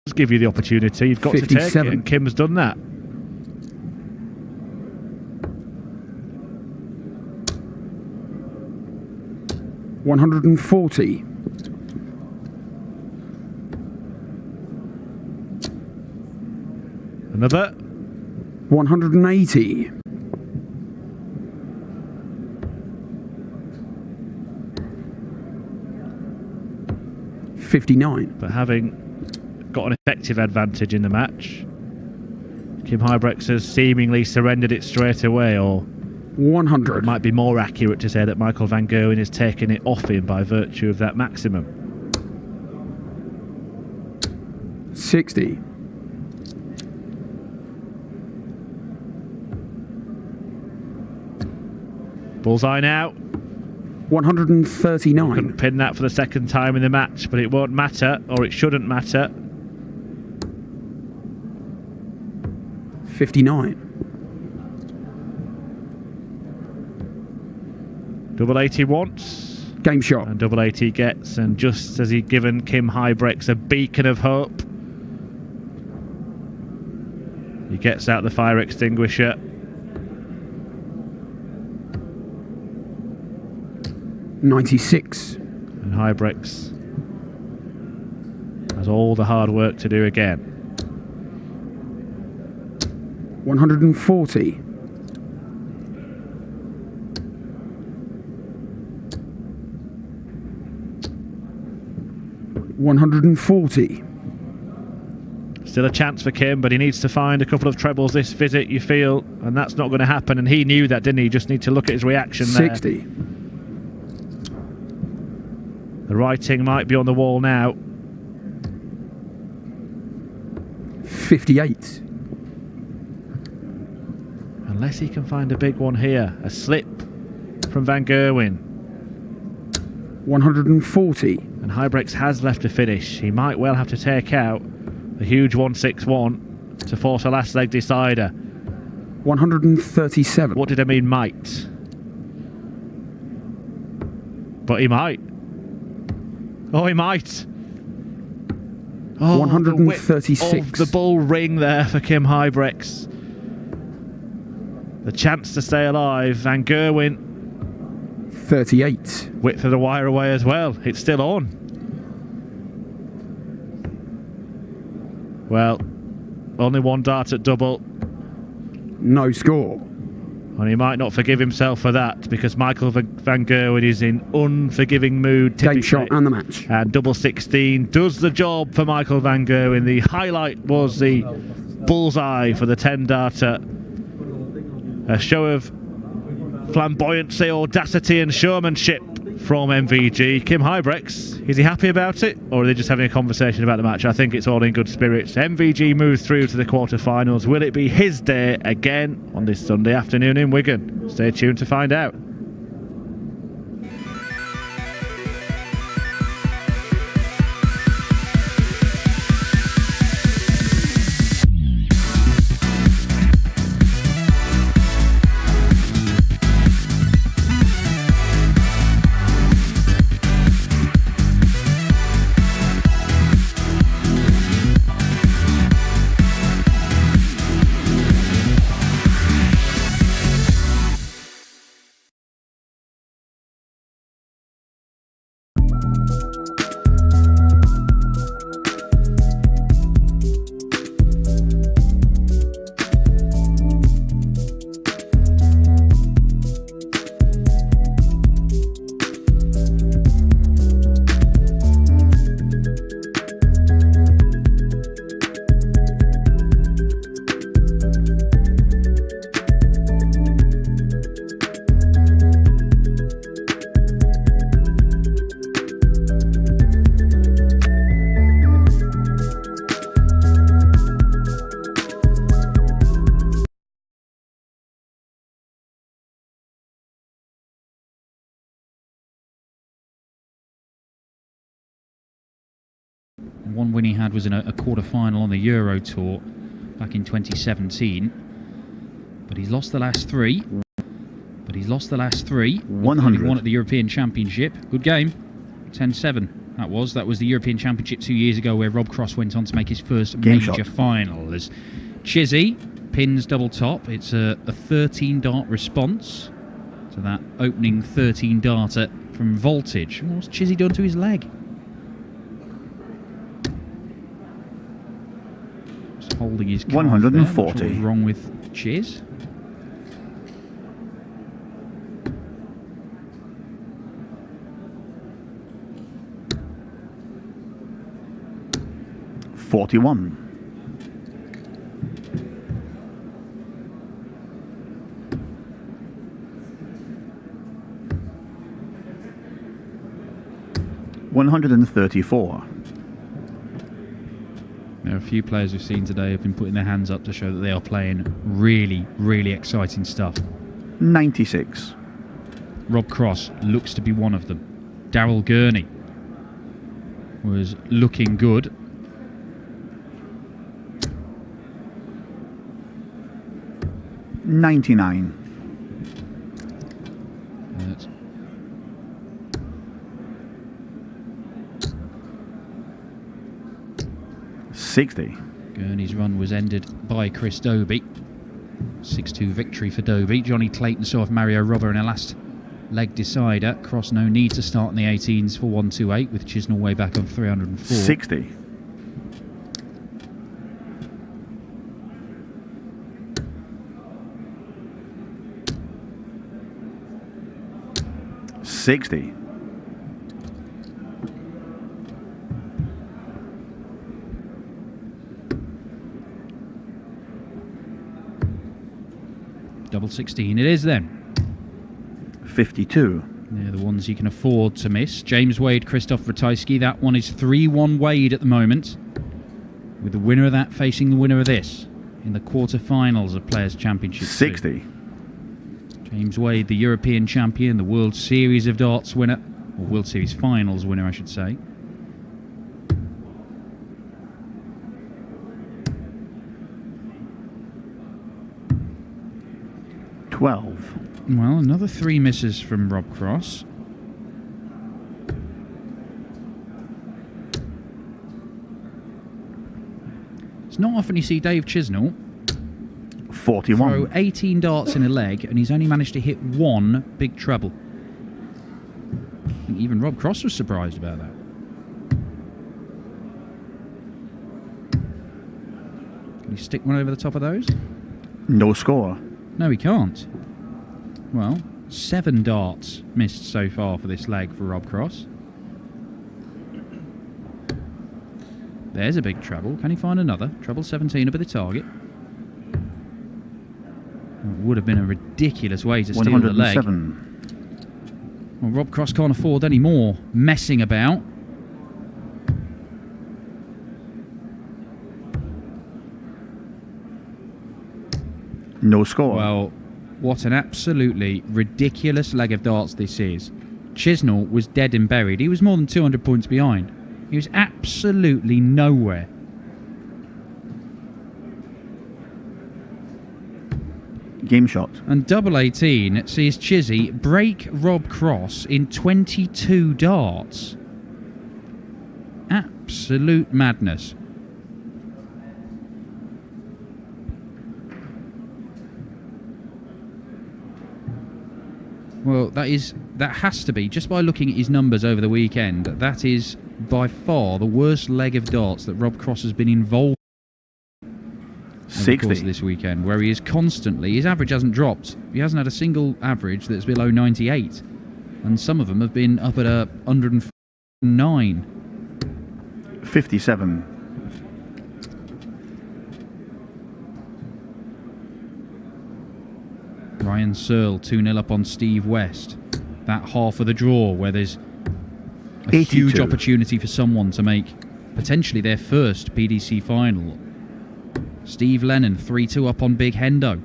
Does give you the opportunity. You've got to take it, 57. and Kim's done that. $140. Another. 180. $59. But having got an effective advantage in the match, Kim Huybrechts has seemingly surrendered it straight away, or 100. it might be more accurate to say that Michael Van Gerwen has taken it off him by virtue of that maximum. 60. Bullseye now. 139. Couldn't pin that for the second time in the match, but it won't matter, or it shouldn't matter. 59. Double 80 once, Game shot. and double 80 gets, and just as he'd given Kim Huybrechts a beacon of hope, he gets out the fire extinguisher. $96. And Huybrechts has all the hard work to do again. 140. $140. Still a chance for Kim, but he needs to find a couple of trebles this visit, you feel, and that's not going to happen, and he knew that, didn't he? You just need to look at his reaction there. 60. The writing might be on the wall now. 58. Unless he can find a big one here. A slip from Van Gerwen. 140. And Huybrechts has left to finish. He might well have to take out the huge 161 to force a last leg decider. 137. What did I mean might? But he might. Oh, he might. Oh, 136. The width of the bull ring there for Kim Huybrechts. The chance to stay alive. Van Gerwen. 38. Width of the wire away as well. It's still on. Well, only one dart at double. No score. And he might not forgive himself for that, because Michael van Gerwen is in unforgiving mood. Game shot and the match. And double 16 does the job for Michael van Gerwen. The highlight was the bullseye for the 10-darter. A show of flamboyancy, audacity and showmanship from MVG. Kim Huybrechts, is he happy about it, or are they just having a conversation about the match? I think it's all in good spirits. MVG moves through to the quarter-finals. Will it be his day again on this Sunday afternoon in Wigan? Stay tuned to find out. One win he had was in a quarter-final on the Euro Tour back in 2017. But he's lost the last three. 100. Won at the European Championship. Good game. 10-7. That was the European Championship 2 years ago, where Rob Cross went on to make his first major final. As Chizzy pins double top. It's a 13-dart response to that opening 13-darter from Voltage. What's Chizzy done to his leg? Just holding his calf 140. there. What's wrong with Chiz? $41. $134. There are a few players we've seen today who've been putting their hands up to show that they are playing really, really exciting stuff. 96. Rob Cross looks to be one of them. Daryl Gurney was looking good. $99. 60. Gurney's run was ended by Chris Dobie. 6-2 victory for Dobie. Johnny Clayton saw off Mario Robber in a last leg decider. Cross no need to start in the 18s for 128, with Chisnell way back on 304. 60. $60. Double 16 it is then. 52. They're the ones you can afford to miss. James Wade, Christoph Ratajski. That one is 3-1 Wade at the moment, with the winner of that facing the winner of this in the quarter-finals of Players' Championship 60. 2. James Wade, the European champion, the World Series of Darts winner, or World Series Finals winner, I should say. $12. Well, another 3 misses from Rob Cross. It's not often you see Dave Chisnall 41. throw 18 darts in a leg, and he's only managed to hit one big treble. I think even Rob Cross was surprised about that. Can he stick one over the top of those? No score. No, he can't. Well, 7 darts missed so far for this leg for Rob Cross. There's a big treble. Can he find another? Treble 17 up at the target. It would have been a ridiculous way to steal the leg. 107. Well, Rob Cross can't afford any more messing about. No score. Well, what an absolutely ridiculous leg of darts this is. Chisnall was dead and buried. He was more than 200 points behind. He was absolutely nowhere. Game shot. And double 18 sees Chizzy break Rob Cross in 22 darts. Absolute madness. Well, that has to be, just by looking at his numbers over the weekend, that is by far the worst leg of darts that Rob Cross has been involved in over the course of this weekend, where he is constantly, his average hasn't dropped. He hasn't had a single average that's below 98, and some of them have been up at 109. 57. Ryan Searle 2-0 up on Steve West. That half of the draw where there's a 82. huge opportunity for someone to make potentially their first PDC final. Steve Lennon 3-2 up on Big Hendo.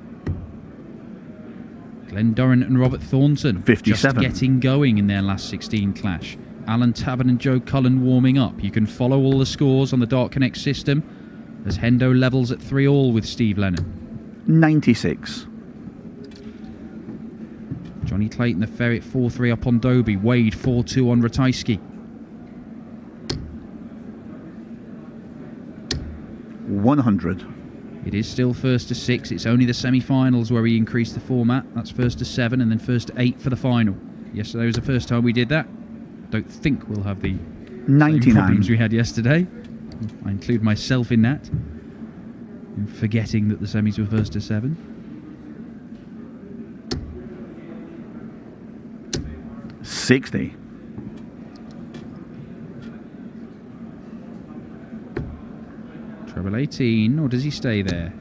Glenn Durrant and Robert Thornton 57. just getting going in their last 16 clash. Alan Tabban and Joe Cullen warming up. You can follow all the scores on the Dart Connect system as Hendo levels at 3-all with Steve Lennon. 96. Johnny Clayton the Ferret 4-3 up on Dobie. Wade 4-2 on Ratajski. 100. It is still first to 6. It's only the semi-finals where we increased the format. That's first to 7 and then first to 8 for the final. Yesterday was the first time we did that. Don't think we'll have the same 99. problems we had yesterday. I include myself in that, in forgetting that the semis were first to 7. 60. Treble 18, or does he stay there?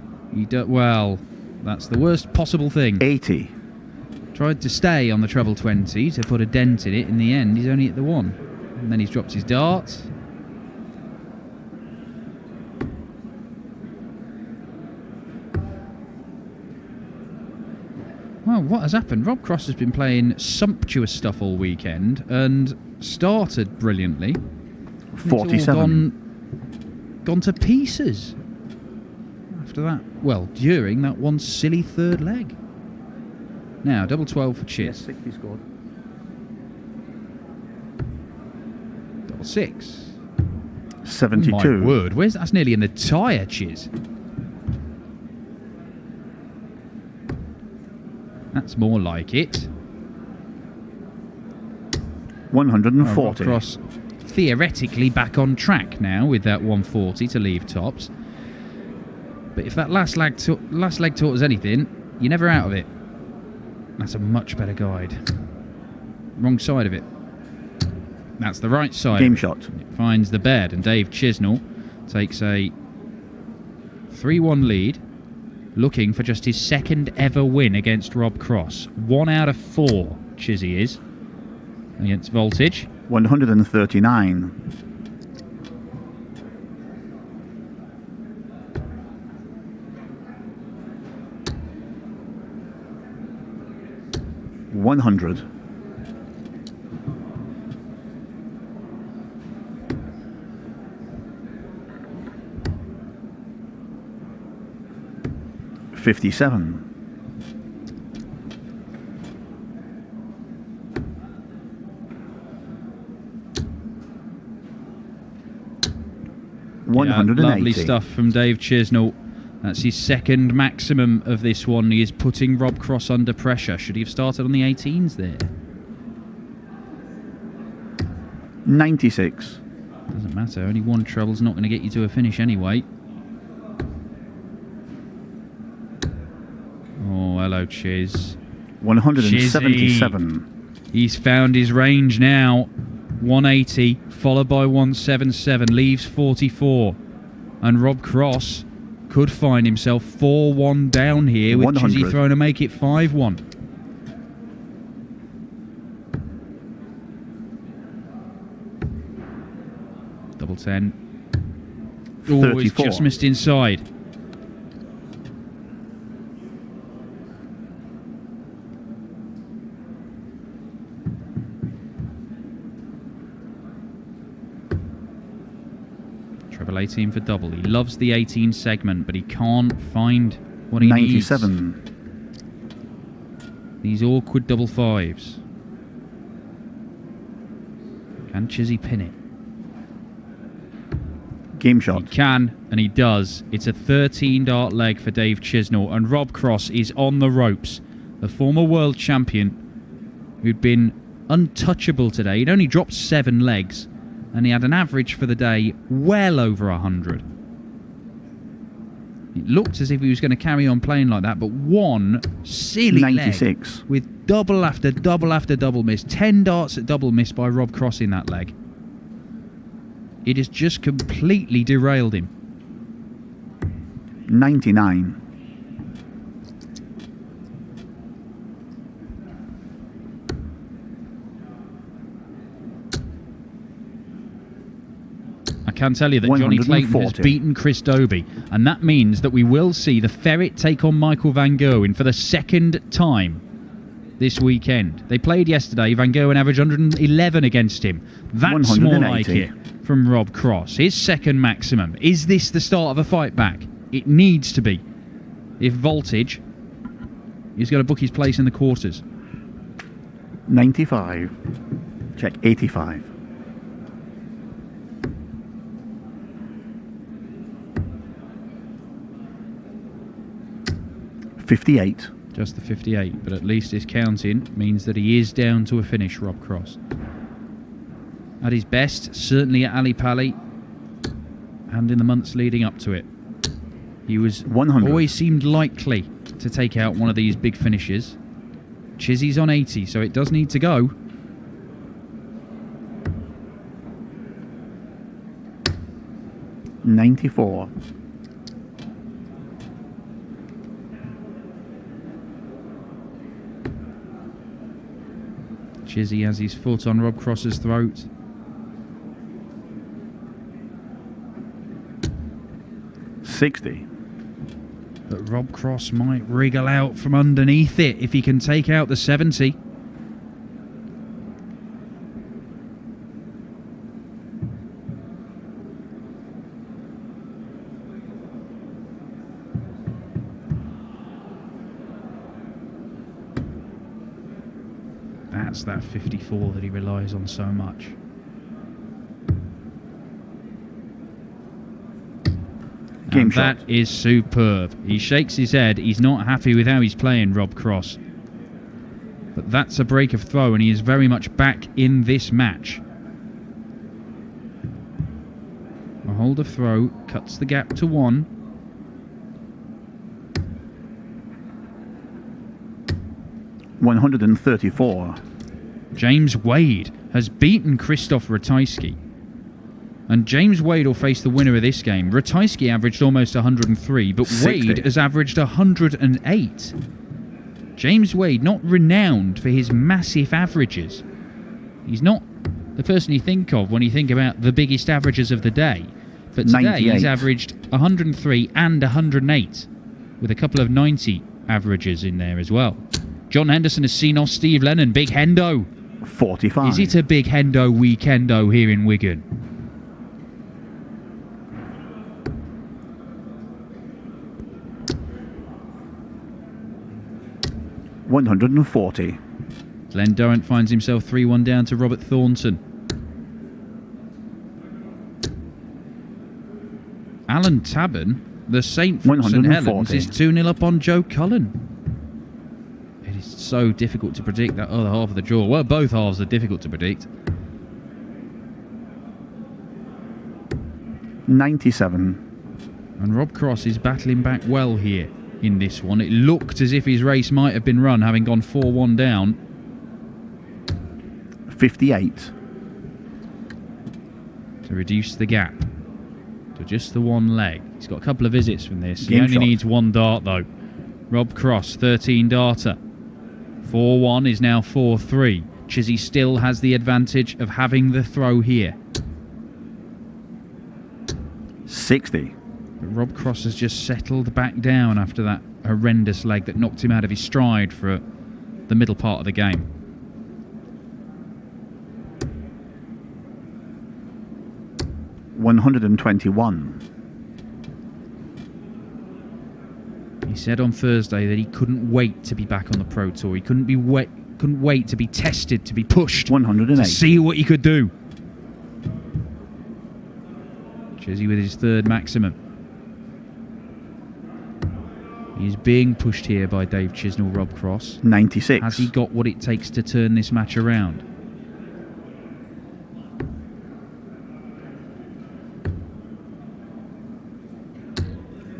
Well, that's the worst possible thing. 80. Tried to stay on the treble 20 to put a dent in it. In the end, he's only at the 1. And then he's dropped his dart. Well, what has happened? Rob Cross has been playing sumptuous stuff all weekend and started brilliantly. 47. It's all gone to pieces after that. Well, during that one silly third leg. Now, double 12 for Chiz. 60 scored. Double 6. 72. Oh my word, that's nearly in the tyre, Chiz. That's more like it. 140. Cross theoretically back on track now with that 140 to leave tops. But if that last leg taught us anything, you're never out of it. That's a much better guide. Wrong side of it. That's the right side. Game shot. It finds the bed, and Dave Chisnall takes a 3-1 lead, looking for just his second ever win against Rob Cross. 1 out of 4, Chizzy is, against Voltage. 139. $100. $57. 180. Yeah, lovely stuff from Dave Chisnall. That's his second maximum of this one. He is putting Rob Cross under pressure. Should he have started on the 18s there? 96. Doesn't matter. Only one treble's not going to get you to a finish anyway. Oh, hello, Chiz. 177. He's found his range now. 180, followed by 177, leaves 44. And Rob Cross could find himself 4-1 down here with 100. Chizzy throwing to make it 5-1. Double 10. Oh, it's 34. just missed inside. Treble 18 for double. He loves the 18 segment, but he can't find what he 97. needs. These awkward double fives. Can Chizzy pin it? Game He shot. can, and he does. It's a 13-dart leg for Dave Chisnall, and Rob Cross is on the ropes. The former world champion, who'd been untouchable today. He'd only dropped 7 legs, and he had an average for the day well over 100. It looked as if he was going to carry on playing like that, but one silly 96. leg with double after double after double miss. 10 darts at double miss by Rob Cross in that leg. It has just completely derailed him. 99. I can tell you that Johnny Clayton has 140. beaten Chris Dobie, and that means that we will see the Ferret take on Michael Van Gerwen for the second time this weekend. They played yesterday. Van Gerwen averaged 111 against him. That's more like 180. it from Rob Cross. His second maximum. Is this the start of a fight back? It needs to be. If Voltage is going to book his place in the quarters. 95. Check 85. $58. Just the 58, but at least his counting means that he is down to a finish, Rob Cross. At his best, certainly at Ali Pali, and in the months leading up to it. He was 100. always seemed likely to take out one of these big finishes. Chizzy's on 80, so it does need to go. $94. Chizzy has his foot on Rob Cross's throat. $60. But Rob Cross might wriggle out from underneath it if he can take out the 70. That's that 54 that he relies on so much. Game And shot. that is superb. He shakes his head. He's not happy with how he's playing, Rob Cross. But that's a break of throw, and he is very much back in this match. A hold of throw cuts the gap to 1. $134. James Wade has beaten Krzysztof Ratajski. And James Wade will face the winner of this game. Ratajski averaged almost 103, but 60. Wade has averaged 108. James Wade, not renowned for his massive averages. He's not the person you think of when you think about the biggest averages of the day. But today 98. he's averaged 103 and 108, with a couple of 90 averages in there as well. John Henderson has seen off Steve Lennon. Big Hendo. 45. Is it a big Hendo weekendo here in Wigan? $140. Glenn Durrant finds himself 3-1 down to Robert Thornton. Alan Tabern, the Saint from St Helens, 140. is 2-0 up on Joe Cullen. It is so difficult to predict that other half of the draw. Well, both halves are difficult to predict. 97. And Rob Cross is battling back well here in this one. It looked as if his race might have been run, having gone 4-1 down. 58. To reduce the gap to just the one leg. He's got a couple of visits from this. He Game only shot. needs one dart though. Rob Cross, 13 darter. 4-1 is now 4-3. Chizzy still has the advantage of having the throw here. 60. But Rob Cross has just settled back down after that horrendous leg that knocked him out of his stride for the middle part of the game. $121. He said on Thursday that he couldn't wait to be back on the Pro Tour. He couldn't wait to be tested, to be pushed, 108. to see what he could do. Chizzy with his third maximum. He's being pushed here by Dave Chisnall, Rob Cross. 96. Has he got what it takes to turn this match around?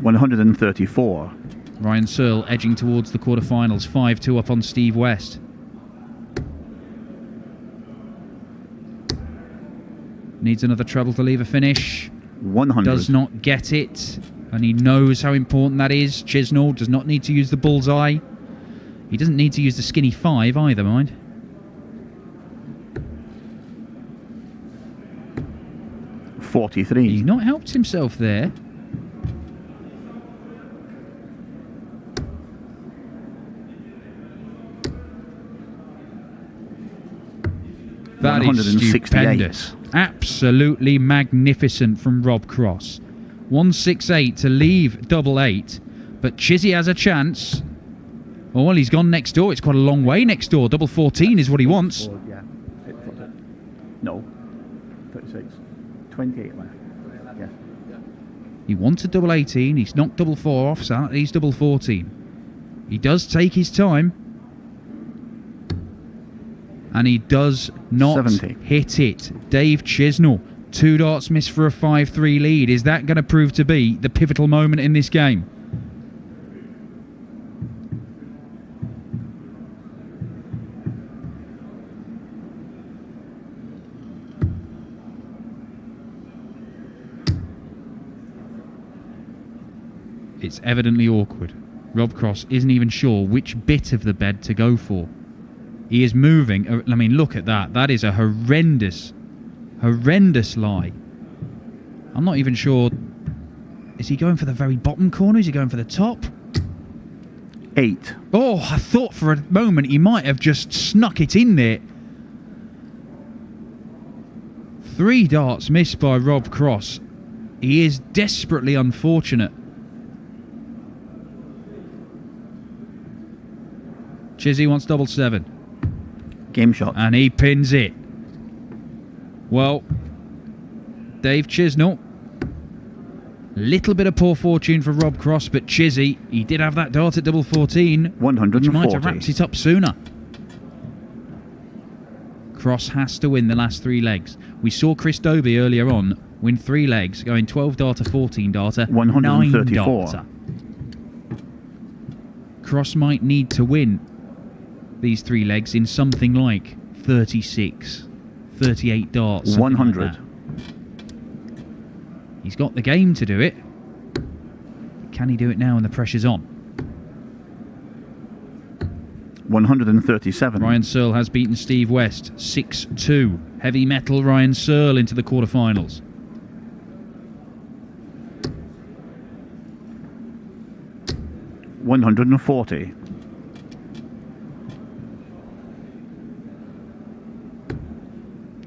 $134. Ryan Searle edging towards the quarterfinals, 5-2 up on Steve West. Needs another treble to leave a finish. 100. Does not get it, and he knows how important that is. Chisnall does not need to use the bullseye. He doesn't need to use the skinny 5 either, mind. He's 43. not helped himself there. That is 168. stupendous. Absolutely magnificent from Rob Cross. 168 to leave double 8, but Chizzy has a chance. Oh, well, he's gone next door. It's quite a long way next door. Double 14 is what he wants. Yeah. No. 36. 28 left. Yeah. He wanted double 18. He's knocked double 4 off, so he's double 14. He does take his time. And he does not 70. hit it. Dave Chisnall, 2 darts missed for a 5-3 lead. Is that going to prove to be the pivotal moment in this game? It's evidently awkward. Rob Cross isn't even sure which bit of the bed to go for. He is moving. I mean, look at that. That is a horrendous lie. I'm not even sure. Is he going for the very bottom corner? Is he going for the top? 8. Oh, I thought for a moment he might have just snuck it in there. 3 darts missed by Rob Cross. He is desperately unfortunate. Chizzy wants double 7. Game shot. And he pins it. Well, Dave Chisnall. Little bit of poor fortune for Rob Cross, but Chizzy, he did have that dart at double 14. 140. Which might have wrapped it up sooner. Cross has to win the last 3 legs. We saw Chris Dobie earlier on win 3 legs, going 12 darter, 14 darter, 134. 9 darter. Cross might need to win these 3 legs in something like 36, 38 darts. 100. Like that. He's got the game to do it. Can he do it now when the pressure's on? 137. Ryan Searle has beaten Steve West 6-2. Heavy metal Ryan Searle into the quarterfinals. $140.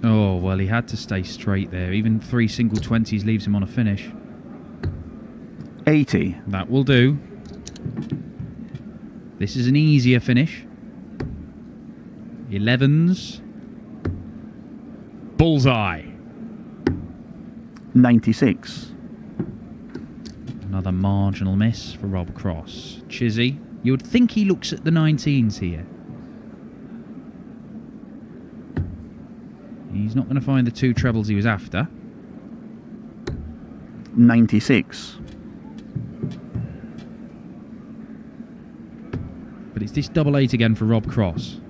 Oh, well, he had to stay straight there. Even 3 single 20s leaves him on a finish. 80. That will do. This is an easier finish. 11s. Bullseye. 96. Another marginal miss for Rob Cross. Chizzy, you would think he looks at the 19s here. He's not going to find the 2 trebles he was after. 96. But it's this double 8 again for Rob Cross.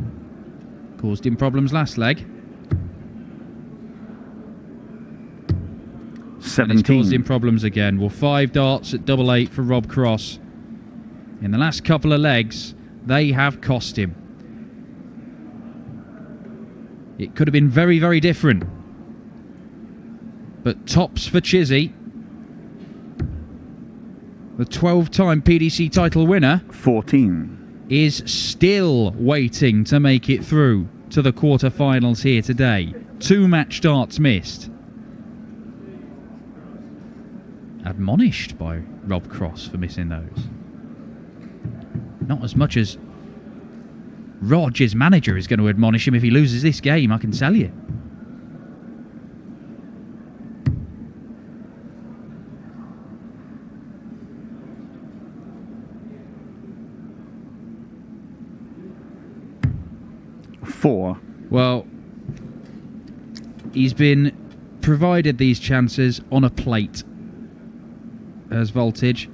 Caused him problems last leg. And it's caused him 17. problems again. Well, 5 darts at double 8 for Rob Cross. In the last couple of legs, they have cost him. It could have been very, very different. But tops for Chizzy. The 12-time PDC title winner 14. is still waiting to make it through to the quarter-finals here today. 2 match darts missed. Admonished by Rob Cross for missing those. Not as much as Rog, his manager, is going to admonish him if he loses this game, I can tell you. Four. Well, he's been provided these chances on a plate as Voltage,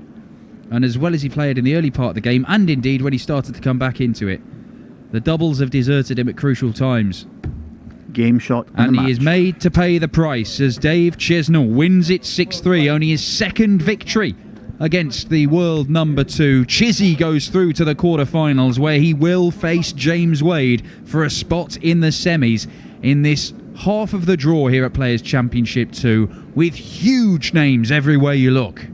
and as well as he played in the early part of the game, and indeed when he started to come back into it, the doubles have deserted him at crucial times. Game shot And the he match. is made to pay the price as Dave Chisnell wins it 6-3, only his 2nd victory against the world number 2. Chizzy goes through to the quarterfinals where he will face James Wade for a spot in the semis in this half of the draw here at Players Championship 2, with huge names everywhere you look.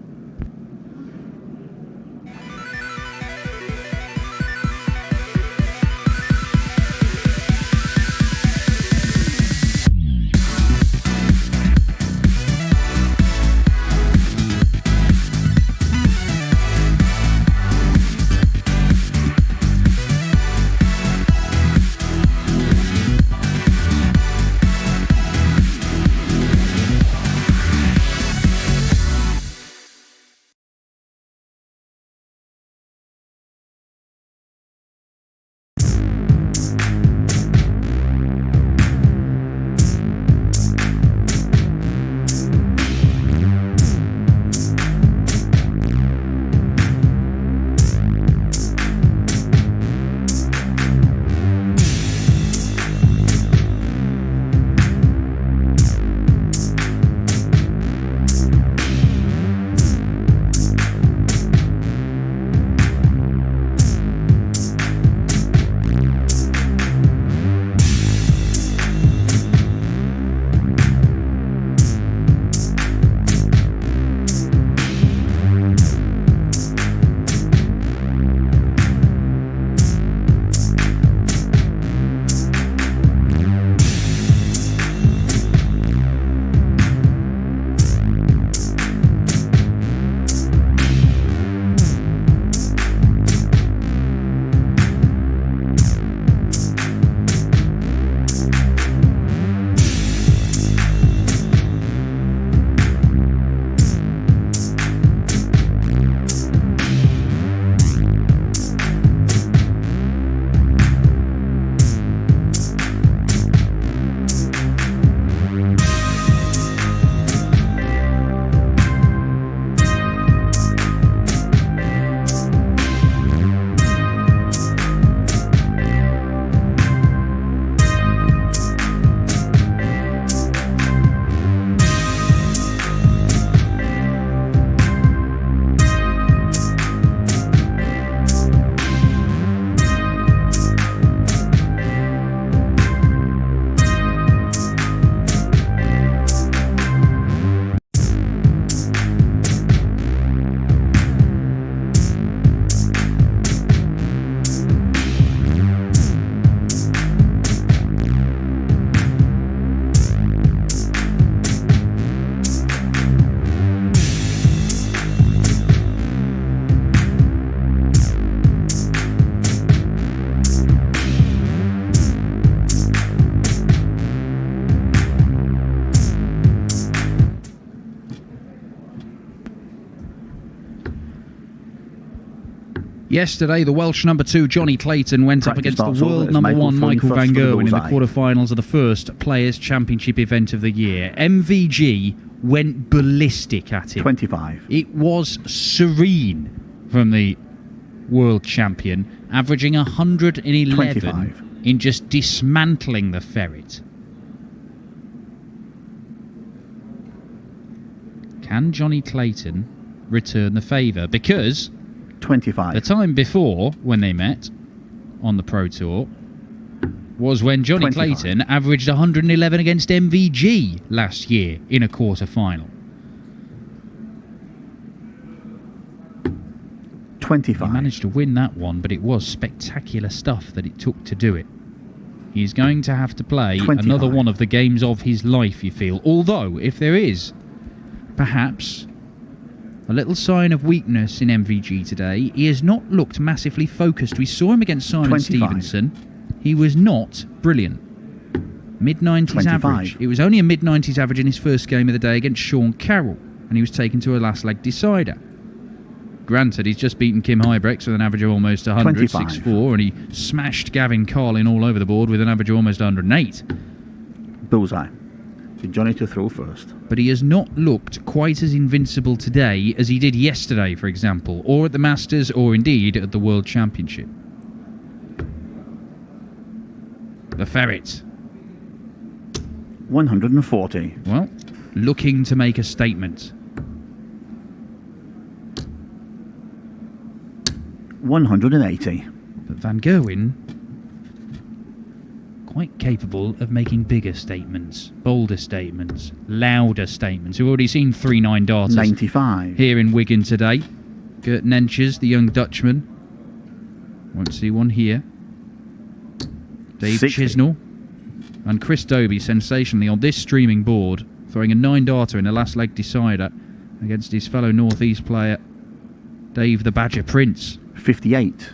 Yesterday, the Welsh number 2, Johnny Clayton, went up Practice against the starts over world as number Michael 1, throwing Michael first van for the Gerwen, in the bullseye. quarterfinals of the first Players' Championship event of the year. MVG went ballistic at him. 25. It was serene from the world champion, averaging 111 25. in just dismantling the Ferret. Can Johnny Clayton return the favour? Because 25. the time before, when they met on the Pro Tour, was when Johnny 25. Clayton averaged 111 against MVG last year in a quarter-final. He 25. managed to win that one, but it was spectacular stuff that it took to do it. He's going to have to play 25. another one of the games of his life, you feel. Although, if there is perhaps a little sign of weakness in MVG today, he has not looked massively focused. We saw him against Simon 25. Stevenson. He was not brilliant. Mid-90s 25. average. It was only a mid-90s average in his first game of the day against Sean Carroll, and he was taken to a last leg decider. Granted, he's just beaten Kim Huybrechts with an average of almost 100, 25. 6'4", and he smashed Gavin Carlin all over the board with an average of almost 108. Bullseye. For Johnny to throw first. But he has not looked quite as invincible today as he did yesterday, for example, or at the Masters, or indeed at the World Championship. The Ferret. 140. Well, looking to make a statement. 180. But Van Gerwen, quite capable of making bigger statements, bolder statements, louder statements. We've already seen 3 9-darters 95. here in Wigan today. Gert Nenches, the young Dutchman. Won't see one here. Dave 60. Chisnell. And Chris Dobie, sensationally, on this streaming board, throwing a 9-darter in a last leg decider against his fellow North East player, Dave the Badger Prince. 58.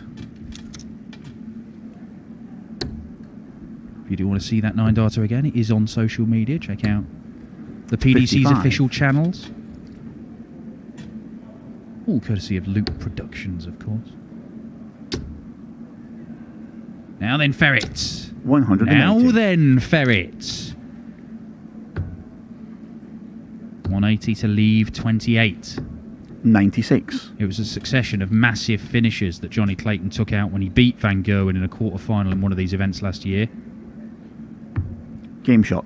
If you do want to see that 9-darter again, it is on social media. Check out the PDC's 55. official channels. All courtesy of Luke Productions, of course. Now then, Ferret. 180. Now then, Ferret. 180 to leave 28. 96. It was a succession of massive finishes that Johnny Clayton took out when he beat Van Gerwen in a quarter-final in one of these events last year. Game shot.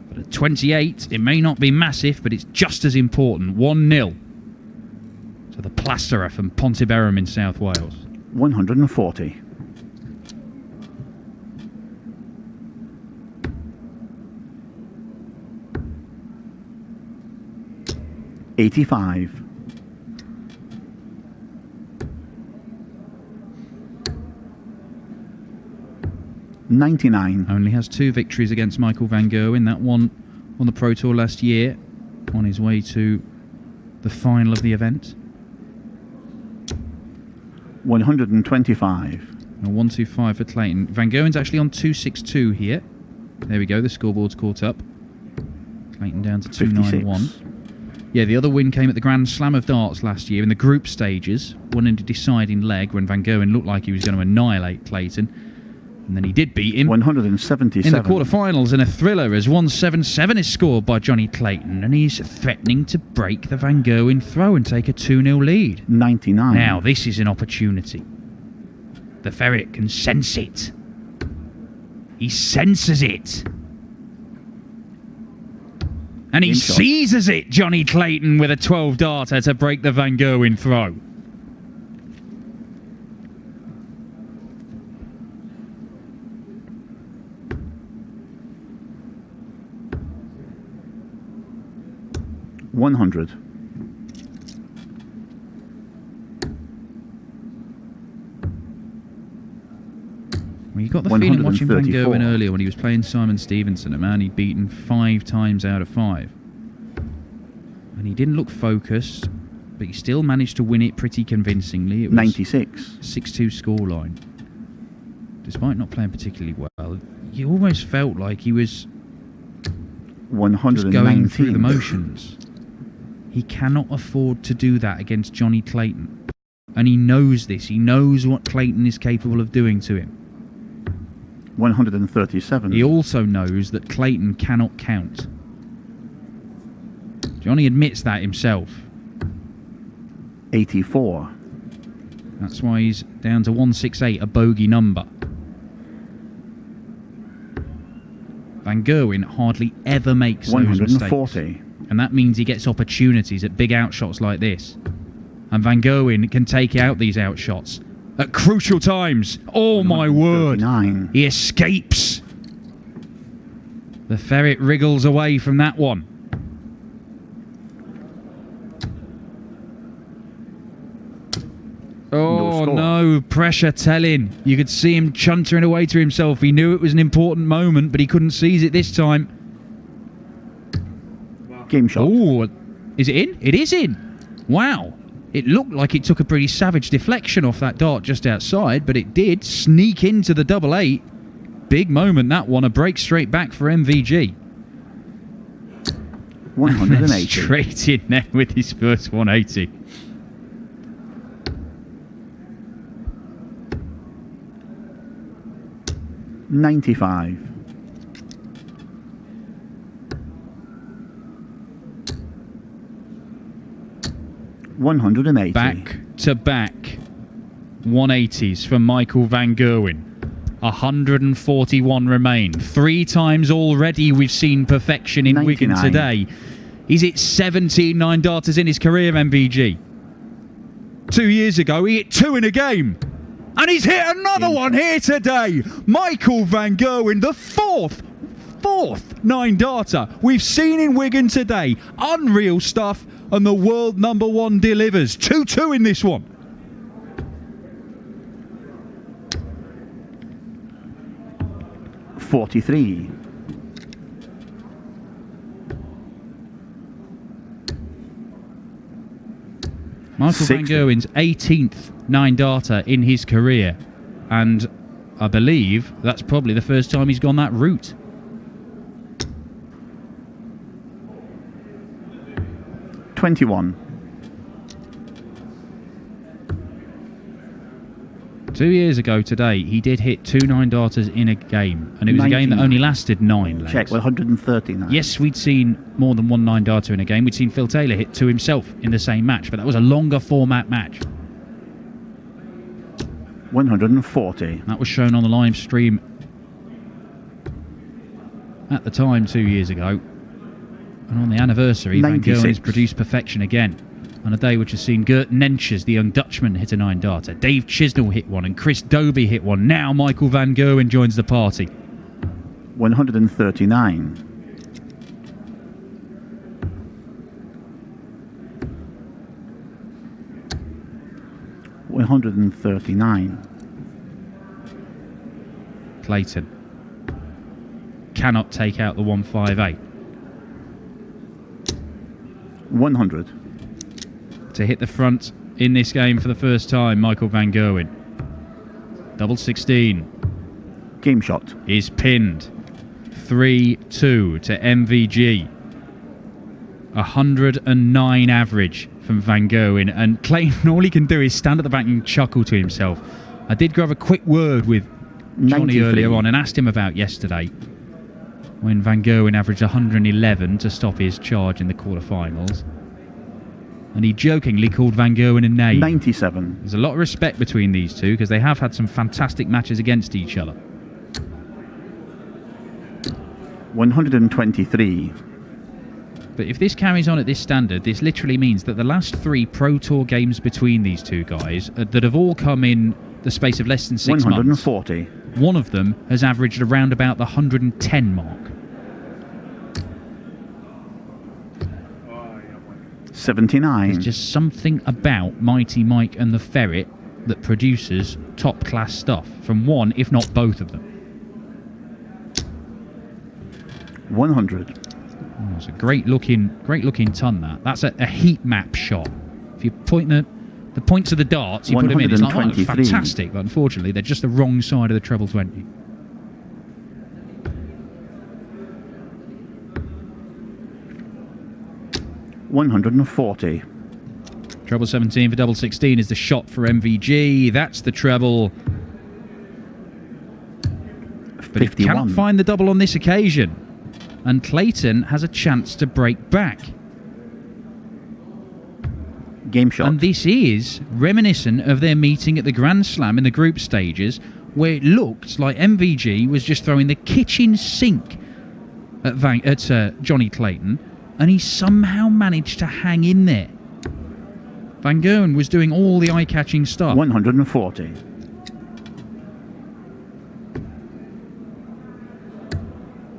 But at 28, it may not be massive, but it's just as important. 1-0 to the plasterer from Pontyberem in South Wales. 140. 85. 99. Only has 2 victories against Michael van Gerwen. That one on the Pro Tour last year, on his way to the final of the event. 125. A 125 for Clayton. Van Gerwen's actually on 262 here. There we go, the scoreboard's caught up. Clayton down to 291. 56. Yeah, the other win came at the Grand Slam of Darts last year in the group stages, won in a deciding leg when Van Gerwen looked like he was going to annihilate Clayton. And then he did beat him 177. in the quarterfinals in a thriller as 177 is scored by Johnny Clayton, and he's threatening to break the Van Gerwen throw and take a 2-0 lead. 99. Now, this is an opportunity. The Ferret can sense it. He senses it. And he Game shot. seizes it, Johnny Clayton, with a 12-darter to break the Van Gerwen throw. $100. Well, you got the feeling watching Van 134. Gerwen earlier when he was playing Simon Stevenson, a man he'd beaten 5 times out of 5. And he didn't look focused, but he still managed to win it pretty convincingly. It was 96. 6-2 scoreline. Despite not playing particularly well, you almost felt like he was just 119. going through the motions. He cannot afford to do that against Johnny Clayton. And he knows this. He knows what Clayton is capable of doing to him. 137. He also knows that Clayton cannot count. Johnny admits that himself. 84. That's why he's down to 168, a bogey number. Van Gerwen hardly ever makes those mistakes. 140. And that means he gets opportunities at big outshots like this. And Van Gerwen can take out these outshots at crucial times. Oh my word. 39. He escapes. The ferret wriggles away from that one. Oh no, pressure telling. You could see him chuntering away to himself. He knew it was an important moment, but he couldn't seize it this time. Game shot. Oh, is it in? It is in. Wow. It looked like it took a pretty savage deflection off that dart just outside, but it did sneak into the double 8. Big moment, that one. A break straight back for MVG. 180. Straight in there with his first 180. $95. $180. Back to back 180s from Michael Van Gerwen. 141 remain. 3 times already we've seen perfection in 99. Wigan today. He's hit 17 9-darters in his career, MVG. 2 years ago, he hit 2 in a game. And he's hit another one here today. Michael Van Gerwen, the fourth 9-darter we've seen in Wigan today. Unreal stuff, and the world #1 delivers. 2-2 in this one. $43. Michael Van 60. Gerwen's 18th 9-darter in his career, and I believe that's probably the first time he's gone that route. $21. 2 years ago today, he did hit 2 9-darters in a game, and it was a game that 19. only lasted 9 legs. Check with 139. Yes, we'd seen more than 1 9-darter in a game. We'd seen Phil Taylor hit 2 himself in the same match, but that was a longer format match. 140. That was shown on the live stream at the time 2 years ago. And on the anniversary, Van 96. Gerwen has produced perfection again. On a day which has seen Gert Nenches, the young Dutchman, hit a 9-darter. Dave Chisnell hit one and Chris Dobie hit one. Now Michael Van Gerwen joins the party. 139. $139. Clayton cannot take out the 158. 100. To hit the front in this game for the first time, Michael Van Gerwen. Double 16. Game shot. Is pinned. 3-2 to MVG. 109 average from Van Gerwen, and Clayton, all he can do is stand at the back and chuckle to himself. I did grab a quick word with Johnny 93. earlier on and asked him about yesterday when Van Gerwen averaged 111 to stop his charge in the quarterfinals, and he jokingly called Van Gerwen a name. 97. There's a lot of respect between these two because they have had some fantastic matches against each other. 123. But if this carries on at this standard, this literally means that the last 3 Pro Tour games between these two guys that have all come in the space of less than 6 months, 140. one of them has averaged around about the 110 mark. 79. There's just something about Mighty Mike and the Ferret that produces top-class stuff from one, if not both of them. 100. Oh, it's a great-looking ton. That's a heat map shot. If you point the points of the darts, you put them in. It's like, oh, that's 123. fantastic. But unfortunately, they're just the wrong side of the treble 20. $140. Treble 17 for double 16 is the shot for MVG. That's the treble. But he 51. cannot find the double on this occasion. And Clayton has a chance to break back. Game shot. And this is reminiscent of their meeting at the Grand Slam in the group stages, where it looked like MVG was just throwing the kitchen sink at Johnny Clayton, and he somehow managed to hang in there. Van Gerwen was doing all the eye-catching stuff. 140.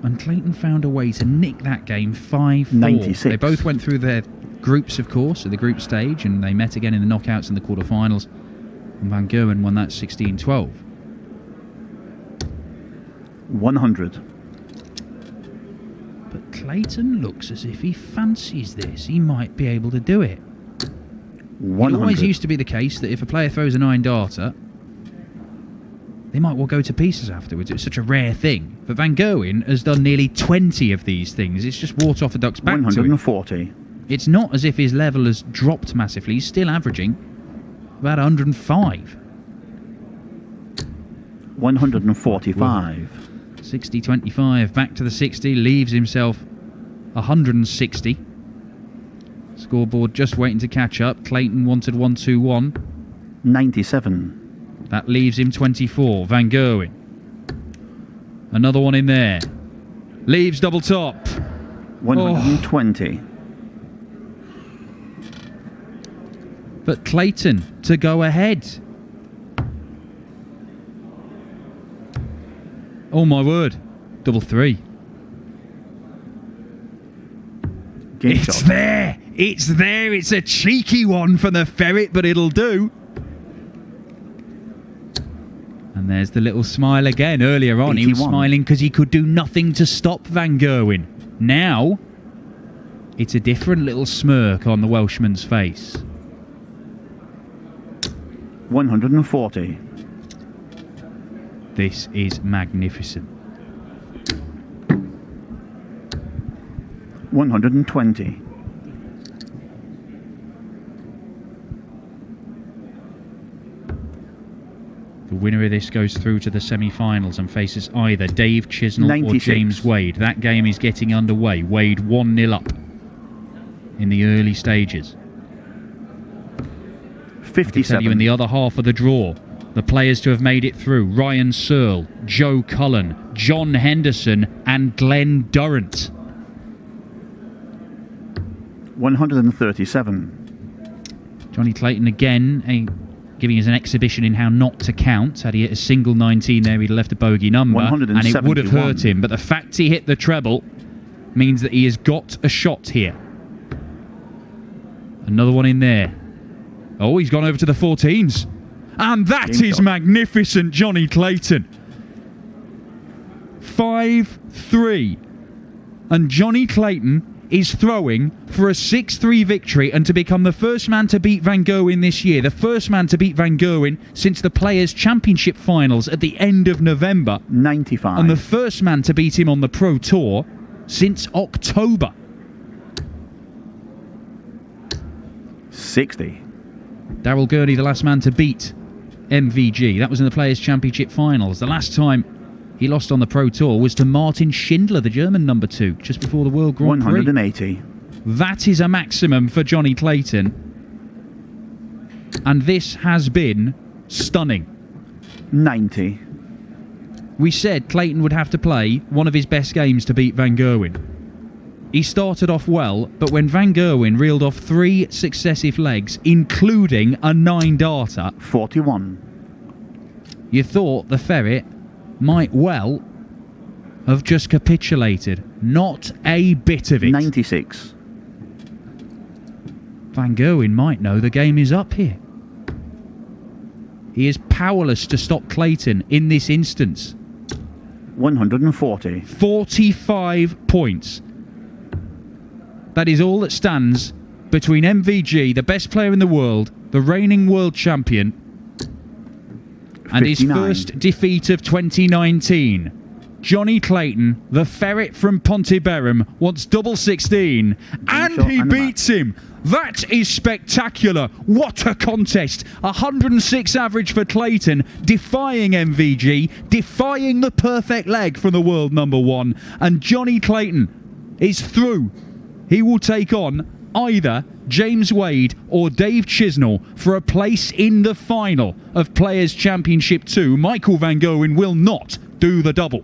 And Clayton found a way to nick that game 5-4. 96. They both went through their groups, of course, at the group stage, and they met again in the knockouts and the quarterfinals. And Van Gerwen won that 16-12. 100. But Clayton looks as if he fancies this. He might be able to do it. 100. It always used to be the case that if a player throws a 9-darter, they might well go to pieces afterwards. It's such a rare thing. But Van Gerwen has done nearly 20 of these things. It's just water off a duck's back to him. 140. It's not as if his level has dropped massively. He's still averaging about 105. 145. 60-25. Back to the 60. Leaves himself 160. Scoreboard just waiting to catch up. Clayton wanted 121. 97. That leaves him 24. Van Gerwen. Another one in there. Leaves double top. 120. But Clayton to go ahead. Oh my word. Double 3. Game It's shot. there. It's there. It's a cheeky one for the ferret, but it'll do. And there's the little smile again. Earlier on, he was 81. smiling because he could do nothing to stop Van Gerwen. Now, it's a different little smirk on the Welshman's face. 140. This is magnificent. 120. The winner of this goes through to the semi-finals and faces either Dave Chisnell 96. or James Wade. That game is getting underway. Wade 1-0 up in the early stages. I can tell you 57. in the other half of the draw, the players to have made it through: Ryan Searle, Joe Cullen, John Henderson and Glenn Durrant. 137. Johnny Clayton again giving us an exhibition in how not to count. Had he hit a single 19 there, he'd have left a bogey number and it would have hurt him. But the fact he hit the treble means that he has got a shot here. Another one in there. Oh, he's gone over to the 14s. And that Game is shot. magnificent, Johnny Clayton. 5-3. And Johnny Clayton is throwing for a 6-3 victory and to become the first man to beat Van Gerwen this year. The first man to beat Van Gerwen since the Players' Championship finals at the end of November. 95. And the first man to beat him on the Pro Tour since October. 60. Daryl Gurney, the last man to beat MVG. That was in the Players' Championship finals. The last time he lost on the Pro Tour was to Martin Schindler, the German number 2, just before the World Grand Prix. 180. That is a maximum for Johnny Clayton. And this has been stunning. 90. We said Clayton would have to play one of his best games to beat Van Gerwen. He started off well, but when Van Gerwen reeled off 3 successive legs, including a 9-darter, 41. you thought the ferret might well have just capitulated. Not a bit of it. 96. Van Gerwen might know the game is up here. He is powerless to stop Clayton in this instance. 140. 45 points. That is all that stands between MVG, the best player in the world, the reigning world champion, and his 59. first defeat of 2019. Johnny Clayton, the ferret from Pontyberem, wants double 16, and he beats him. That is spectacular. What a contest. 106 average for Clayton, defying MVG, defying the perfect leg from the world number 1. And Johnny Clayton is through. He will take on either James Wade or Dave Chisnall for a place in the final of Players' Championship 2. Michael van Gerwen will not do the double.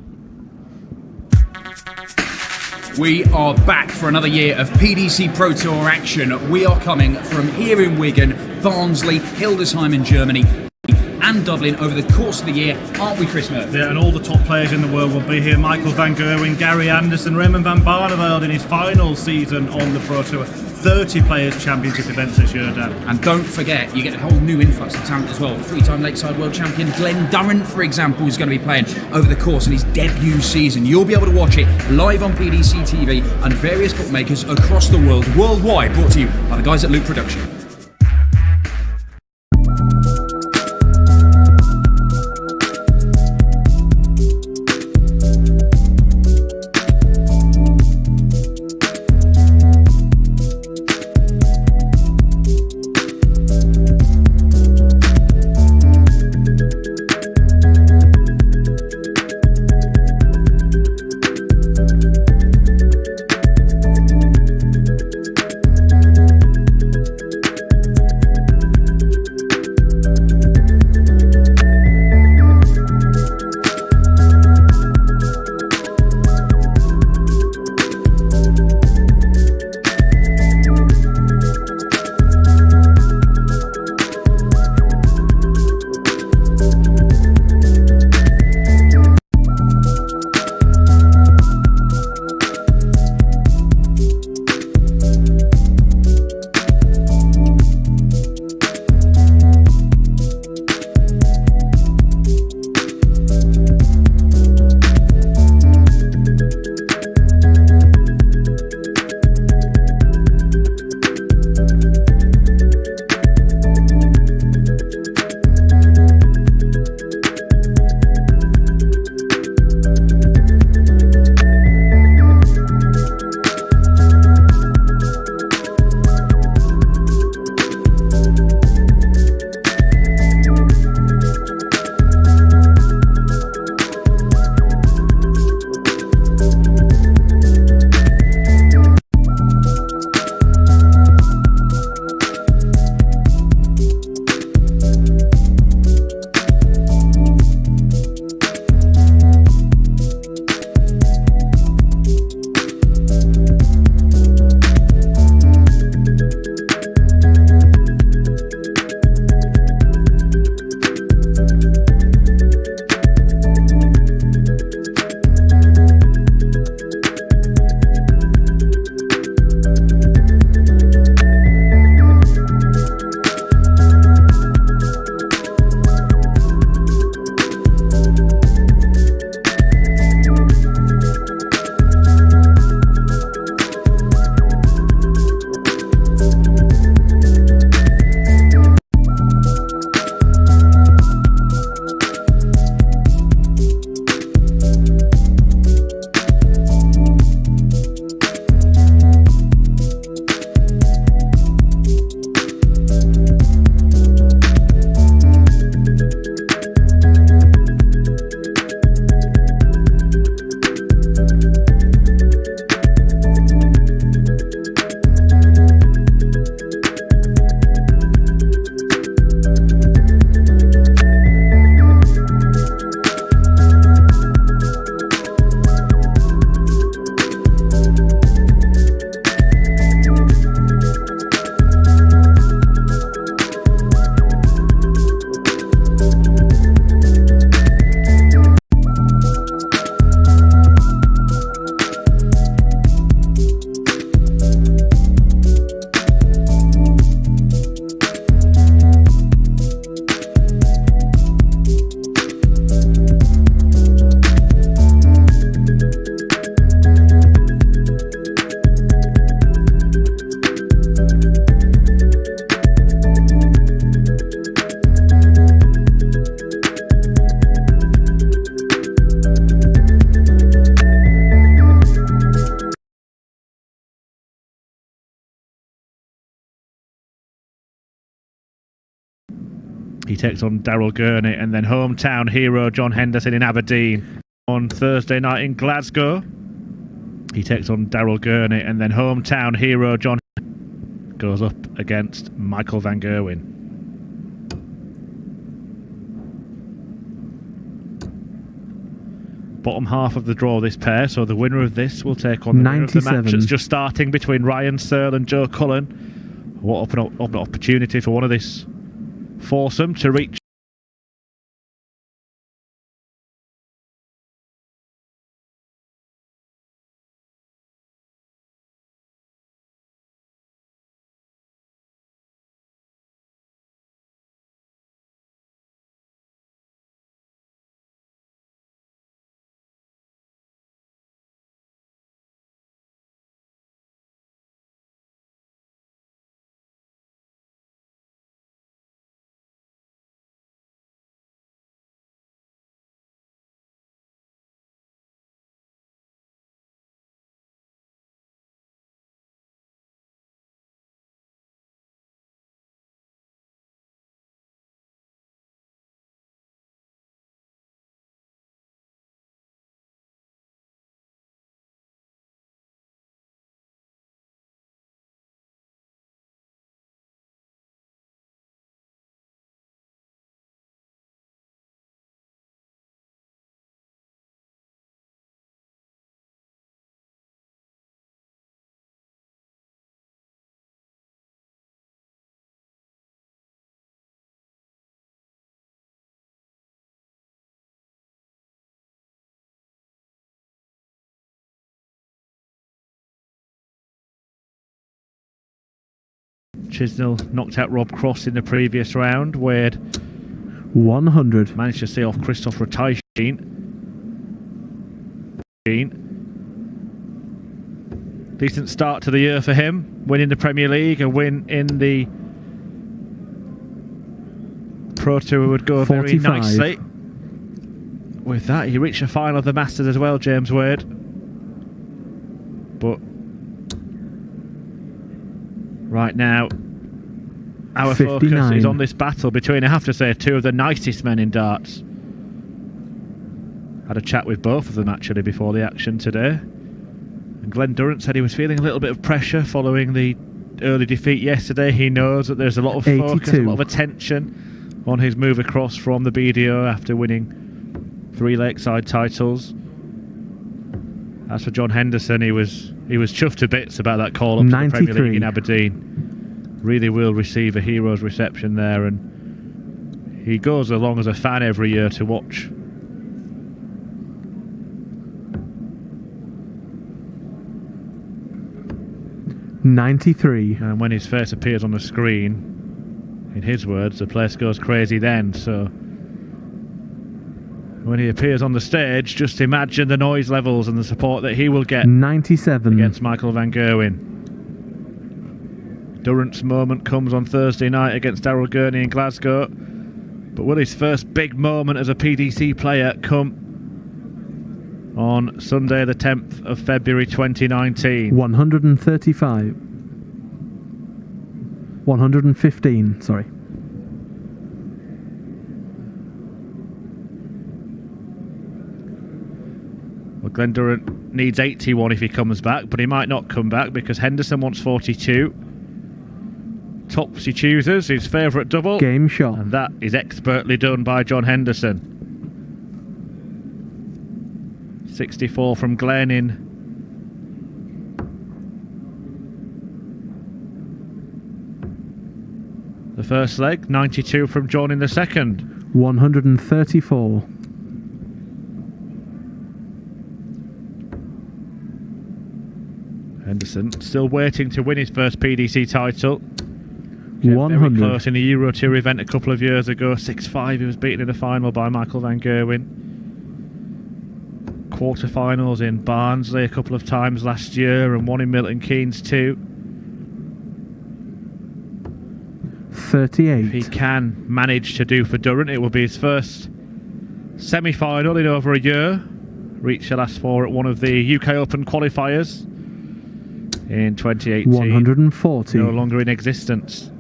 We are back for another year of PDC Pro Tour action. We are coming from here in Wigan, Barnsley, Hildesheim in Germany, and Dublin over the course of the year, aren't we, Chris Murphy? Yeah, and all the top players in the world will be here. Michael van Gerwen, Gary Anderson, Raymond van Barneveld in his final season on the Pro Tour. 30 Players' Championship events this year, Dan. And don't forget, you get a whole new influx of talent as well. Three-time Lakeside World Champion Glenn Durrant, for example, is going to be playing over the course of his debut season. You'll be able to watch it live on PDC TV and various bookmakers across the world, worldwide, brought to you by the guys at Luke Production. He takes on Daryl Gurney, and then hometown hero John Henderson in Aberdeen. On Thursday night in Glasgow, he takes on Daryl Gurney, and then hometown hero John goes up against Michael van Gerwen. Bottom half of the draw, this pair, so the winner of this will take on the winner of the match that's just starting between Ryan Searle and Joe Cullen. What an opportunity for one of this foursome to reach Chisnell knocked out Rob Cross in the previous round. Wade 100. managed to see off Christoph Ratajczyn. Decent start to the year for him, winning the Premier League, a win in the Pro Tour would go 45. very nicely. With that, he reached the final of the Masters as well, James Wade. But right now, our 59. focus is on this battle between, I have to say, two of the nicest men in darts. Had a chat with both of them actually before the action today. And Glenn Durrant said he was feeling a little bit of pressure following the early defeat yesterday. He knows that there's a lot of focus, 82. a lot of attention on his move across from the BDO after winning 3 Lakeside titles. As for John Henderson, he was chuffed to bits about that call up to the Premier League in Aberdeen. Really will receive a hero's reception there, and he goes along as a fan every year to watch. $93. And when his face appears on the screen, in his words, the place goes crazy then. So when he appears on the stage, just imagine the noise levels and the support that he will get 97. against Michael van Gerwen. Durrant's moment comes on Thursday night against Daryl Gurney in Glasgow, but will his first big moment as a PDC player come on Sunday the 10th of February 2019? 135. 115, sorry. Well, Glenn Durrant needs 81 if he comes back, but he might not come back because Henderson wants 42. Topsy chooses his favourite double. Game shot. And that is expertly done by John Henderson. 64 from Glenn in the first leg, 92 from John in the second. 134. Henderson still waiting to win his first PDC title. Very 100. close in the Euro Tour event a couple of years ago. 6-5, he was beaten in the final by Michael van Gerwen. Quarterfinals in Barnsley a couple of times last year and one in Milton Keynes too. 38. If he can manage to do for Durrant, it will be his first semi-final in over a year. Reached the last four at one of the UK Open qualifiers in 2018. 140. No longer in existence.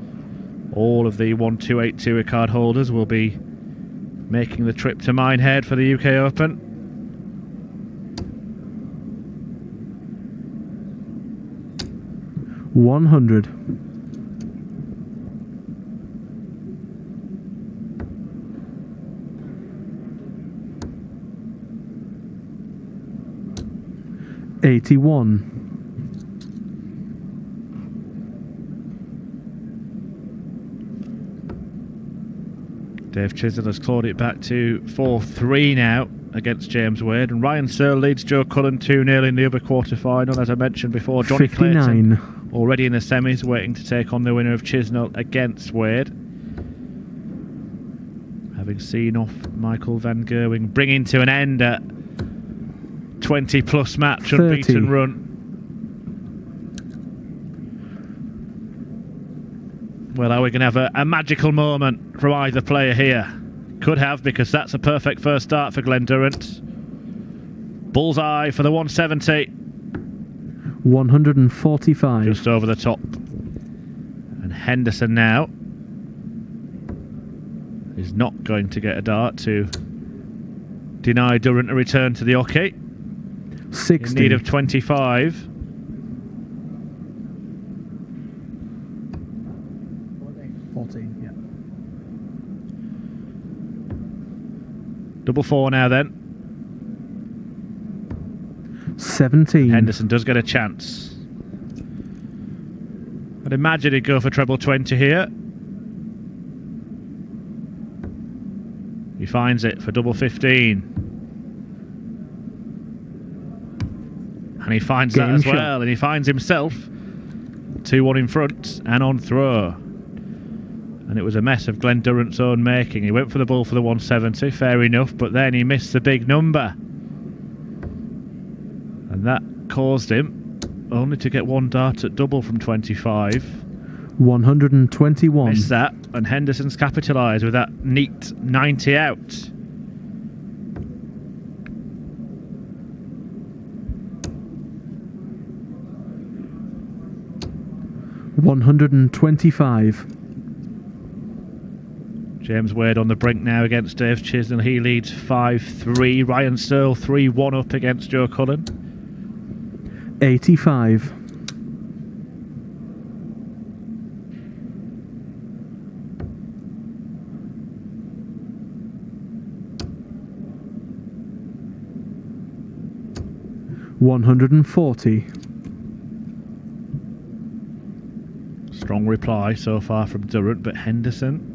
All of the 1282 card holders will be making the trip to Minehead for the UK Open. $100. $81. Dave Chisnell has clawed it back to 4-3 now against James Wade, and Ryan Searle leads Joe Cullen 2-0 in the other quarter-final. As I mentioned before, Johnny 59. Clayton already in the semis, waiting to take on the winner of Chisnell against Wade. Having seen off Michael Van Gerwen, bringing to an end a 20-plus match 30. unbeaten run. Well, are we going to have a magical moment from either player here? Could have, because that's a perfect first start for Glen Durrant. Bullseye for the 170. 145. Just over the top. And Henderson now is not going to get a dart to deny Durrant a return to the hockey. 60. In need of 25. Double four now then. 17. Henderson does get a chance. I'd imagine he'd go for treble 20 here. He finds it for double 15. And he finds that as well. And he finds himself 2-1 in front and on throw. And it was a mess of Glen Durrant's own making. He went for the ball for the 170, fair enough, but then he missed the big number. And that caused him only to get one dart at double from 25. 121. Missed that, and Henderson's capitalised with that neat 90 out. $125. James Wade on the brink now against Dave Chisnell. He leads 5-3. Ryan Searle 3-1 up against Joe Cullen. 85. $140. Strong reply so far from Durrant, but Henderson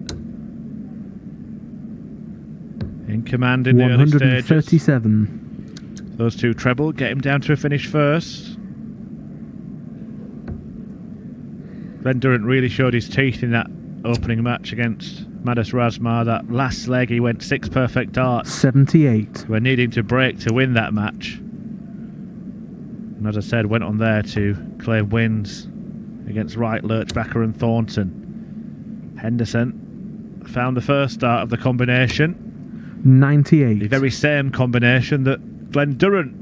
in command in the early stages. 137. Those two treble get him down to a finish first. Glen Durrant really showed his teeth in that opening match against Madis Razma. That last leg he went 6 perfect darts. 78. We're needing to break to win that match. And as I said, went on there to claim wins against Wright, Lurchbacker and Thornton. Henderson found the first start of the combination. 98. The very same combination that Glen Durrant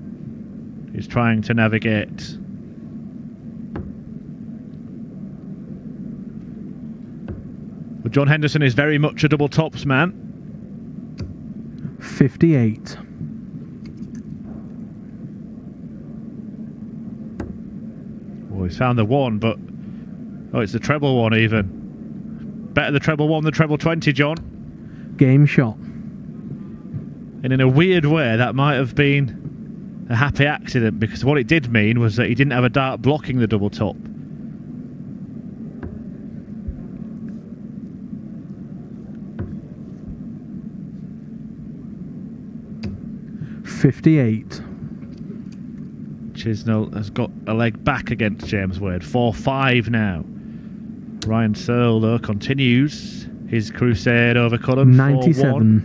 is trying to navigate. But John Henderson is very much a double tops man. 58. Oh, he's found the one, but oh, it's the treble one even. Better the treble one than treble 20, John. Game shot. And in a weird way, that might have been a happy accident, because what it did mean was that he didn't have a dart blocking the double top. $58. Chisnell has got a leg back against James Wade. 4-5 now. Ryan Searle, though, continues his crusade over Cullen. 97. 4-1.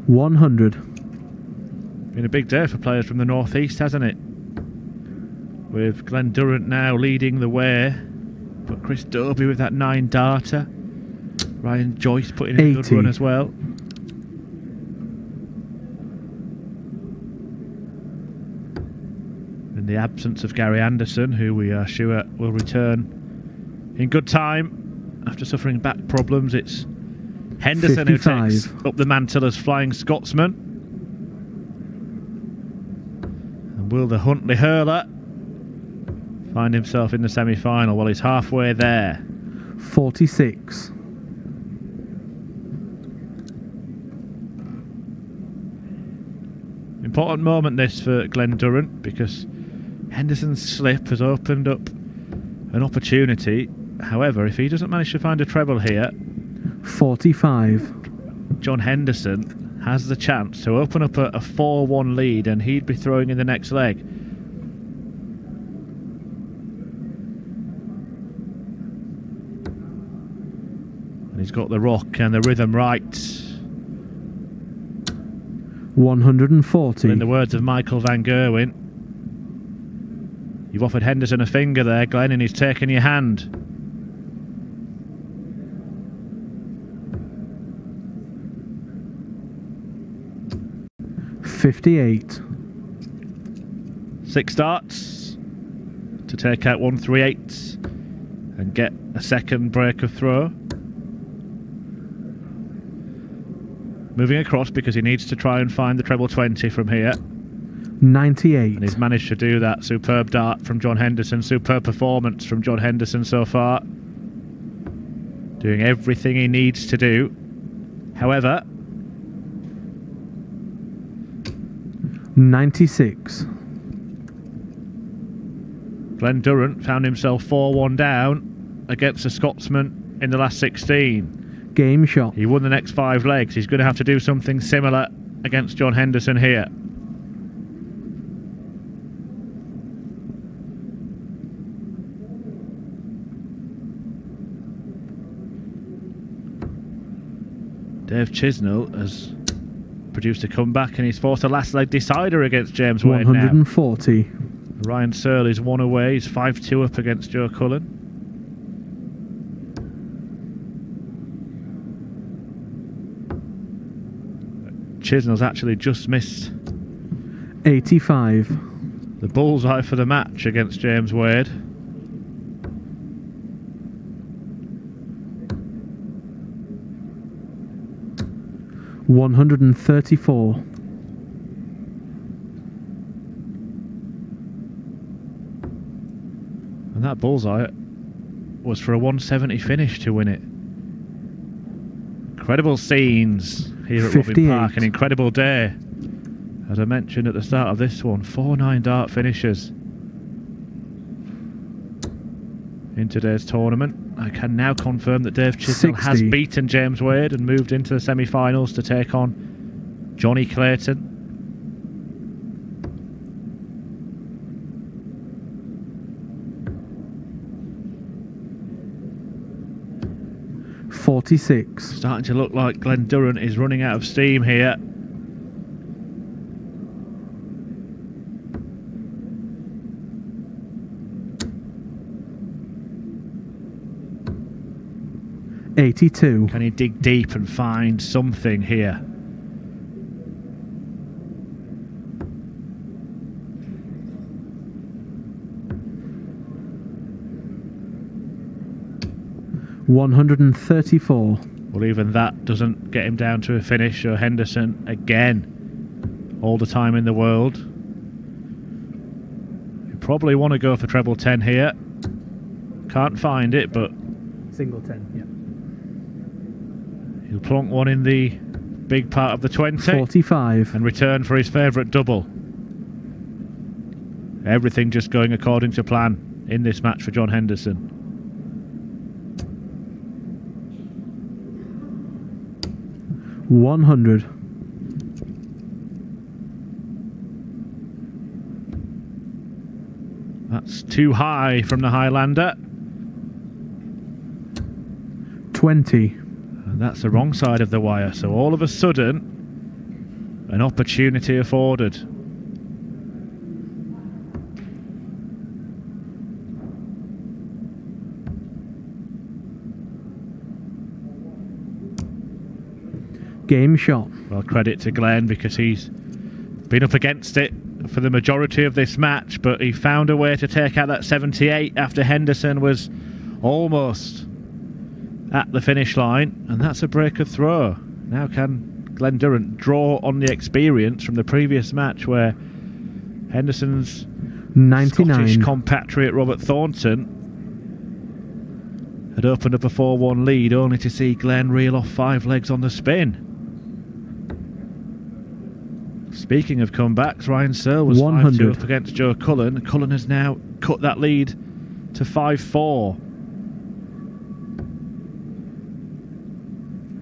$100. Been a big day for players from the northeast, hasn't it? With Glen Durrant now leading the way, but Chris Dobie with that 9 darter. Ryan Joyce putting in a good 80. run as well. In the absence of Gary Anderson, who we are sure will return in good time after suffering back problems, it's Henderson 55. who takes up the mantle as Flying Scotsman. And will the Huntley hurler find himself in the semi-final? Well, he's halfway there. 46. Important moment this for Glen Durrant, because Henderson's slip has opened up an opportunity. However, if he doesn't manage to find a treble here, 45. John Henderson has the chance to open up a 4-1 lead, and he'd be throwing in the next leg. And he's got the rock and the rhythm right. 140. In the words of Michael Van Gerwen, you've offered Henderson a finger there, Glenn, and he's taken your hand. $58. 6 starts to take out 138 and get a second break of throw. Moving across because he needs to try and find the treble 20 from here. 98. And he's managed to do that. Superb dart from John Henderson. Superb performance from John Henderson so far. Doing everything he needs to do. However, 96. Glen Durrant found himself 4-1 down against a Scotsman in the last 16. Game shot. He won the next 5 legs. He's going to have to do something similar against John Henderson here. Dave Chisnell has produced a comeback, and he's forced a last leg decider against James Wade now. 140. Ryan Searle is 1 away. He's 5-2 up against Joe Cullen. Chisnell's actually just missed 85. the bullseye for the match against James Wade. $134. And that bullseye was for a 170 finish to win it. Incredible scenes here at Robin 58. Park. An incredible day. As I mentioned at the start of this one, 4 9-dart finishes in today's tournament. I can now confirm that Dave Chisnell 60. has beaten James Wade and moved into the semi-finals to take on Johnny Clayton. $46. Starting to look like Glen Durrant is running out of steam here. $82. Can he dig deep and find something here? $134. Well, even that doesn't get him down to a finish. So Henderson again, all the time in the world. You probably want to go for treble 10 here. Can't find it, but Single 10, yeah. he'll plonk one in the big part of the 20 45. and return for his favourite double. Everything just going according to plan in this match for John Henderson. $100. That's too high from the Highlander. 20. And that's the wrong side of the wire. So all of a sudden, an opportunity afforded. Game shot. Well, credit to Glenn because he's been up against it for the majority of this match, but he found a way to take out that 78 after Henderson was almost at the finish line, and that's a break of throw. Now can Glenn Durrant draw on the experience from the previous match where Henderson's 99. Scottish compatriot Robert Thornton had opened up a 4-1 lead, only to see Glenn reel off 5 legs on the spin. Speaking of comebacks, Ryan Searle was 5-2 up against Joe Cullen. Cullen has now cut that lead to 5-4.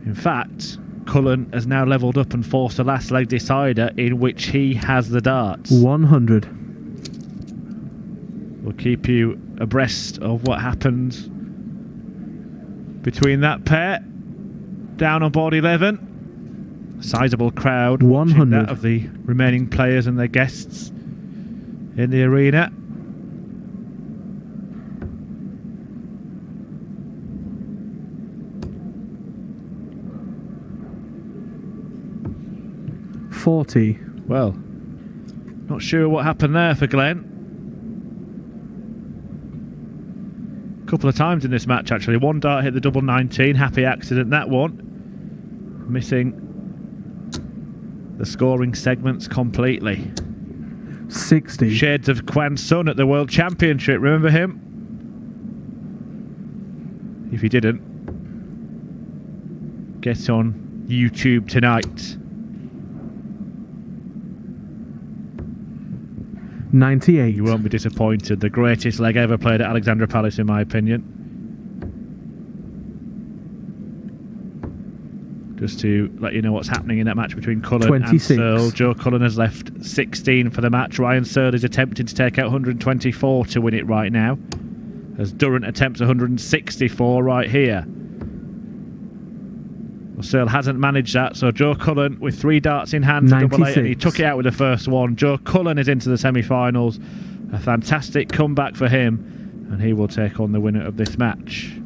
In fact, Cullen has now levelled up and forced a last leg decider in which he has the darts. 100. We'll keep you abreast of what happens between that pair. Down on board 11. Sizable crowd watching 100. that of the remaining players and their guests in the arena. $40. Well, not sure what happened there for Glenn. A couple of times in this match actually. One dart hit the double 19, happy accident that one. Missing the scoring segments completely. 60. Shades of Kwan Sun at the World Championship, remember him? If you didn't, get on YouTube tonight. 98. You won't be disappointed. The greatest leg ever played at Alexandra Palace, in my opinion. Just to let you know what's happening in that match between Cullen 26. and Searle. Joe Cullen has left 16 for the match. Ryan Searle is attempting to take out 124 to win it right now, as Durrant attempts 164 right here. Well, Searle hasn't managed that, so Joe Cullen with 3 darts in hand to double 8, and he 96. took it out with the first one. Joe Cullen is into the semi-finals. A fantastic comeback for him, and he will take on the winner of this match.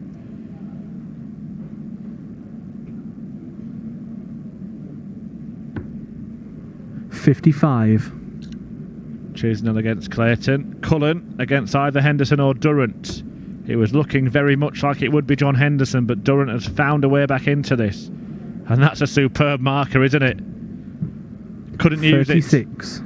$55. Chisnell against Clayton. Cullen against either Henderson or Durrant. It was looking very much like it would be John Henderson, but Durrant has found a way back into this. And that's a superb marker, isn't it? Couldn't use it. 36.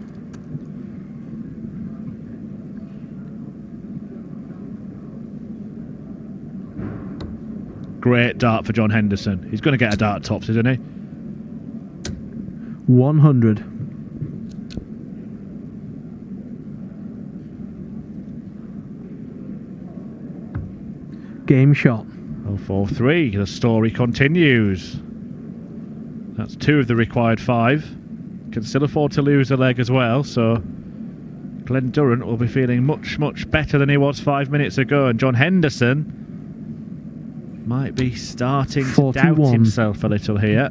Great dart for John Henderson. He's going to get a dart tops, isn't he? 100. Game shot. 0-4-3. The story continues. That's 2 of the required 5. Can still afford to lose a leg as well, so Glenn Durrant will be feeling much, much better than he was 5 minutes ago, and John Henderson might be starting 41. to doubt himself a little here.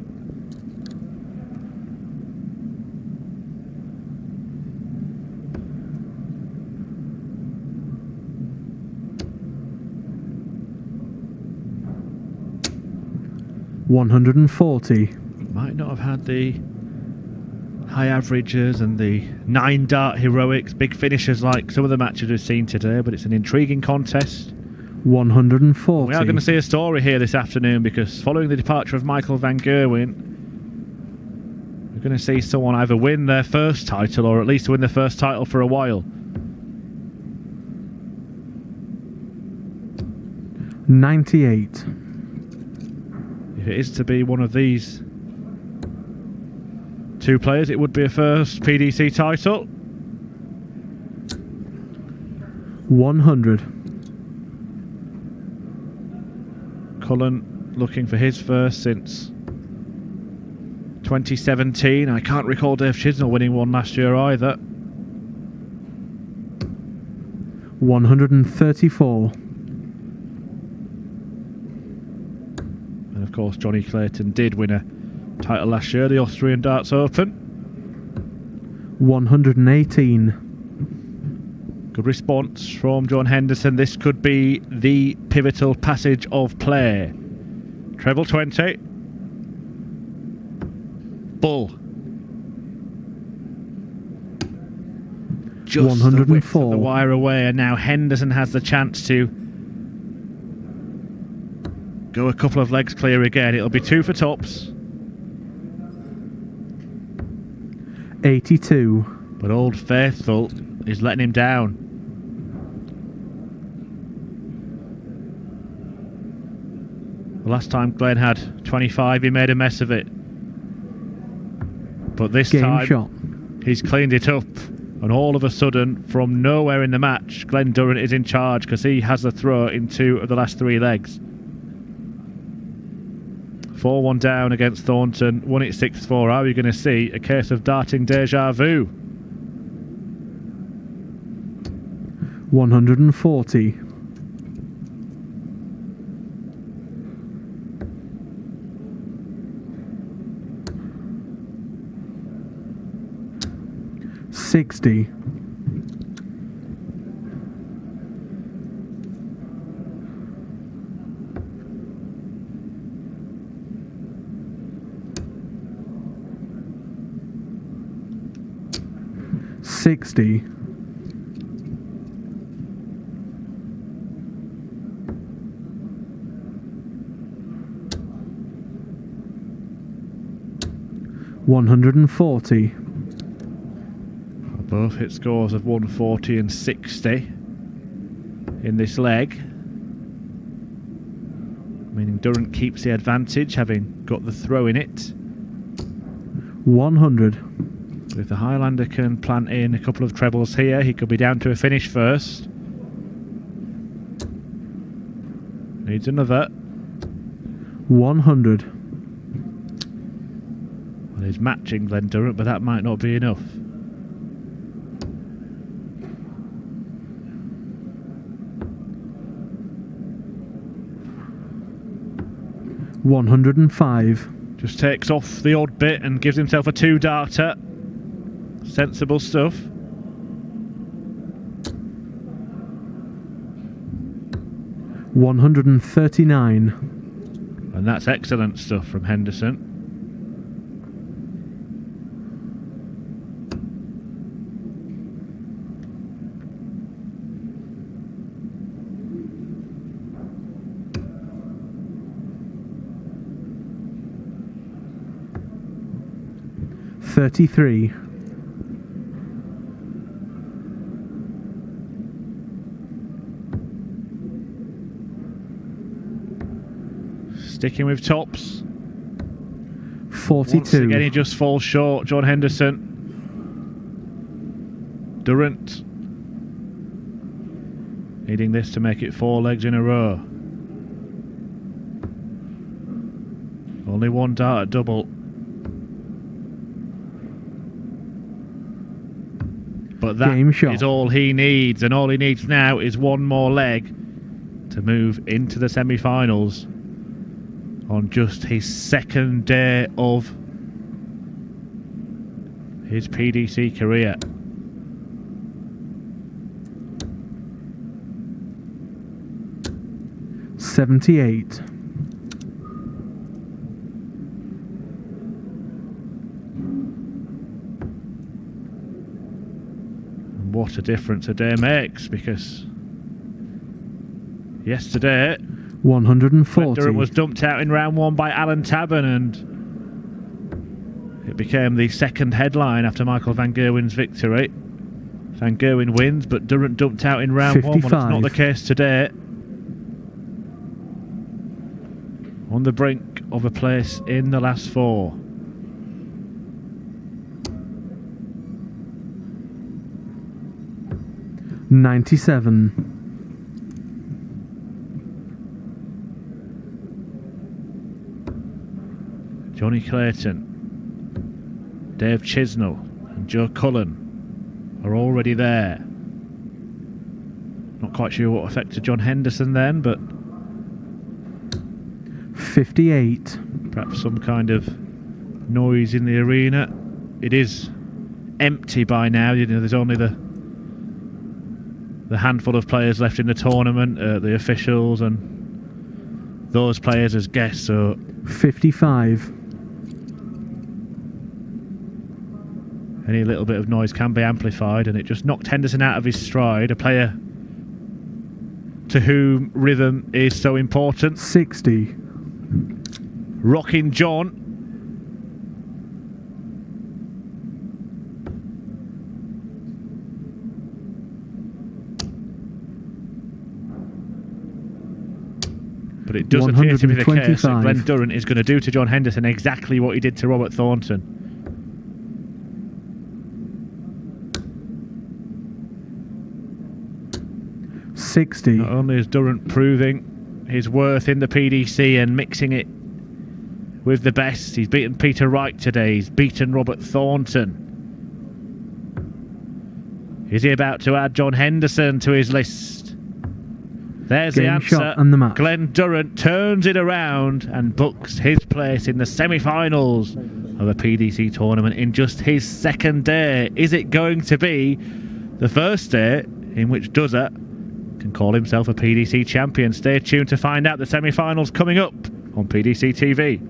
$140. Might not have had the high averages and the 9 dart heroics, big finishes like some of the matches we've seen today, but it's an intriguing contest. 140. We are going to see a story here this afternoon, because following the departure of Michael van Gerwen, we're going to see someone either win their first title or at least win the first title for a while. 98. If it is to be one of these 2 players, it would be a first PDC title. 100. Cullen looking for his first since 2017. I can't recall Dave Chisnell winning one last year either. 134. And of course Johnny Clayton did win a title last year, the Austrian Darts Open. 118. Good response from John Henderson. This could be the pivotal passage of play. Treble 20. Bull. Just the width of 104. the wire away, and now Henderson has the chance to go a couple of legs clear again. It'll be 2 for tops. 82. But Old Faithful is letting him down. The last time Glenn had 25, he made a mess of it. But this Game time, shot. he's cleaned it up. And all of a sudden, from nowhere in the match, Glenn Durrant is in charge because he has the throw in 2 of the last 3 legs. 4-1 down against Thornton, won it 6-4. Are we going to see a case of darting deja vu? 140. $60. $60. $140. Both hit scores of 140 and 60 in this leg, meaning Durrant keeps the advantage, having got the throw in it. 100. But if the Highlander can plant in a couple of trebles here, he could be down to a finish first. Needs another. 100. Well, he's matching Glenn Durrant, but that might not be enough. $105. Just takes off the odd bit and gives himself a 2-darter. Sensible stuff. $139. And that's excellent stuff from Henderson. $33. Sticking with tops. 42. Once again, he just falls short. John Henderson. Durrant needing this to make it 4 legs in a row. Only 1 dart at double. But that Game shot. is all he needs, and all he needs now is 1 more leg to move into the semi-finals on just his 2nd day of his PDC career. $78. And what a difference a day makes, because yesterday 140. Durham was dumped out in round 1 by Alan Tabern, and it became the 2nd headline after Michael van Gerwen's victory. Van Gerwen wins, but Durrant dumped out in round 1. Well, it's not the case today. On the brink of a place in the last 4. $97. Johnny Clayton, Dave Chisnell and Joe Cullen are already there. Not quite sure what affected John Henderson then, but 58. perhaps some kind of noise in the arena. It is empty by now. You know, there's only the handful of players left in the tournament, the officials and those players as guests. So 55. Any little bit of noise can be amplified, and it just knocked Henderson out of his stride, a player to whom rhythm is so important. 60. Rocking John. But it does appear to be the case that Glenn Durrant is going to do to John Henderson exactly what he did to Robert Thornton. Not only is Durrant proving his worth in the PDC and mixing it with the best, he's beaten Peter Wright today, he's beaten Robert Thornton. Is he about to add John Henderson to his list? There's the answer. And the match. Glenn Durrant turns it around and books his place in the semi-finals of a PDC tournament in just his second day. Is it going to be the first day in which Duzza can call himself a PDC champion? Stay tuned to find out. The semi-finals coming up on PDC TV.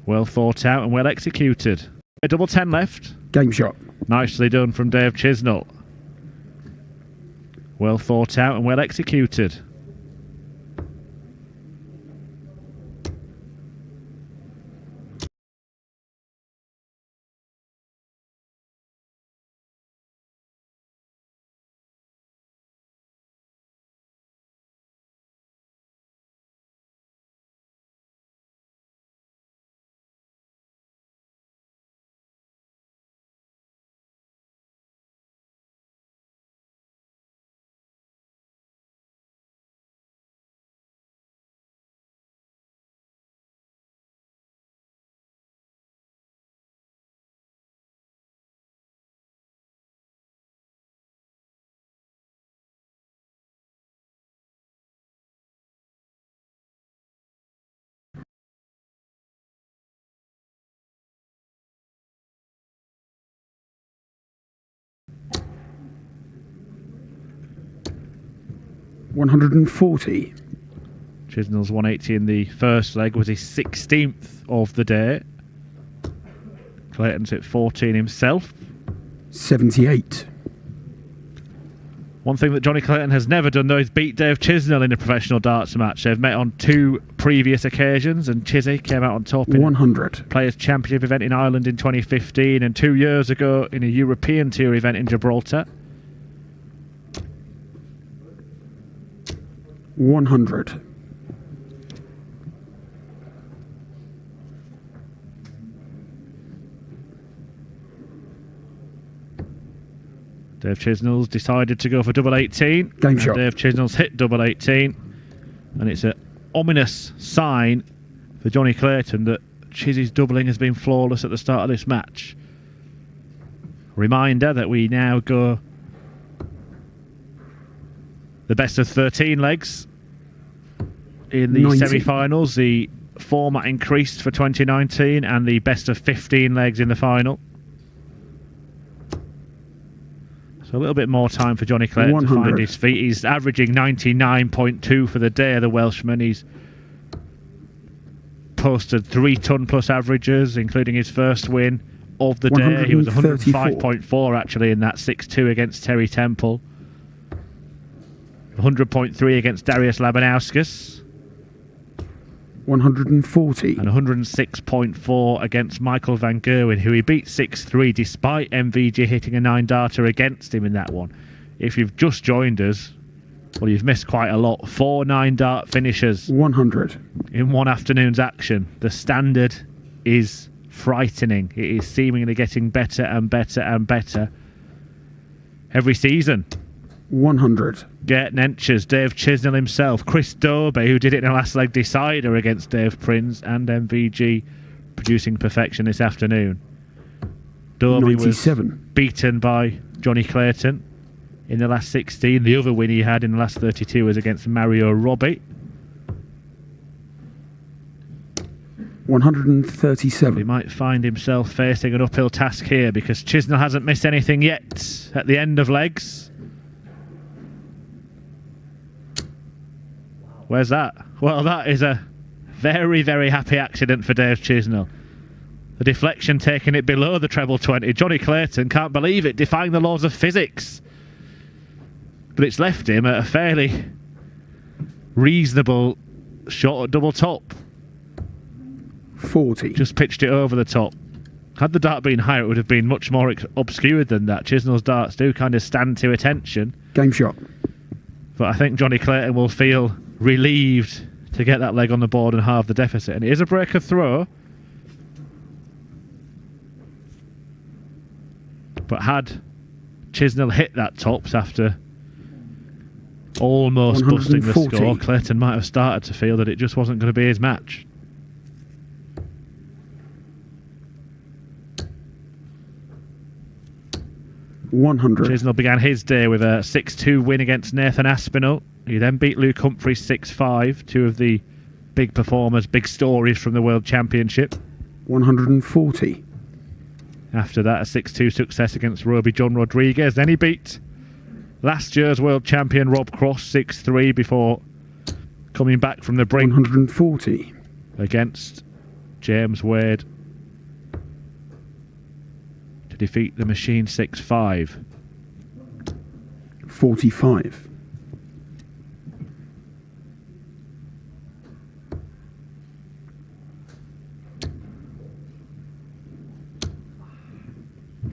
Well thought out and well executed. A double 10 left. Game shot. Nicely done from Dave Chisnell. Well thought out and well executed. $140. Chisnell's 180 in the first leg was his 16th of the day. Clayton's hit 14 himself. 78. One thing that Johnny Clayton has never done, though, is beat Dave Chisnell in a professional darts match. They've met on 2 previous occasions, and Chizzy came out on top in 100. Players' Championship event in Ireland in 2015, and 2 years ago in a European Tour event in Gibraltar. 100. Dave Chisnell's decided to go for double 18. Game shot. Dave Chisnell's hit double 18. And it's an ominous sign for Johnny Clayton that Chizzy's doubling has been flawless at the start of this match. Reminder that we now go the best of 13 legs in the 90. semi-finals. The format increased for 2019 and the best of 15 legs in the final. So a little bit more time for Johnny Clayton 100. to find his feet. He's averaging 99.2 for the day, the Welshman. He's posted 3-ton plus averages, including his first win of the day. He was 105.4 actually in that 6-2 against Terry Temple. 100.3 against Darius Labanauskas. 140. And 106.4 against Michael Van Gerwen, who he beat 6-3 despite MVG hitting a 9-darter against him in that one. If you've just joined us, well, you've missed quite a lot. 4 9-dart finishers 100. in one afternoon's action. The standard is frightening. It is seemingly getting better and better and better every season. 100. Gert Nenchers, Dave Chisnell himself, Chris Dobey, who did it in a last leg decider against Dave Prince, and MVG producing perfection this afternoon. Dobey 97. was beaten by Johnny Clayton in the last 16. The other win he had in the last 32 was against Mario Robbie. 137. He might find himself facing an uphill task here because Chisnell hasn't missed anything yet at the end of legs. Where's that? Well, that is a very, very happy accident for Dave Chisnell. The deflection taking it below the treble 20. Johnny Clayton can't believe it, defying the laws of physics. But it's left him at a fairly reasonable shot at double top. 40. Just pitched it over the top. Had the dart been higher, it would have been much more obscured than that. Chisnell's darts do kind of stand to attention. Game shot. But I think Johnny Clayton will feel relieved to get that leg on the board and halve the deficit. And it is a breaker throw. But had Chisnell hit that tops after almost busting the 140. score, Clayton might have started to feel that it just wasn't going to be his match. Chisnell began his day with a 6-2 win against Nathan Aspinall. He then beat Luke Humphries 6-5, two of the big performers, big stories from the World Championship. 140. After that, a 6-2 success against Roby John Rodriguez. Then he beat last year's world champion Rob Cross 6-3 before coming back from the brink. 140. against James Wade to defeat the Machine 6-5. 45.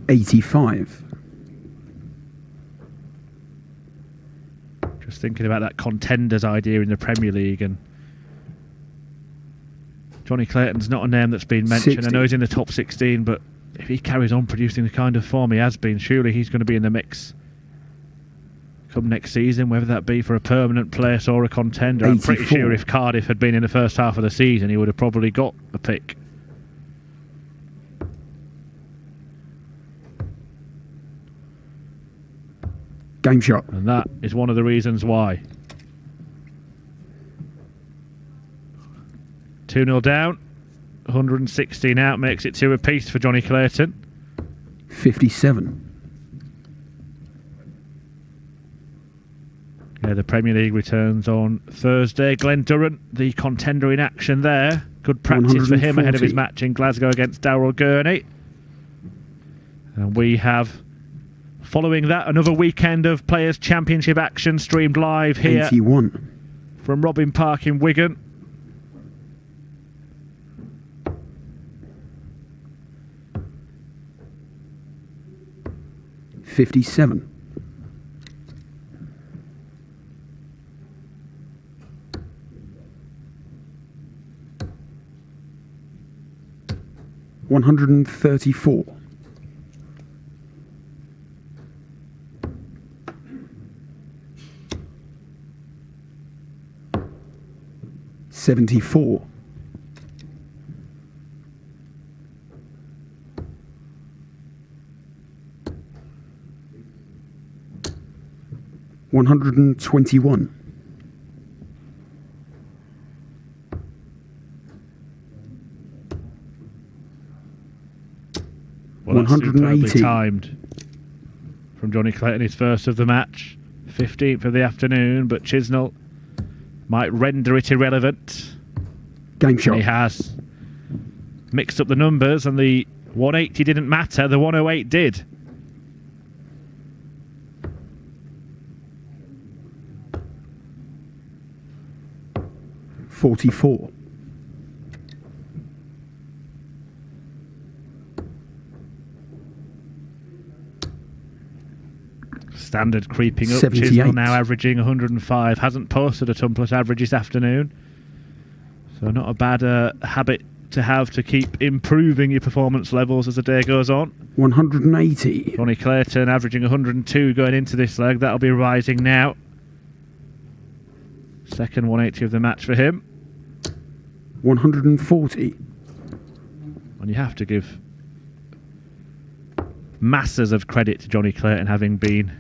85. Just thinking about that contenders idea in the Premier League, and Johnny Clayton's not a name that's been mentioned. 60. I know he's in the top 16, but if he carries on producing the kind of form he has been, surely he's going to be in the mix come next season, whether that be for a permanent place or a contender. 84. I'm pretty sure if Cardiff had been in the first half of the season, he would have probably got a pick. Game shot. And that is one of the reasons why. 2-0 down, 116 out, makes it 2 apiece for Johnny Clayton. 57. Yeah, the Premier League returns on Thursday. Glen Durrant, the contender in action there. Good practice for him ahead of his 140. match in Glasgow against Daryl Gurney. And we have, following that, another weekend of Players' Championship action streamed live here 81. from Robin Park in Wigan. $57. 134. 74. 121. 180 180. timed from Johnny Clayton, his first of the match. 15th of the afternoon, but Chisnell might render it irrelevant. Game shot. He has mixed up the numbers, and the 180 didn't matter, the 108 did. $44. Standard creeping up. 78. Chisnell now averaging 105. Hasn't posted a ton plus average this afternoon. So not a bad habit to have to keep improving your performance levels as the day goes on. 180. Johnny Clayton averaging 102 going into this leg. That'll be rising now. Second 180 of the match for him. 140. And you have to give masses of credit to Johnny Clayton, having been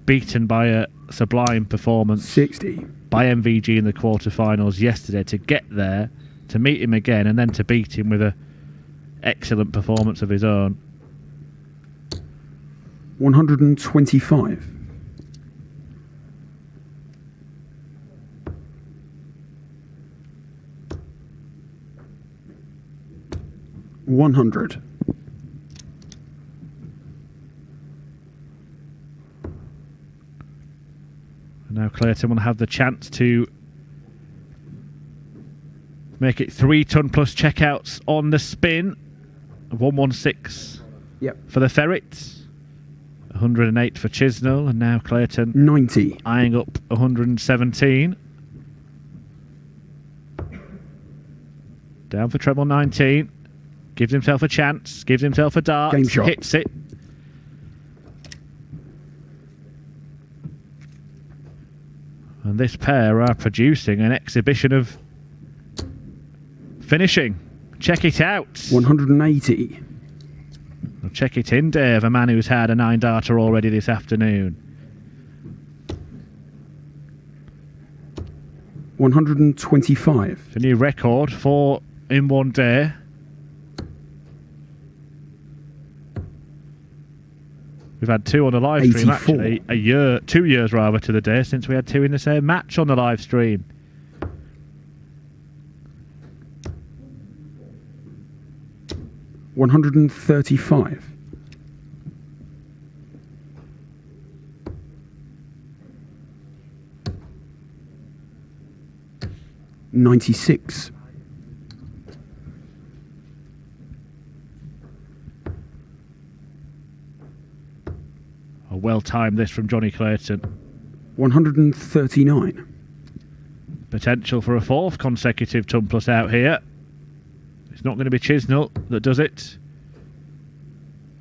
beaten by a sublime performance 60. by MVG in the quarterfinals yesterday, to get there, to meet him again, and then to beat him with a excellent performance of his own. 125. 100. And now Clayton will have the chance to make it 3 ton plus checkouts on the spin. 116 Yep. for the Ferret. 108 for Chisnell, and now Clayton 90. eyeing up 117. Down for treble 19. Gives himself a chance. Gives himself a dart. Game shot. Hits it. And this pair are producing an exhibition of finishing. Check it out. 180. Well, check it in, Dave, a man who's had a 9-darter already this afternoon. 125. It's a new record, 4 in one day. We've had 2 on the live stream, 84. actually. 2 years rather to the day since we had 2 in the same match on the live stream. 135. 96. 'Well-timed this from Johnny Clayton. 139. Potential for a fourth consecutive ton plus out here. It's not going to be Chisnell that does it.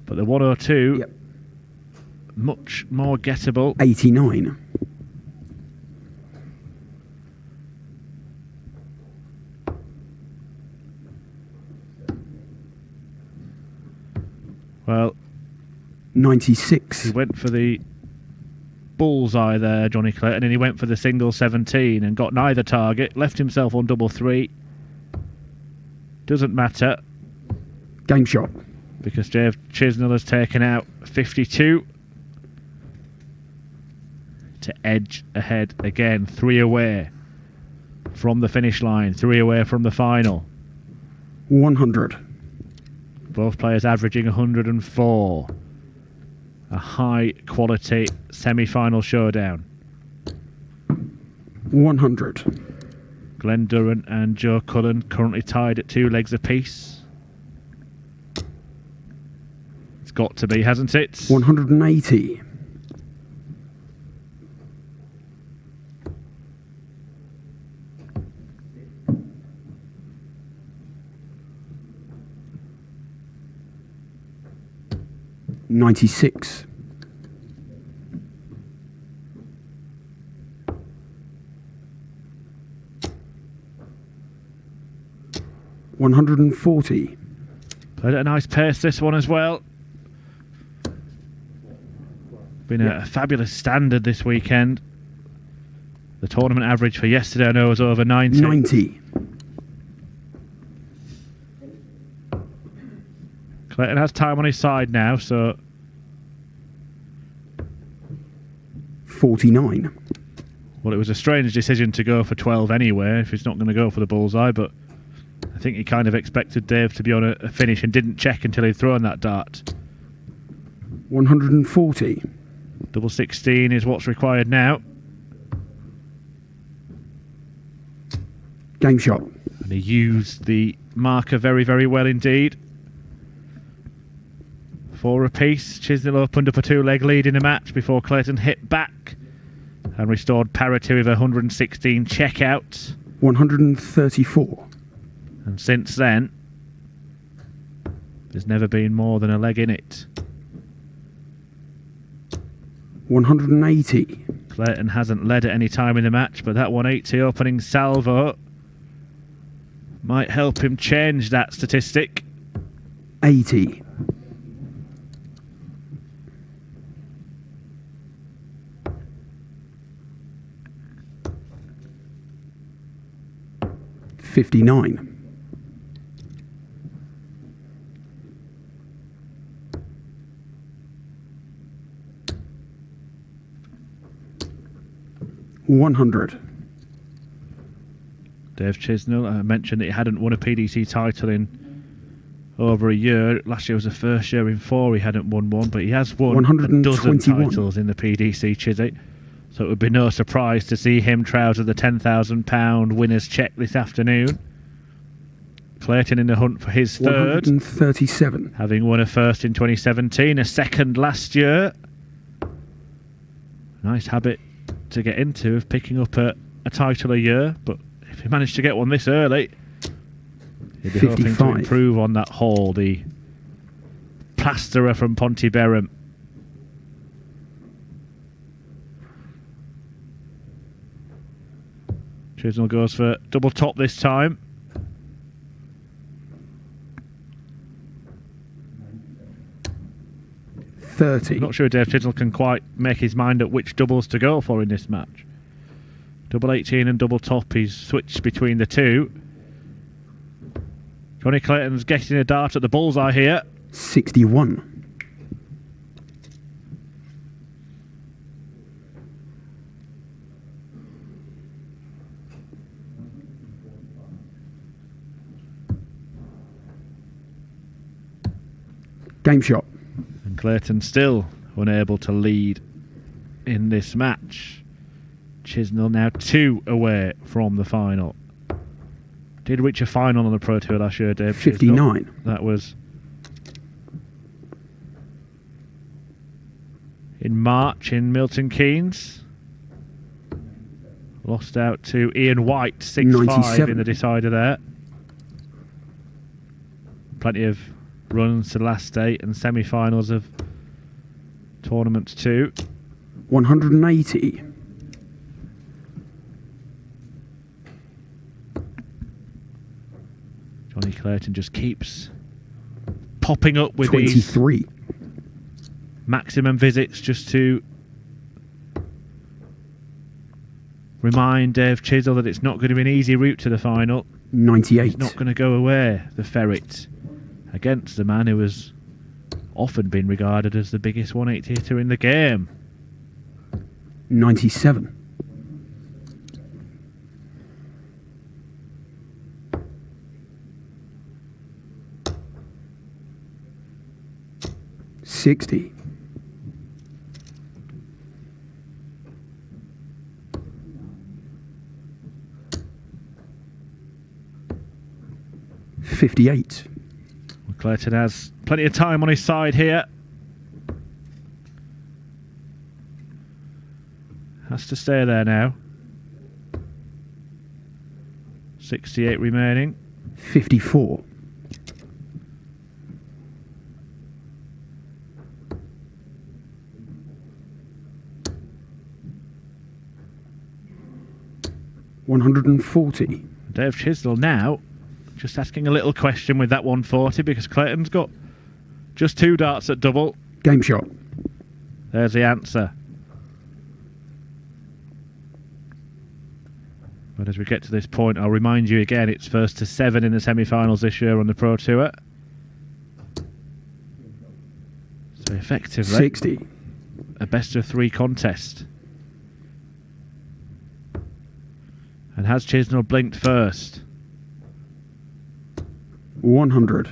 But the 102, Yep. much more gettable. 89. 96. He went for the bullseye there, Johnny Clayton, and he went for the single 17 and got neither target. Left himself on double 3. Doesn't matter. Game shot. Because Dave Chisnell has taken out 52 to edge ahead again. 3 away from the finish line, 3 away from the final. 100. Both players averaging 104. A high quality semi-final showdown. 100. Glenn Durrant and Joe Cullen currently tied at 2 legs apiece. It's got to be, hasn't it? 180. 96. 140. Played at a nice pace this one as well. Been a fabulous standard this weekend. The tournament average for yesterday I know was over 90. 90. Clayton has time on his side now, so 49. well, it was a strange decision to go for 12 anyway if he's not going to go for the bullseye, but I think he kind of expected Dave to be on a finish and didn't check until he'd thrown that dart. 140. Double 16 is what's required now. Game shot. And he used the marker very, very well indeed. 4 apiece. Chisnell opened up a 2-leg lead in the match before Clayton hit back and restored parity with a 116 checkout. 134. And since then, there's never been more than a leg in it. 180. Clayton hasn't led at any time in the match, but that 180 opening salvo might help him change that statistic. 80. 59. 100. Dave Chisnell mentioned that he hadn't won a PDC title in over a year. Last year was the first year in 4 he hadn't won one, but he has won a dozen titles in the PDC Chiswick. So it would be no surprise to see him trouser the £10,000 winner's check this afternoon. Clayton in the hunt for his third. 137. Having won a first in 2017, a second last year. Nice habit to get into of picking up a title a year, but if he managed to get one this early, he'd be 55. hoping to improve on that haul. The plasterer from Pontyberem. Chisnell goes for double top this time. I'm not sure Dave Chisnell can quite make his mind up which doubles to go for in this match. Double 18 and double top, he's switched between the two. Johnny Clayton's getting a dart at the bullseye here. 61. Game shot. And Clayton still unable to lead in this match. Chisnell now 2 away from the final. Did reach a final on the Pro Tour last year, Dave. 59. Chisnell. That was in March in Milton Keynes. Lost out to Ian White, 6-5 97. in the decider there. Plenty of runs to the last 8 and semi-finals of tournaments too. 180. Johnny Clayton just keeps popping up with these 23. maximum visits just to remind Dave Chisnell that it's not going to be an easy route to the final. 98. He's not going to go away, the ferret, against the man who has often been regarded as the biggest 180 hitter in the game. 97. $60. $58. Clayton has plenty of time on his side here. Has to stay there now. 68 remaining. 54. $140. Dave Chisnell now just asking a little question with that 140 because Clayton's got just 2 darts at double. Game shot. There's the answer. But as we get to this point, I'll remind you again, it's first to 7 in the semi-finals this year on the Pro Tour. So effectively, 60. a best of 3 contest. And has Chisnell blinked first? 100.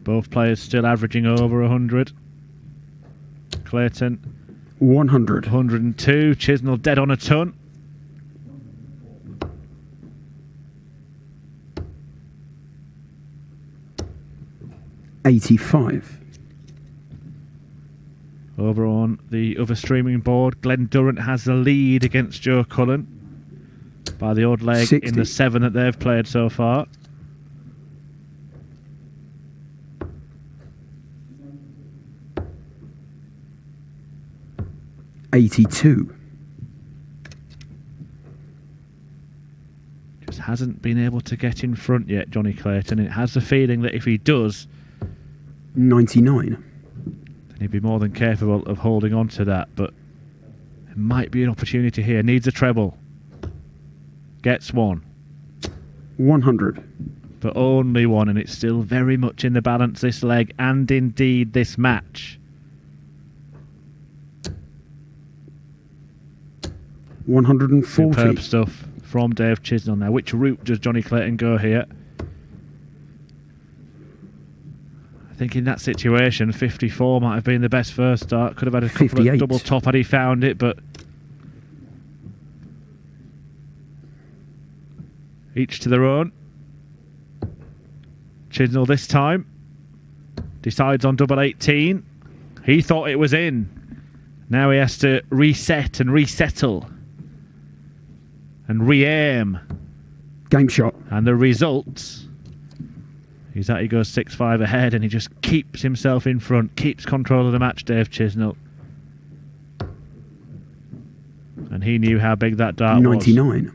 Both players still averaging over 100. Clayton 100. 102. Chisnell dead on a ton. $85. Over on the other streaming board, Glenn Durrant has the lead against Joe Cullen by the odd leg 60. in the 7 that they've played so far. $82. Just hasn't been able to get in front yet, Johnny Clayton. It has the feeling that if he does, 99. then he'd be more than capable of holding on to that. But it might be an opportunity here. Needs a treble. Gets one. 100. But only one, and it's still very much in the balance this leg and indeed this match. 140. Superb stuff from Dave Chisnell. Now, which route does Johnny Clayton go here? I think in that situation, 54 might have been the best first start. Could have had a couple 58. of double top had he found it, but each to their own. Chisnell this time decides on double 18. He thought it was in. Now he has to reset and resettle and re-aim. Game shot. And the result is that he goes 6-5 ahead and he just keeps himself in front, keeps control of the match, Dave Chisnell. And he knew how big that dart 99. was.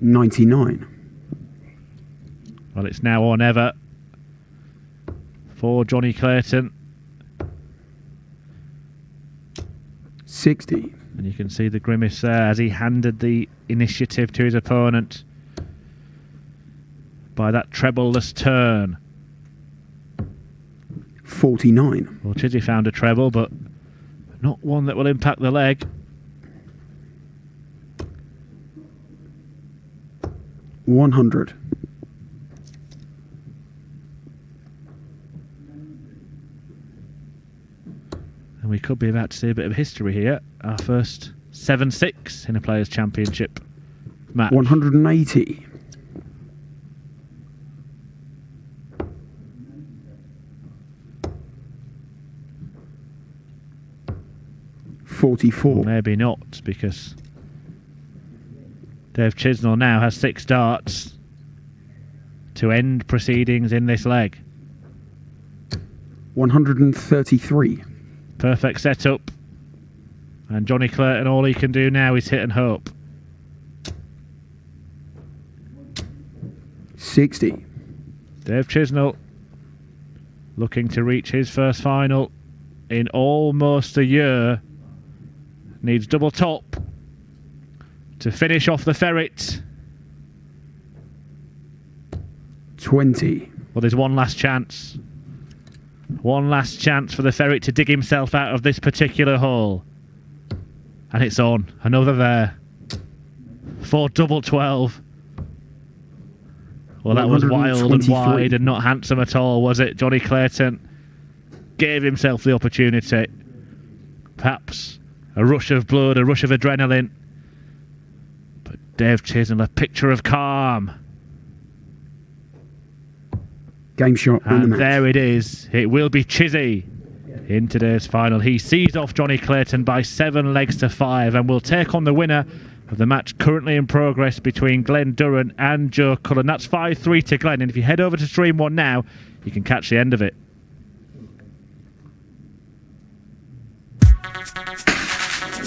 $99. Well, it's now or never for Johnny Clayton. 60. And you can see the grimace there as he handed the initiative to his opponent by that treble-less turn. 49. Well, Chizzy found a treble, but not one that will impact the leg. 100. And we could be about to see a bit of history here. Our first 7-6 in a Players' Championship match. 180. 44. Maybe not, because Dave Chisnall now has 6 darts to end proceedings in this leg. 133. Perfect setup. And Johnny Clayton, all he can do now is hit and hope. 60. Dave Chisnall looking to reach his first final in almost a year. Needs double top to finish off the ferret. 20. Well, there's one last chance. One last chance for the ferret to dig himself out of this particular hole. And it's on. Another there. For double 12. Well, that was wild and wide and not handsome at all, was it? Johnny Clayton gave himself the opportunity. Perhaps a rush of blood, a rush of adrenaline. But Dave Chisnall, a picture of calm. Game shot. And there it is. It will be Chizzy in today's final. He sees off Johnny Clayton by 7 legs to 5 and will take on the winner of the match currently in progress between Glenn Durrant and Joe Cullen. That's 5-3 to Glenn, and if you head over to Stream 1 now, you can catch the end of it.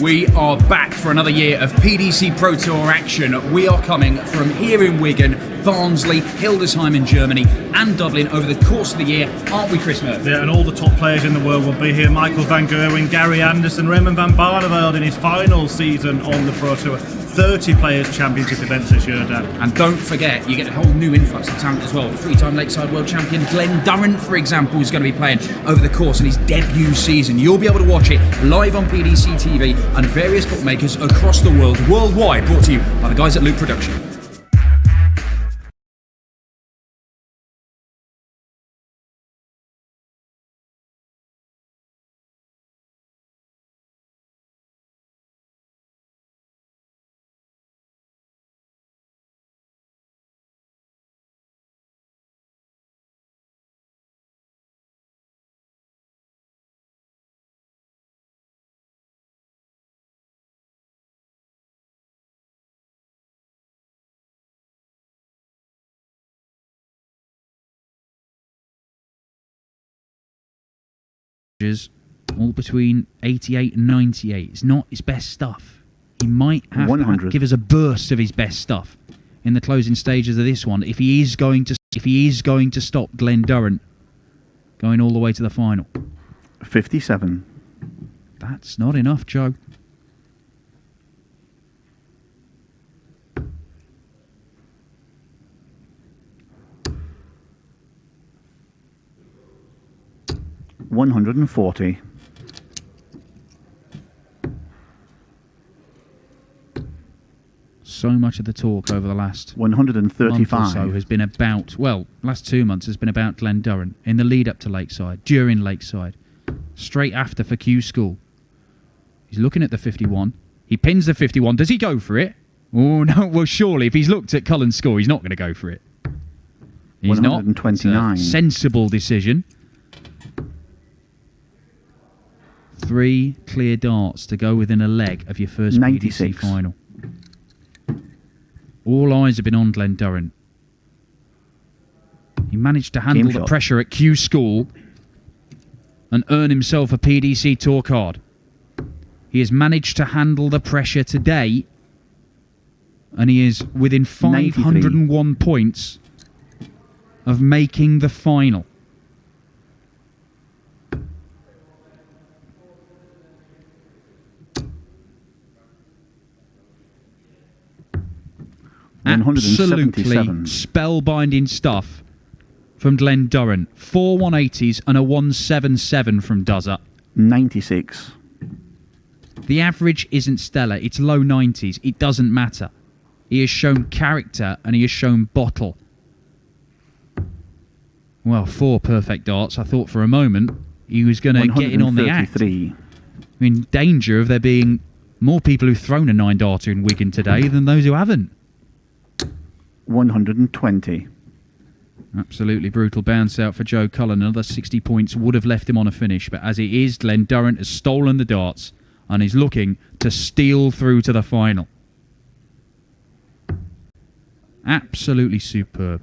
We are back for another year of PDC Pro Tour action. We are coming from here in Wigan, Barnsley, Hildesheim in Germany and Dublin over the course of the year, aren't we, Chris Murphy? Yeah, and all the top players in the world will be here. Michael van Gerwen, Gary Anderson, Raymond van Barneveld in his final season on the Pro Tour. 30 Players' Championship events this year, Dan. And don't forget, you get a whole new influx of talent as well. The 3-time Lakeside World Champion Glenn Durrant, for example, is going to be playing over the course of his debut season. You'll be able to watch it live on PDC TV and various bookmakers across the world, worldwide, brought to you by the guys at Luke Production. All between 88 and 98. It's not his best stuff. He might have to give us a burst of his best stuff in the closing stages of this one if he is going to stop Glenn Durrant going all the way to the final. 57. That's not enough, Joe. $140. So much of the talk over the last 135 month or so has been about, well, last 2 months has been about Glenn Durrant in the lead up to Lakeside, during Lakeside, straight after for Q School. He's looking at the 51. He pins the 51. Does he go for it? Oh no! Well, surely if he's looked at Cullen's score, he's not going to go for it. He's not. 129. It's a sensible decision. 3 clear darts to go within a leg of your first 96. PDC final. All eyes have been on Glenn Durrant. He managed to handle the pressure at Q School and earn himself a PDC Tour card. He has managed to handle the pressure today, and he is within 501 points of making the final. Absolutely spellbinding stuff from Glen Durrant. 4 180s and a 177 from Duzza. 96. The average isn't stellar. It's low 90s. It doesn't matter. He has shown character and he has shown bottle. Well, 4 perfect darts. I thought for a moment he was going to get in on the act. In danger of there being more people who've thrown a 9-darter in Wigan today than those who haven't. 120. Absolutely brutal bounce out for Joe Cullen. Another 60 points would have left him on a finish, but as it is, Glen Durrant has stolen the darts and is looking to steal through to the final. Absolutely superb.